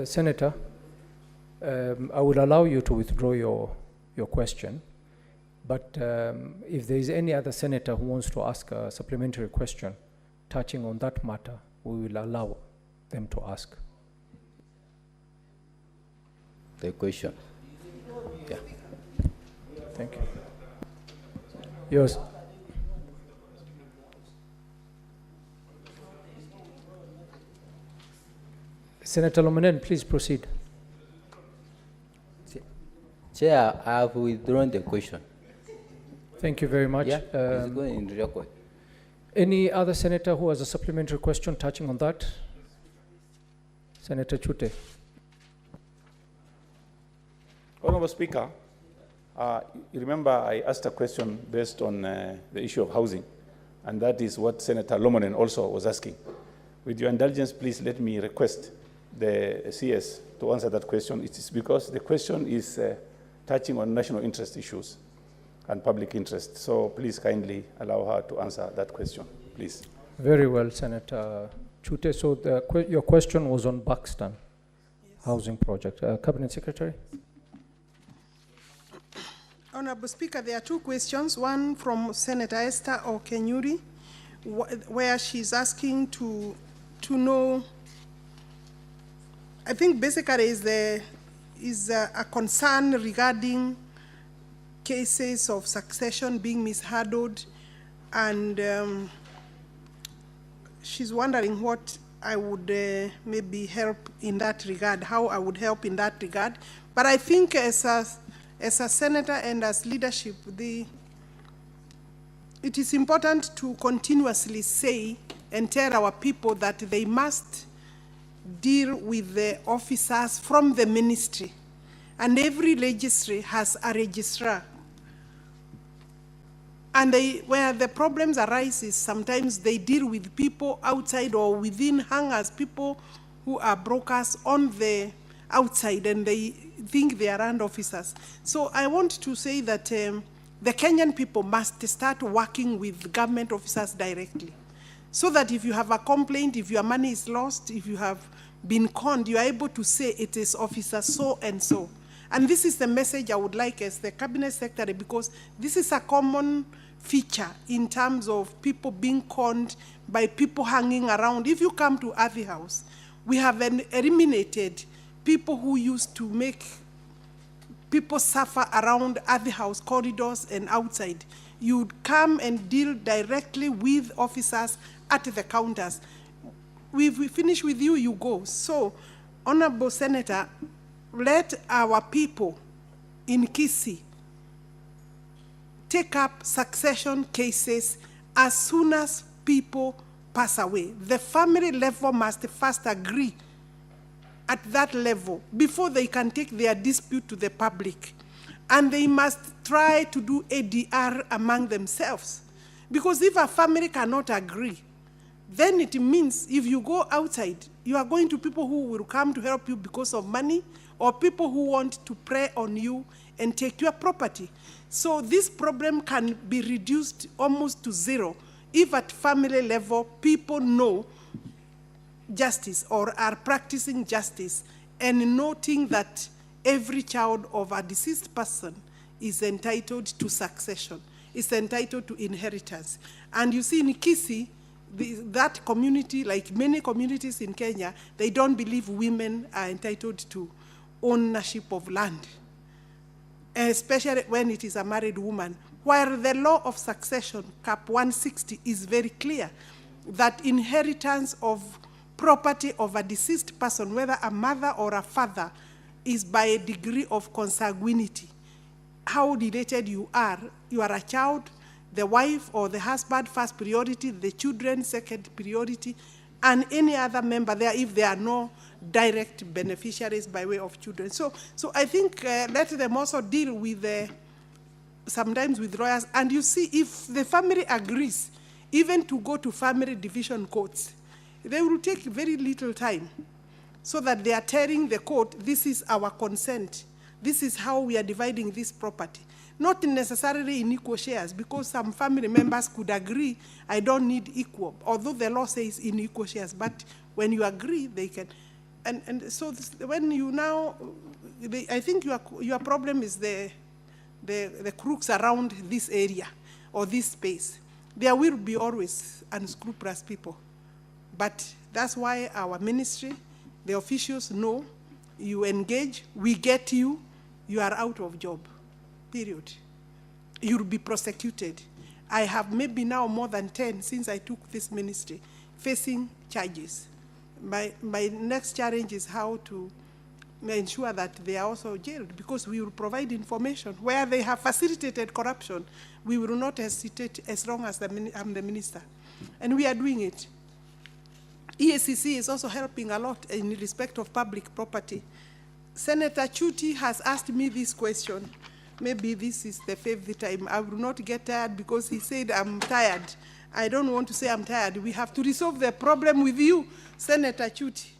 Senator, I will allow you to withdraw your question, but if there is any other senator who wants to ask a supplementary question touching on that matter, we will allow them to ask. The question. Yeah. Thank you. Yours. Senator Lomenen, please proceed. Chair, I have withdrawn the question. Thank you very much. Yeah, it's going in the record. Any other senator who has a supplementary question touching on that? Senator Chute. Honorable Speaker, you remember I asked a question based on the issue of housing, and that is what Senator Lomonen also was asking. With your indulgence, please let me request the CS to answer that question. It is because the question is touching on national interest issues and public interest. So please kindly allow her to answer that question, please. Very well, Senator Chute. So your question was on Buxton housing project. Cabinet Secretary. Honorable Speaker, there are two questions. One from Senator Esther Okenyuri, where she's asking to know, I think basically is a concern regarding cases of succession being mishandled, and she's wondering what I would maybe help in that regard, how I would help in that regard. But I think as a senator and as leadership, it is important to continuously say and tell our people that they must deal with the officers from the ministry. And every registry has a registrar. And where the problems arise is sometimes they deal with people outside or within hangars, people who are brokers on the outside, and they think they are land officers. So I want to say that the Kenyan people must start working with government officers directly, so that if you have a complaint, if your money is lost, if you have been conned, you are able to say it is officer so and so. And this is the message I would like as the Cabinet Secretary, because this is a common feature in terms of people being conned by people hanging around. If you come to Athi House, we have eliminated people who used to make people suffer around Athi House corridors and outside. You'd come and deal directly with officers at the counters. If we finish with you, you go. So, Honorable Senator, let our people in Kisii take up succession cases as soon as people pass away, the family level must first agree at that level before they can take their dispute to the public. And they must try to do ADR among themselves. Because if a family cannot agree, then it means if you go outside, you are going to people who will come to help you because of money, or people who want to prey on you and take your property. So this problem can be reduced almost to zero if at family level people know justice or are practicing justice and noting that every child of a deceased person is entitled to succession, is entitled to inheritance. And you see in Kisii, that community, like many communities in Kenya, they don't believe women are entitled to ownership of land, especially when it is a married woman. While the law of succession, Cap 160, is very clear that inheritance of property of a deceased person, whether a mother or a father, is by a degree of consanguinity. How related you are a child, the wife or the husband first priority, the children second priority, and any other member there if there are no direct beneficiaries by way of children. So I think let them also deal with sometimes with lawyers. And you see, if the family agrees, even to go to family division courts, they will take very little time, so that they are telling the court, this is our consent. This is how we are dividing this property. Not necessarily in equal shares, because some family members could agree, I don't need equal, although the law says in equal shares. But when you agree, they can. And so when you now, I think your problem is the crooks around this area or this space. There will be always unscrupulous people. But that's why our ministry, the officials know, you engage, we get you, you are out of job, period. You'll be prosecuted. I have maybe now more than 10 since I took this ministry, facing charges. My next challenge is how to ensure that they are also jailed, because we will provide information. Where they have facilitated corruption, we will not hesitate as long as I'm the minister. And we are doing it. EACC is also helping a lot in respect of public property. Senator Chuti has asked me this question. Maybe this is the fifth time. I will not get tired because he said I'm tired. I don't want to say I'm tired. We have to resolve the problem with you, Senator Chuti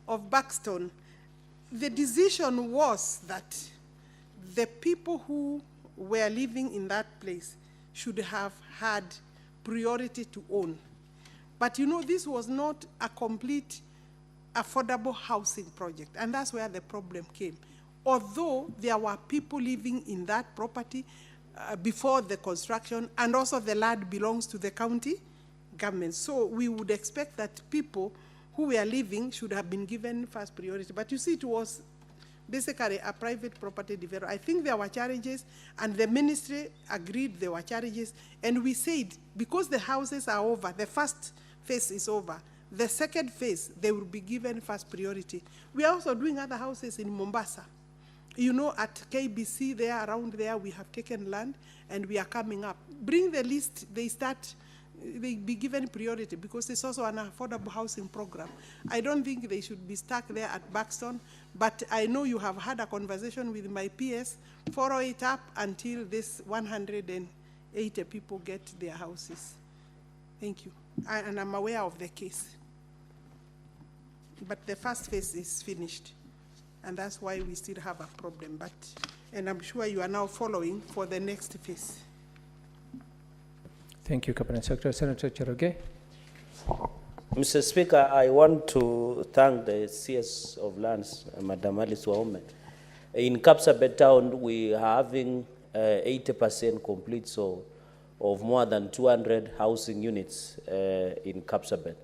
of Buxton. The decision was that the people who were living in that place should have had priority to own. But you know, this was not a complete affordable housing project, and that's where the problem came. Although there were people living in that property before the construction, and also the land belongs to the county government. So we would expect that people who were living should have been given first priority. But you see, it was basically a private property developer. I think there were challenges, and the ministry agreed there were challenges, and we said, because the houses are over, the first phase is over, the second phase, they will be given first priority. We are also doing other houses in Mombasa. You know, at KBC there, around there, we have taken land, and we are coming up. Bring the list, they be given priority, because it's also an affordable housing program. I don't think they should be stuck there at Buxton, but I know you have had a conversation with my PS, follow it up until this 180 people get their houses. Thank you. And I'm aware of the case. But the first phase is finished, and that's why we still have a problem. And I'm sure you are now following for the next phase. Thank you, Cabinet Secretary. Senator Cherogey. Mr. Speaker, I want to thank the CS of Lands, Madam Alice Wahome. In Kapsabet town, we are having 80% complete, so of more than 200 housing units in Kapsabet.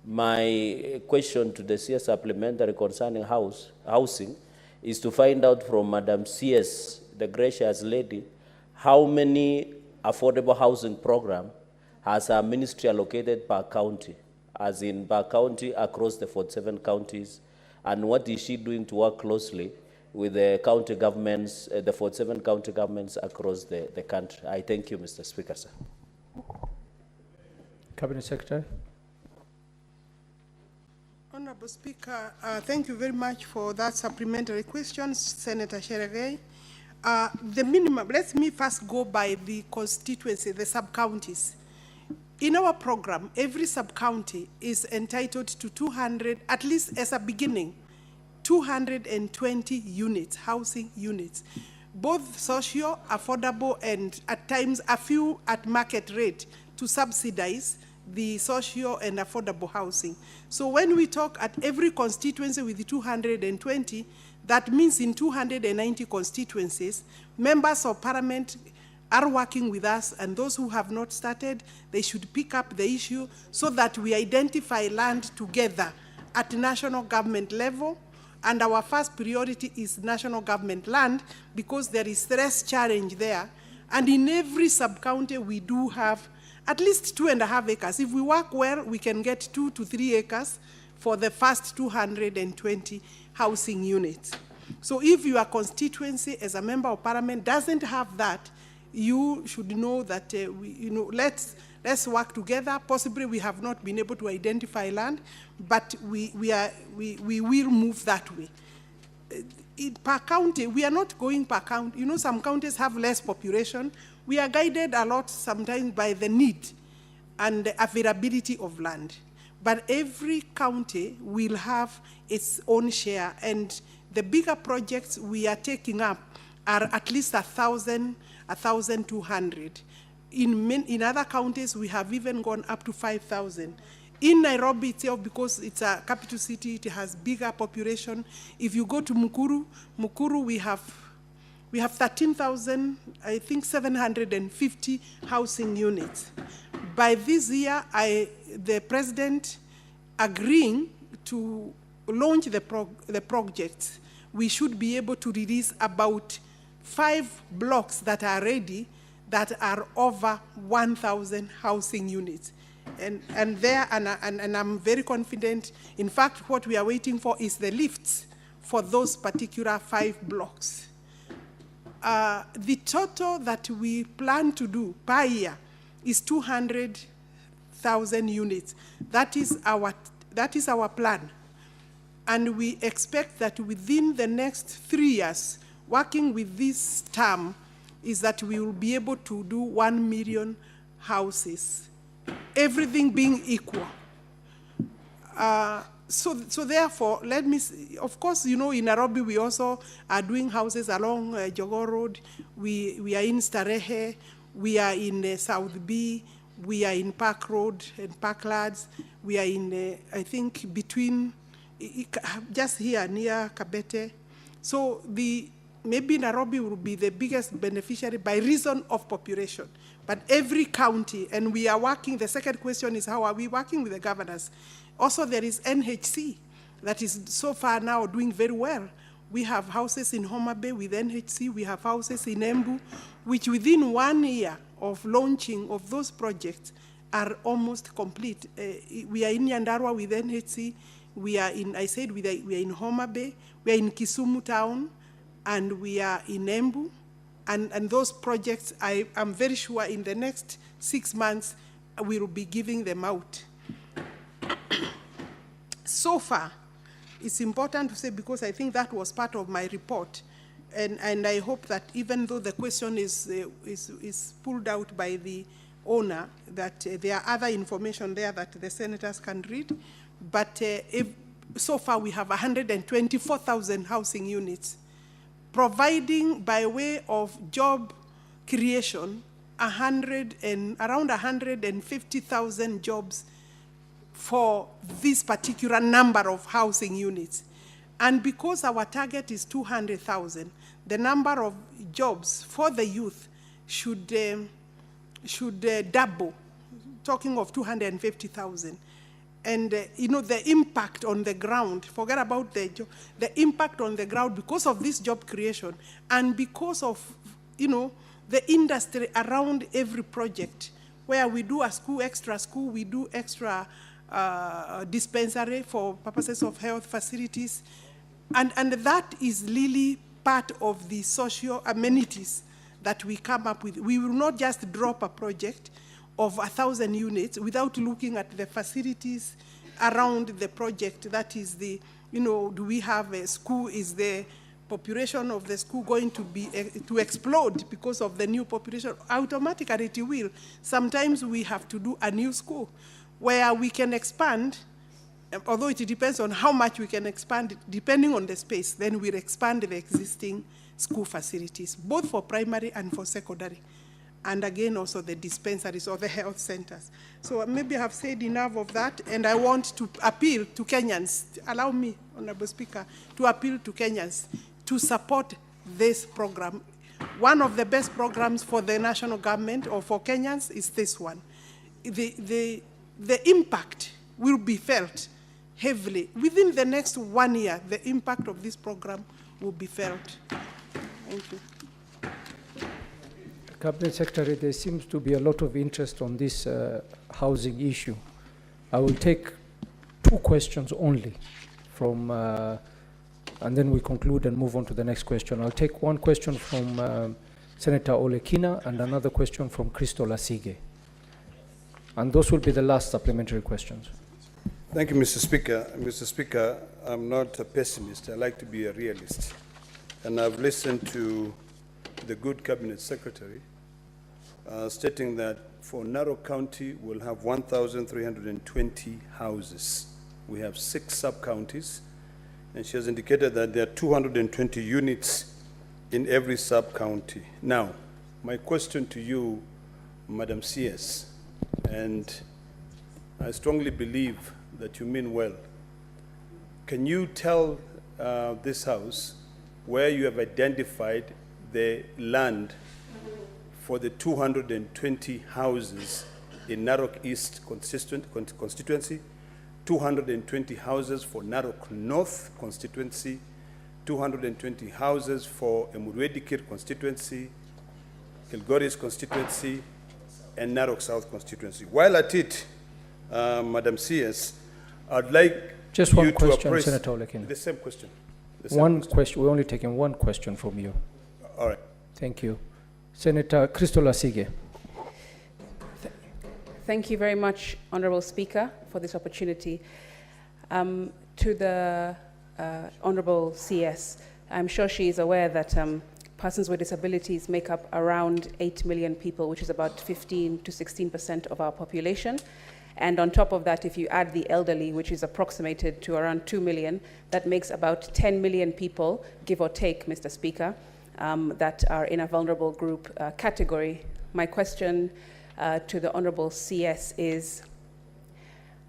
My question to the CS supplementary concerning housing is to find out from Madam CS, the gracious lady, how many affordable housing program has our ministry allocated per county, as in per county across the 47 counties, and what is she doing to work closely with the county governments, the 47 county governments across the country? I thank you, Mr. Speaker, sir. Cabinet Secretary. Honorable Speaker, thank you very much for that supplementary question, Senator Cherargei. The minimum, let me first go by the constituency, the sub-counties. In our program, every sub-county is entitled to 200, at least as a beginning, 220 units, housing units, both socio, affordable, and at times a few at market rate to subsidize the socio and affordable housing. So when we talk at every constituency with the 220, that means in 290 constituencies, members of parliament are working with us, and those who have not started, they should pick up the issue so that we identify land together at national government level. And our first priority is national government land because there is stress challenge there. And in every sub-county, we do have at least 2.5 acres. If we work well, we can get 2 to 3 acres for the first 220 housing units. So if your constituency as a member of parliament doesn't have that, you should know that let's work together. Possibly we have not been able to identify land, but we will move that way. Per county, we are not going per county. You know, some counties have less population. We are guided a lot sometimes by the need and the availability of land. But every county will have its own share, and the bigger projects we are taking up are at least 1,200. In other counties, we have even gone up to 5,000. In Nairobi itself, because it's a capital city, it has bigger population. If you go to Mukuru, we have 13,000, I think 750 housing units. By this year, the president agreeing to launch the projects, we should be able to release about 5 blocks that are ready that are over 1,000 housing units. And I'm very confident. In fact, what we are waiting for is the lifts for those particular 5 blocks. The total that we plan to do per year is 200,000 units. That is our plan. And we expect that within the next 3 years, working with this term, is that we will be able to do 1 million houses, everything being equal. So therefore, let me see. Of course, you know, in Nairobi, we also are doing houses along Jogoo Road. We are in Starehe. We are in South B. We are in Park Road and Parklands. We are in, I think, between, just here near Kabete. So maybe Nairobi will be the biggest beneficiary by reason of population. But every county, and we are working, the second question is how are we working with the governors? Also, there is NHC that is so far now doing very well. We have houses in Homa Bay with NHC. We have houses in Embu, which within 1 year of launching of those projects are almost complete. We are in Nyandarua with NHC. We are in, I said, we are in Homa Bay. We are in Kisumu town, and we are in Embu. And those projects, I am very sure in the next 6 months, we will be giving them out. So far, it's important to say, because I think that was part of my report, and I hope that even though the question is pulled out by the owner, that there are other information there that the senators can read, but so far we have 124,000 housing units, providing by way of job creation around 150,000 jobs for this particular number of housing units. And because our target is 200,000, the number of jobs for the youth should double, talking of 250,000. And you know, the impact on the ground, forget about the impact on the ground because of this job creation and because of, you know, the industry around every project, where we do a school, extra school, we do extra dispensary for purposes of health facilities. And that is really part of the social amenities that we come up with. We will not just drop a project of 1,000 units without looking at the facilities around the project. That is the, do we have a school? Is the population of the school going to be to explode because of the new population? Automatically it will. Sometimes we have to do a new school where we can expand, although it depends on how much we can expand, depending on the space, then we'll expand the existing school facilities, both for primary and for secondary. And again, also the dispensaries or the health centers. So maybe I have said enough of that, and I want to appeal to Kenyans. Allow me, Honorable Speaker, to appeal to Kenyans to support this program. One of the best programs for the national government or for Kenyans is this one. The impact will be felt heavily. Within the next 1 year, the impact of this program will be felt. Thank you. Cabinet Secretary, there seems to be a lot of interest on this housing issue. I will take 2 questions only from, and then we conclude and move on to the next question. I'll take 1 question from Senator Olekina and another question from Crystal Asige. And those will be the last supplementary questions. Thank you, Mr. Speaker. Mr. Speaker, I'm not a pessimist. I like to be a realist. And I've listened to the good Cabinet Secretary stating that for Narok County, we'll have 1,320 houses. We have 6 sub-counties, and she has indicated that there are 220 units in every sub-county. Now, my question to you, Madam CS, and I strongly believe that you mean well. Can you tell this House where you have identified the land for the 220 houses in Narok East constituency, 220 houses for Narok North constituency, 220 houses for Emurwedikir constituency, Kilgoris constituency, and Narok South constituency? While at it, Madam CS, I'd like just you one to question, appraise Senator Olekina. The same question. One question. We're only taking 1 question from you. All right. Thank you. Senator Crystal Asige. Thank you very much, Honorable Speaker, for this opportunity. To the Honorable CS, I'm sure she is aware that persons with disabilities make up around 8 million people, which is about 15 to 16% of our population. And on top of that, if you add the elderly, which is approximated to around 2 million, that makes about 10 million people, give or take, Mr. Speaker, that are in a vulnerable group category. My question to the Honorable CS is,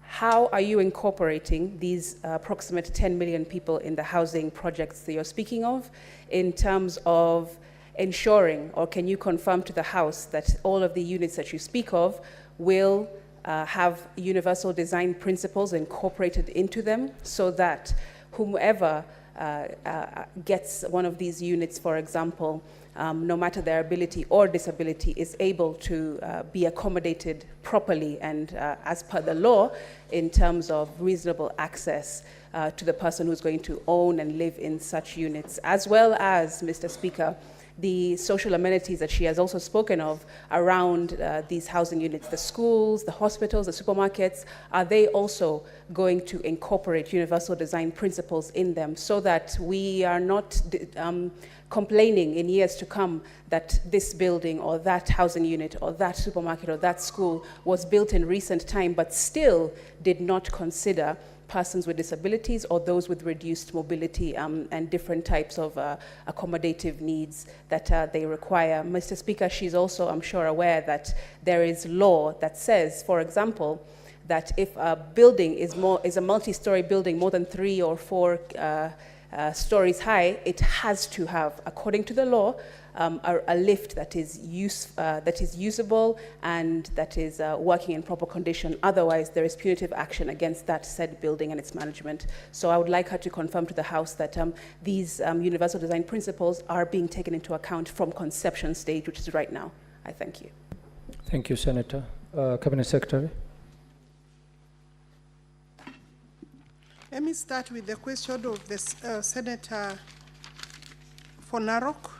how are you incorporating these approximate 10 million people in the housing projects that you're speaking of in terms of ensuring, or can you confirm to the House that all of the units that you speak of will have universal design principles incorporated into them so that whomever gets one of these units, for example, no matter their ability or disability, is able to be accommodated properly and as per the law in terms of reasonable access to the person who's going to own and live in such units, as well as, Mr. Speaker, the social amenities that she has also spoken of around these housing units, the schools, the hospitals, the supermarkets. Are they also going to incorporate universal design principles in them so that we are not complaining in years to come that this building or that housing unit or that supermarket or that school was built in recent time but still did not consider persons with disabilities or those with reduced mobility and different types of accommodative needs that they require. Mr. Speaker, she's also, I'm sure, aware that there is law that says, for example, that if a building is a multi-story building more than 3 or 4 stories high, it has to have, according to the law, a lift that is usable and that is working in proper condition. Otherwise, there is punitive action against that said building and its management. So I would like her to confirm to the House that these universal design principles are being taken into account from conception stage, which is right now. I thank you. Thank you, Senator. Cabinet Secretary. Let me start with the question of the Senator for Narok.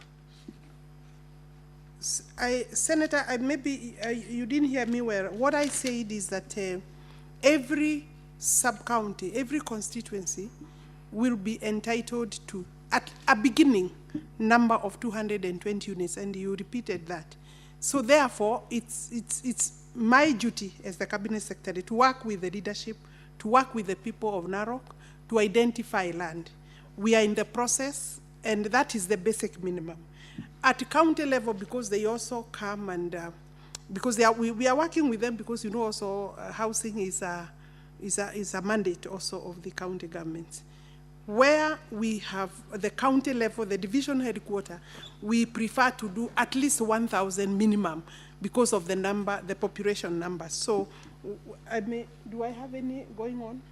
Senator, maybe you didn't hear me well. What I said is that every sub-county, every constituency will be entitled to, at a beginning, number of 220 units, and you repeated that. So therefore, it's my duty as the Cabinet Secretary to work with the leadership, to work with the people of Narok, to identify land. We are in the process, and that is the basic minimum. At county level, because they also come and, because we are working with them, because you know also housing is a mandate also of the county governments. Where we have the county level, the division headquarters, we prefer to do at least 1,000 minimum because of the number, the population number. So, do I have any going on?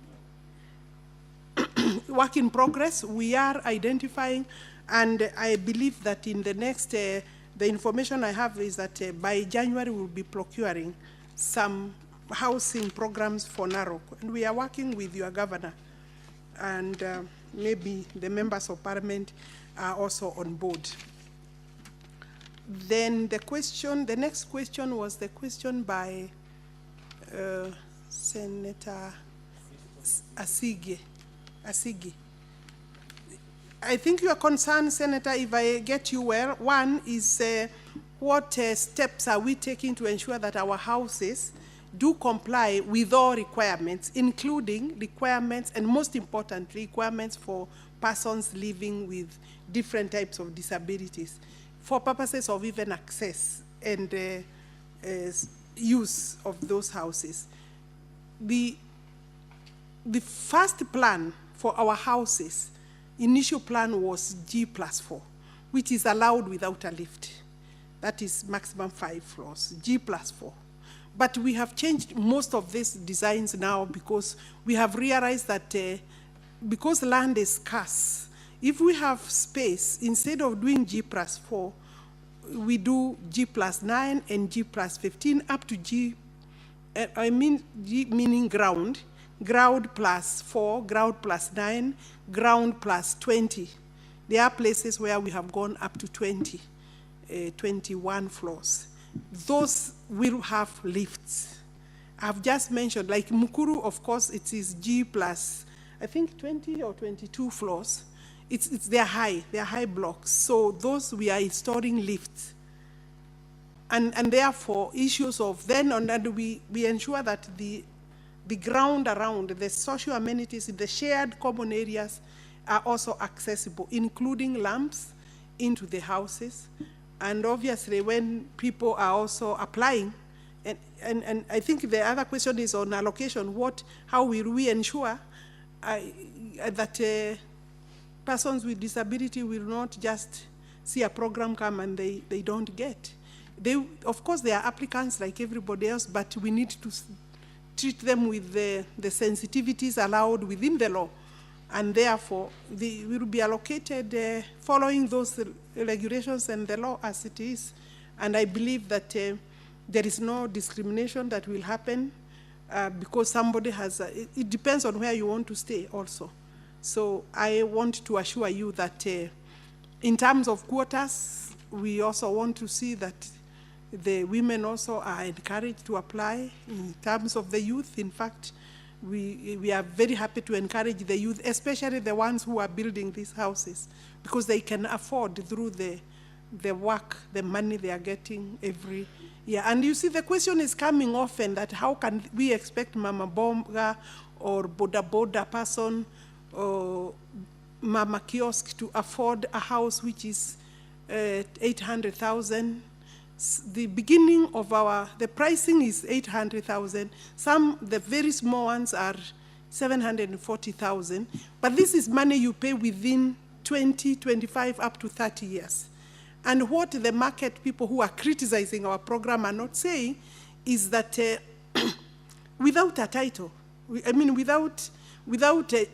Work in progress, we are identifying, and I believe that in the next, the information I have is that by January we'll be procuring some housing programs for Narok. And we are working with your governor, and maybe the members of parliament are also on board. Then the next question was the question by Senator Asigi. I think your concern, Senator, if I get you well, one is what steps are we taking to ensure that our houses do comply with all requirements, including requirements, and most importantly, requirements for persons living with different types of disabilities, for purposes of even access and use of those houses. The first plan for our houses, initial plan was G+4, which is allowed without a lift. That is maximum 5 floors, G+4. But we have changed most of these designs now because we have realized that because land is scarce, if we have space, instead of doing G+4, we do G+9 and G+15 up to G meaning ground, ground +4, ground +9, ground +20. There are places where we have gone up to 21 floors. Those will have lifts. I've just mentioned, like Mukuru, of course, it is G+, I think 20 or 22 floors. They're high blocks. So those we are installing lifts. And therefore, issues of then on that, we ensure that the ground around, the social amenities in the shared common areas are also accessible, including lamps into the houses. And obviously, when people are also applying, and I think the other question is on allocation, how will we ensure that persons with disability will not just see a program come and they don't get. Of course, they are applicants like everybody else, but we need to treat them with the sensitivities allowed within the law. And therefore, they will be allocated following those regulations and the law as it is. And I believe that there is no discrimination that will happen because somebody has, it depends on where you want to stay also. So I want to assure you that in terms of quotas, we also want to see that the women also are encouraged to apply. In terms of the youth, in fact, we are very happy to encourage the youth, especially the ones who are building these houses, because they can afford through the work, the money they are getting every year. And you see, the question is coming often that how can we expect Mama Bonga or Boda person or Mama Kiosk to afford a house which is 800,000. The beginning of the pricing is 800,000. The very small ones are 740,000. But this is money you pay within 20, 25, up to 30 years. And what the market people who are criticizing our program are not saying is that without a title, without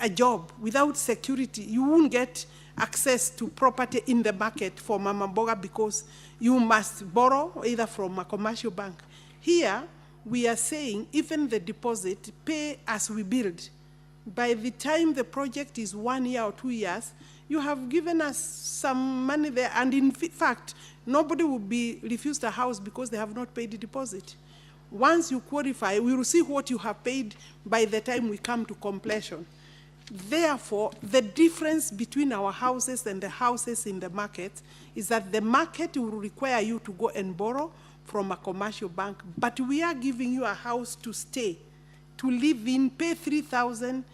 a job, without security, you won't get access to property in the market for Mama Mboga because you must borrow either from a commercial bank. Here, we are saying even the deposit, pay as we build. By the time the project is 1 year or 2 years, you have given us some money there, and in fact, nobody will be refused a house because they have not paid the deposit. Once you qualify, we will see what you have paid by the time we come to completion. Therefore, the difference between our houses and the houses in the market is that the market will require you to go and borrow from a commercial bank, but we are giving you a house to stay, to live in, pay 3,000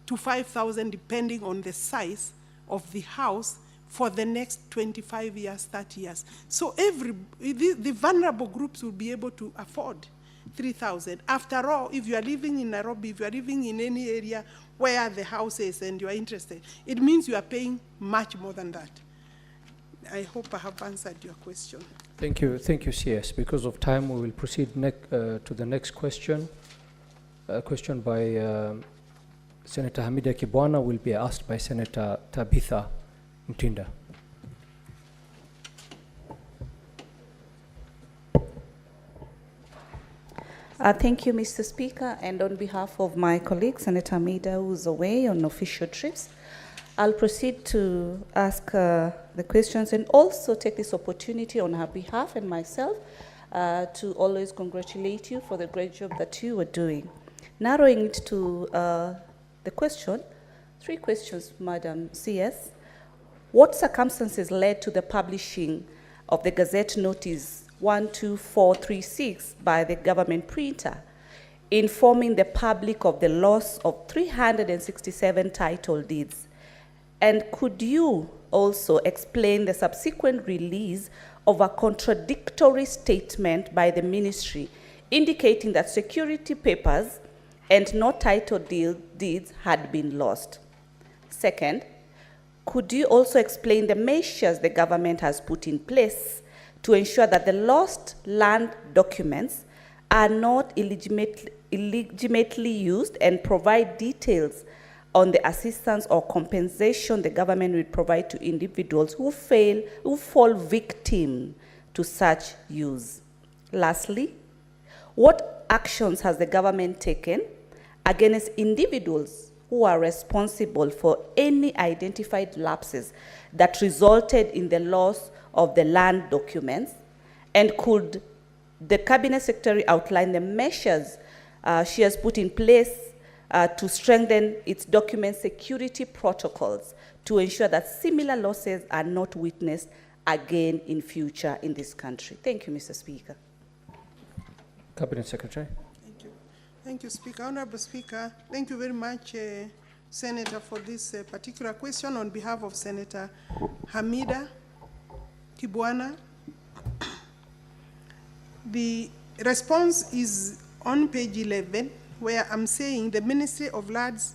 to 5,000 depending on the size of the house for the next 25 years, 30 years. So the vulnerable groups will be able to afford 3,000. After all, if you are living in Nairobi, if you are living in any area where the house is and you are interested, it means you are paying much more than that. I hope I have answered your question. Thank you, CS. Because of time, we will proceed to the next question. A question by Senator Hamida Kibwana will be asked by Senator Tabitha Mtinda. Thank you, Mr. Speaker, and on behalf of my colleague, Senator Hamida, who's away on official trips, I'll proceed to ask the questions and also take this opportunity on her behalf and myself to always congratulate you for the great job that you were doing. Narrowing it to the question, 3 questions, Madam CS. What circumstances led to the publishing of the Gazette Notice 12436 by the government printer, informing the public of the loss of 367 title deeds? And could you also explain the subsequent release of a contradictory statement by the ministry indicating that security papers and no title deeds had been lost? Second, could you also explain the measures the government has put in place to ensure that the lost land documents are not illegitimately used, and provide details on the assistance or compensation the government will provide to individuals who fall victim to such use? Lastly, what actions has the government taken against individuals who are responsible for any identified lapses that resulted in the loss of the land documents? And could the Cabinet Secretary outline the measures she has put in place to strengthen its document security protocols to ensure that similar losses are not witnessed again in future in this country? Thank you, Mr. Speaker. Cabinet Secretary. Thank you. Thank you, Speaker. Honorable Speaker, thank you very much, Senator, for this particular question on behalf of Senator Hamida Kibwana. The response is on page 11, where I'm saying the Ministry of Lands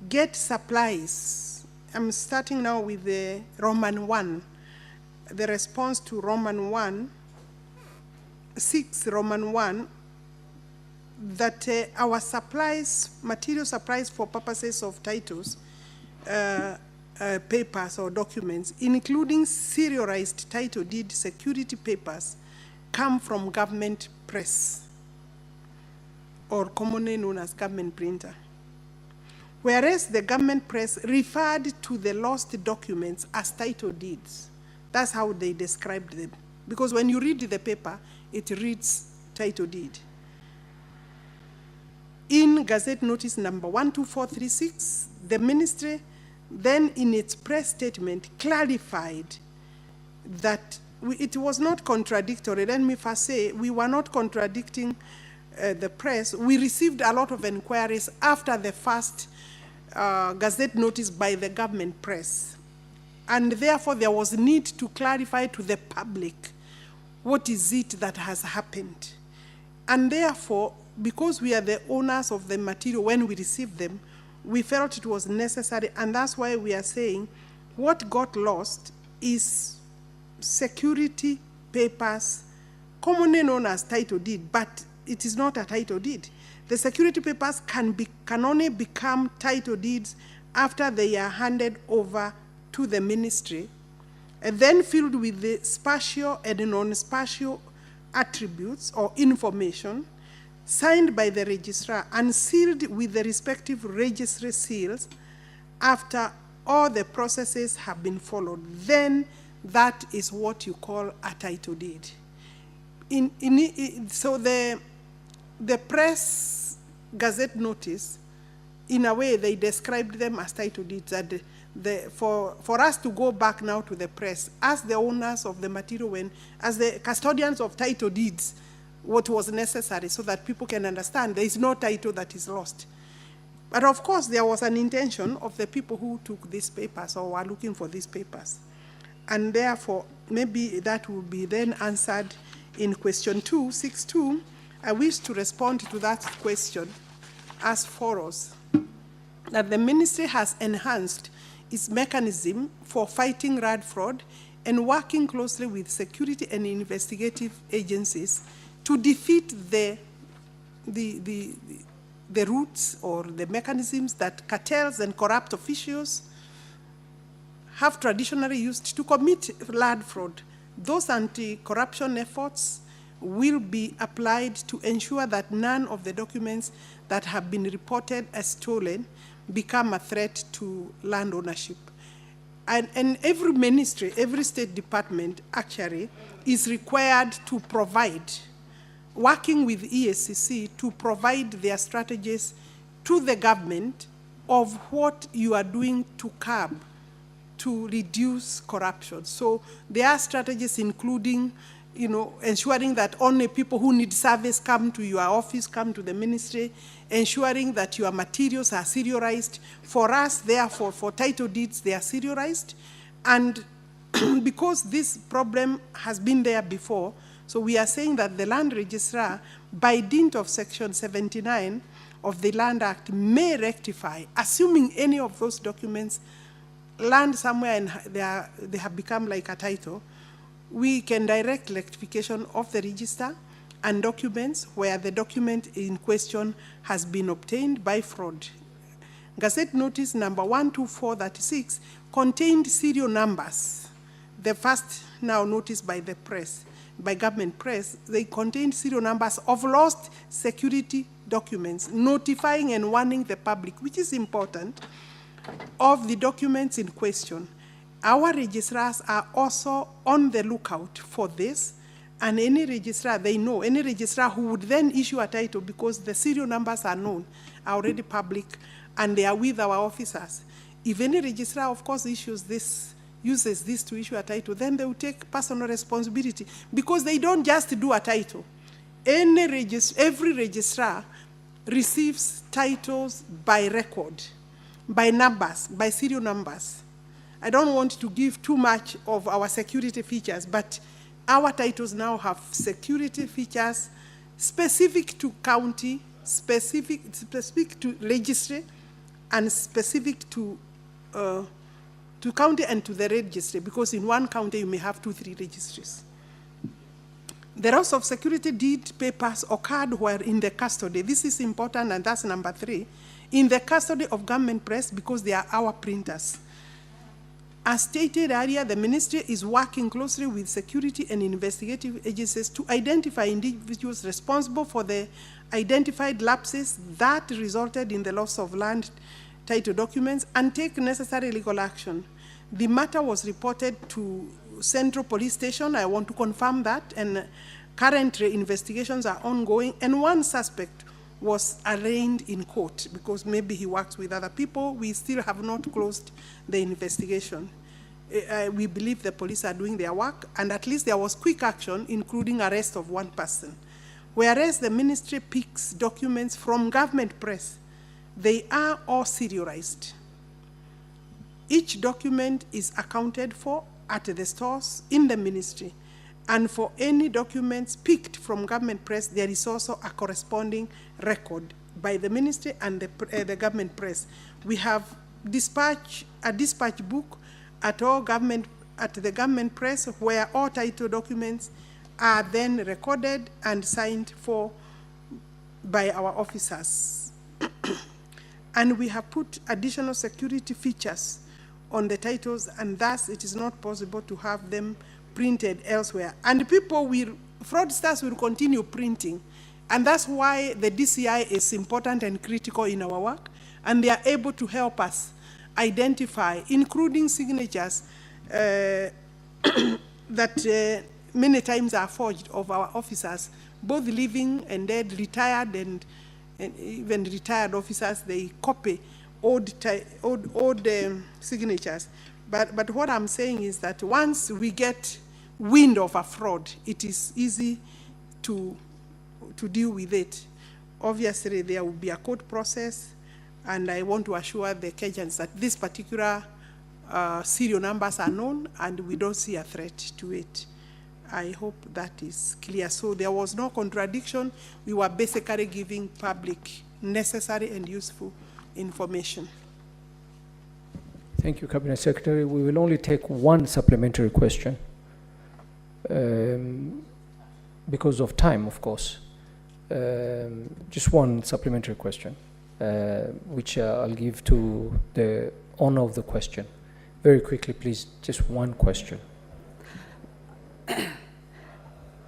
get supplies. I'm starting now with the Roman 1. The response to Roman 1, 6 Roman 1, that our supplies, material supplies for purposes of titles, papers or documents, including serialized title deed security papers, come from government press, or commonly known as government printer. Whereas the government press referred to the lost documents as title deeds. That's how they described them. Because when you read the paper, it reads title deed. In Gazette Notice number 12436, the ministry then in its press statement clarified that it was not contradictory. Let me first say, we were not contradicting the press. We received a lot of inquiries after the first Gazette Notice by the government press. And therefore, there was need to clarify to the public what is it that has happened. And therefore, because we are the owners of the material when we received them, we felt it was necessary, and that's why we are saying what got lost is security papers, commonly known as title deed, but it is not a title deed. The security papers can only become title deeds after they are handed over to the ministry, and then filled with the spatial and non-spatial attributes or information, signed by the registrar and sealed with the respective registry seals after all the processes have been followed. Then that is what you call a title deed. So the the press gazette notice, in a way, they described them as title deeds. And for us to go back now to the press, as the owners of the material, as the custodians of title deeds, what was necessary so that people can understand there is no title that is lost. But of course, there was an intention of the people who took these papers or were looking for these papers. And therefore, maybe that will be then answered in question 262. I wish to respond to that question as follows: that the ministry has enhanced its mechanism for fighting RAD fraud and working closely with security and investigative agencies to defeat the roots or the mechanisms that cartels and corrupt officials have traditionally used to commit RAD fraud. Those anti-corruption efforts will be applied to ensure that none of the documents that have been reported as stolen become a threat to land ownership. And every ministry, every state department actually is required to provide, working with EACC, to provide their strategies to the government of what you are doing to curb, to reduce corruption. So there are strategies including, ensuring that only people who need service come to your office, come to the ministry, ensuring that your materials are serialized. For us, therefore, for title deeds, they are serialized. And because this problem has been there before, so we are saying that the land registrar, by dint of Section 79 of the Land Act, may rectify, assuming any of those documents land somewhere and they have become like a title, we can direct rectification of the register and documents where the document in question has been obtained by fraud. Gazette notice number 12436 contained serial numbers. The first now noticed by the press, by government press, they contained serial numbers of lost security documents, notifying and warning the public, which is important, of the documents in question. Our registrars are also on the lookout for this, and any registrar, they know, any registrar who would then issue a title, because the serial numbers are known, are already public, and they are with our officers. If any registrar, of course, uses this to issue a title, then they will take personal responsibility, because they don't just do a title. Every registrar receives titles by record, by numbers, by serial numbers. I don't want to give too much of our security features, but our titles now have security features specific to county, specific to registry, and specific to county and to the registry, because in one county you may have 2-3 registries. The loss of security deed papers occurred while in the custody. This is important, and that's number 3. In the custody of government press, because they are our printers. As stated earlier, the ministry is working closely with security and investigative agencies to identify individuals responsible for the identified lapses that resulted in the loss of land title documents and take necessary legal action. The matter was reported to Central Police Station. I want to confirm that, and currently investigations are ongoing, and one suspect was arraigned in court because maybe he works with other people. We still have not closed the investigation. We believe the police are doing their work, and at least there was quick action, including arrest of one person. Whereas the ministry picks documents from government press, they are all serialized. Each document is accounted for at the stores in the ministry, and for any documents picked from government press, there is also a corresponding record by the ministry and the government press. We have a dispatch book at the government press, where all title documents are then recorded and signed for by our officers. And we have put additional security features on the titles, and thus it is not possible to have them printed elsewhere. And fraudsters will continue printing, and that's why the DCI is important and critical in our work, and they are able to help us identify, including signatures that many times are forged of our officers both living and dead, retired and even retired officers, they copy old signatures. But what I'm saying is that once we get wind of a fraud, it is easy to deal with it. Obviously, there will be a court process, and I want to assure the Kenyans that this particular serial numbers are known, and we don't see a threat to it. I hope that is clear. So there was no contradiction. We were basically giving public necessary and useful information. Thank you, Cabinet Secretary. We will only take one supplementary question because of time, of course. Just one supplementary question, which I'll give to the owner of the question. Very quickly, please, just one question.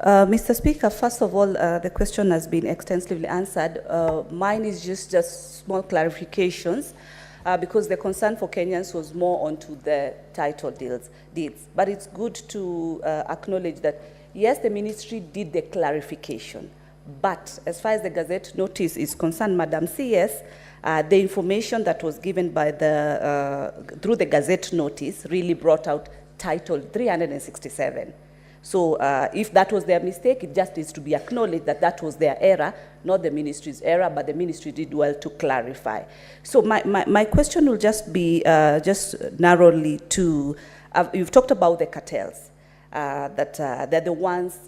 Mr. Speaker, first of all, the question has been extensively answered. Mine is just small clarifications because the concern for Kenyans was more onto the title deeds. But it's good to acknowledge that, yes, the ministry did the clarification. But as far as the Gazette notice is concerned, Madam CS, the information that was given by through the Gazette notice really brought out title 367. So if that was their mistake, it just needs to be acknowledged that that was their error, not the ministry's error, but the ministry did well to clarify. So my question will just be just narrowly to, you've talked about the cartels, that they're the ones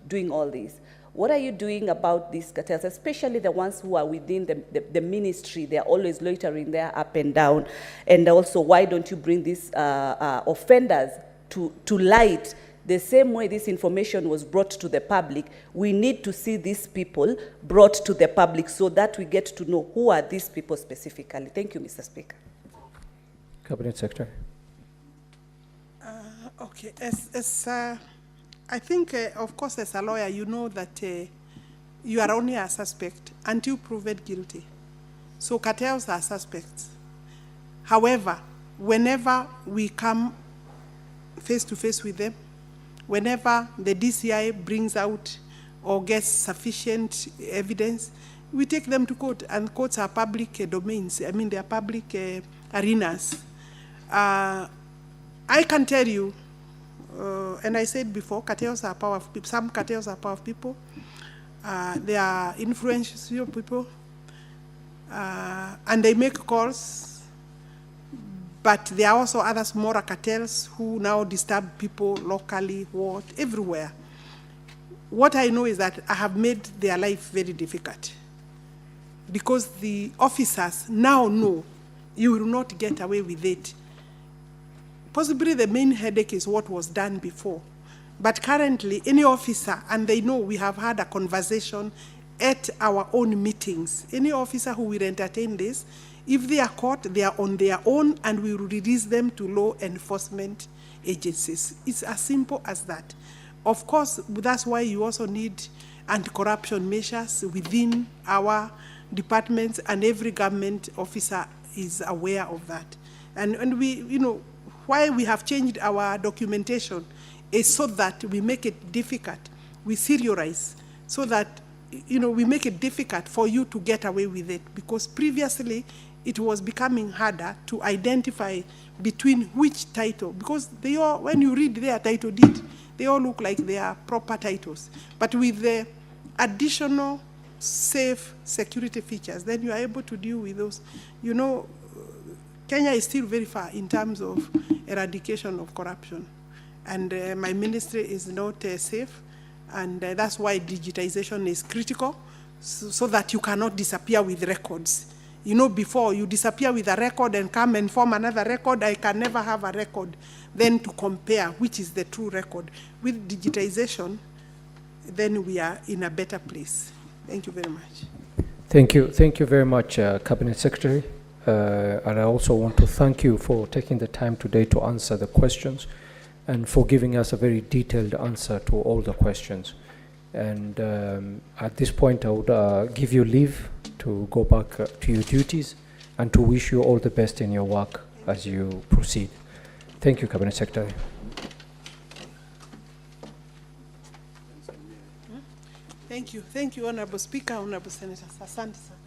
doing all this. What are you doing about these cartels, especially the ones who are within the ministry? They're always loitering there up and down. And also, why don't you bring these offenders to light? The same way this information was brought to the public, we need to see these people brought to the public so that we get to know who are these people specifically. Thank you, Mr. Speaker. Cabinet Secretary. Okay, I think, of course, as a lawyer, you know that you are only a suspect until proven guilty. So cartels are suspects. However, whenever we come face to face with them, whenever the DCI brings out or gets sufficient evidence, we take them to court, and courts are public domains. I mean, they are public arenas. I can tell you, and I said before, cartels are powerful people. Some cartels are powerful people. They are influential people, and they make calls. But there are also other smaller cartels who now disturb people locally, everywhere. What I know is that I have made their life very difficult because the officers now know you will not get away with it. Possibly the main headache is what was done before. But currently, any officer, and they know we have had a conversation at our own meetings, any officer who will entertain this, if they are caught, they are on their own, and we will release them to law enforcement agencies. It's as simple as that. Of course, that's why you also need anti-corruption measures within our departments, and every government officer is aware of that. And we, you know, why we have changed our documentation is so that we make it difficult. We serialize so that, you know, we make it difficult for you to get away with it, because previously it was becoming harder to identify between which title, because they all, when you read their title deed, they all look like they are proper titles. But with the additional safe security features, then you are able to deal with those. You know, Kenya is still very far in terms of eradication of corruption. And my ministry is not safe, and that's why digitization is critical, so that you cannot disappear with records. You know, before you disappear with a record and come and form another record, I can never have a record then to compare which is the true record. With digitization, then we are in a better place. Thank you very much. Thank you very much, Cabinet Secretary. And I also want to thank you for taking the time today to answer the questions and for giving us a very detailed answer to all the questions. And at this point, I would give you leave to go back to your duties and to wish you all the best in your work as you proceed. Thank you, Cabinet Secretary. Thank you, Honorable Speaker, Honorable Senators. Asante sana.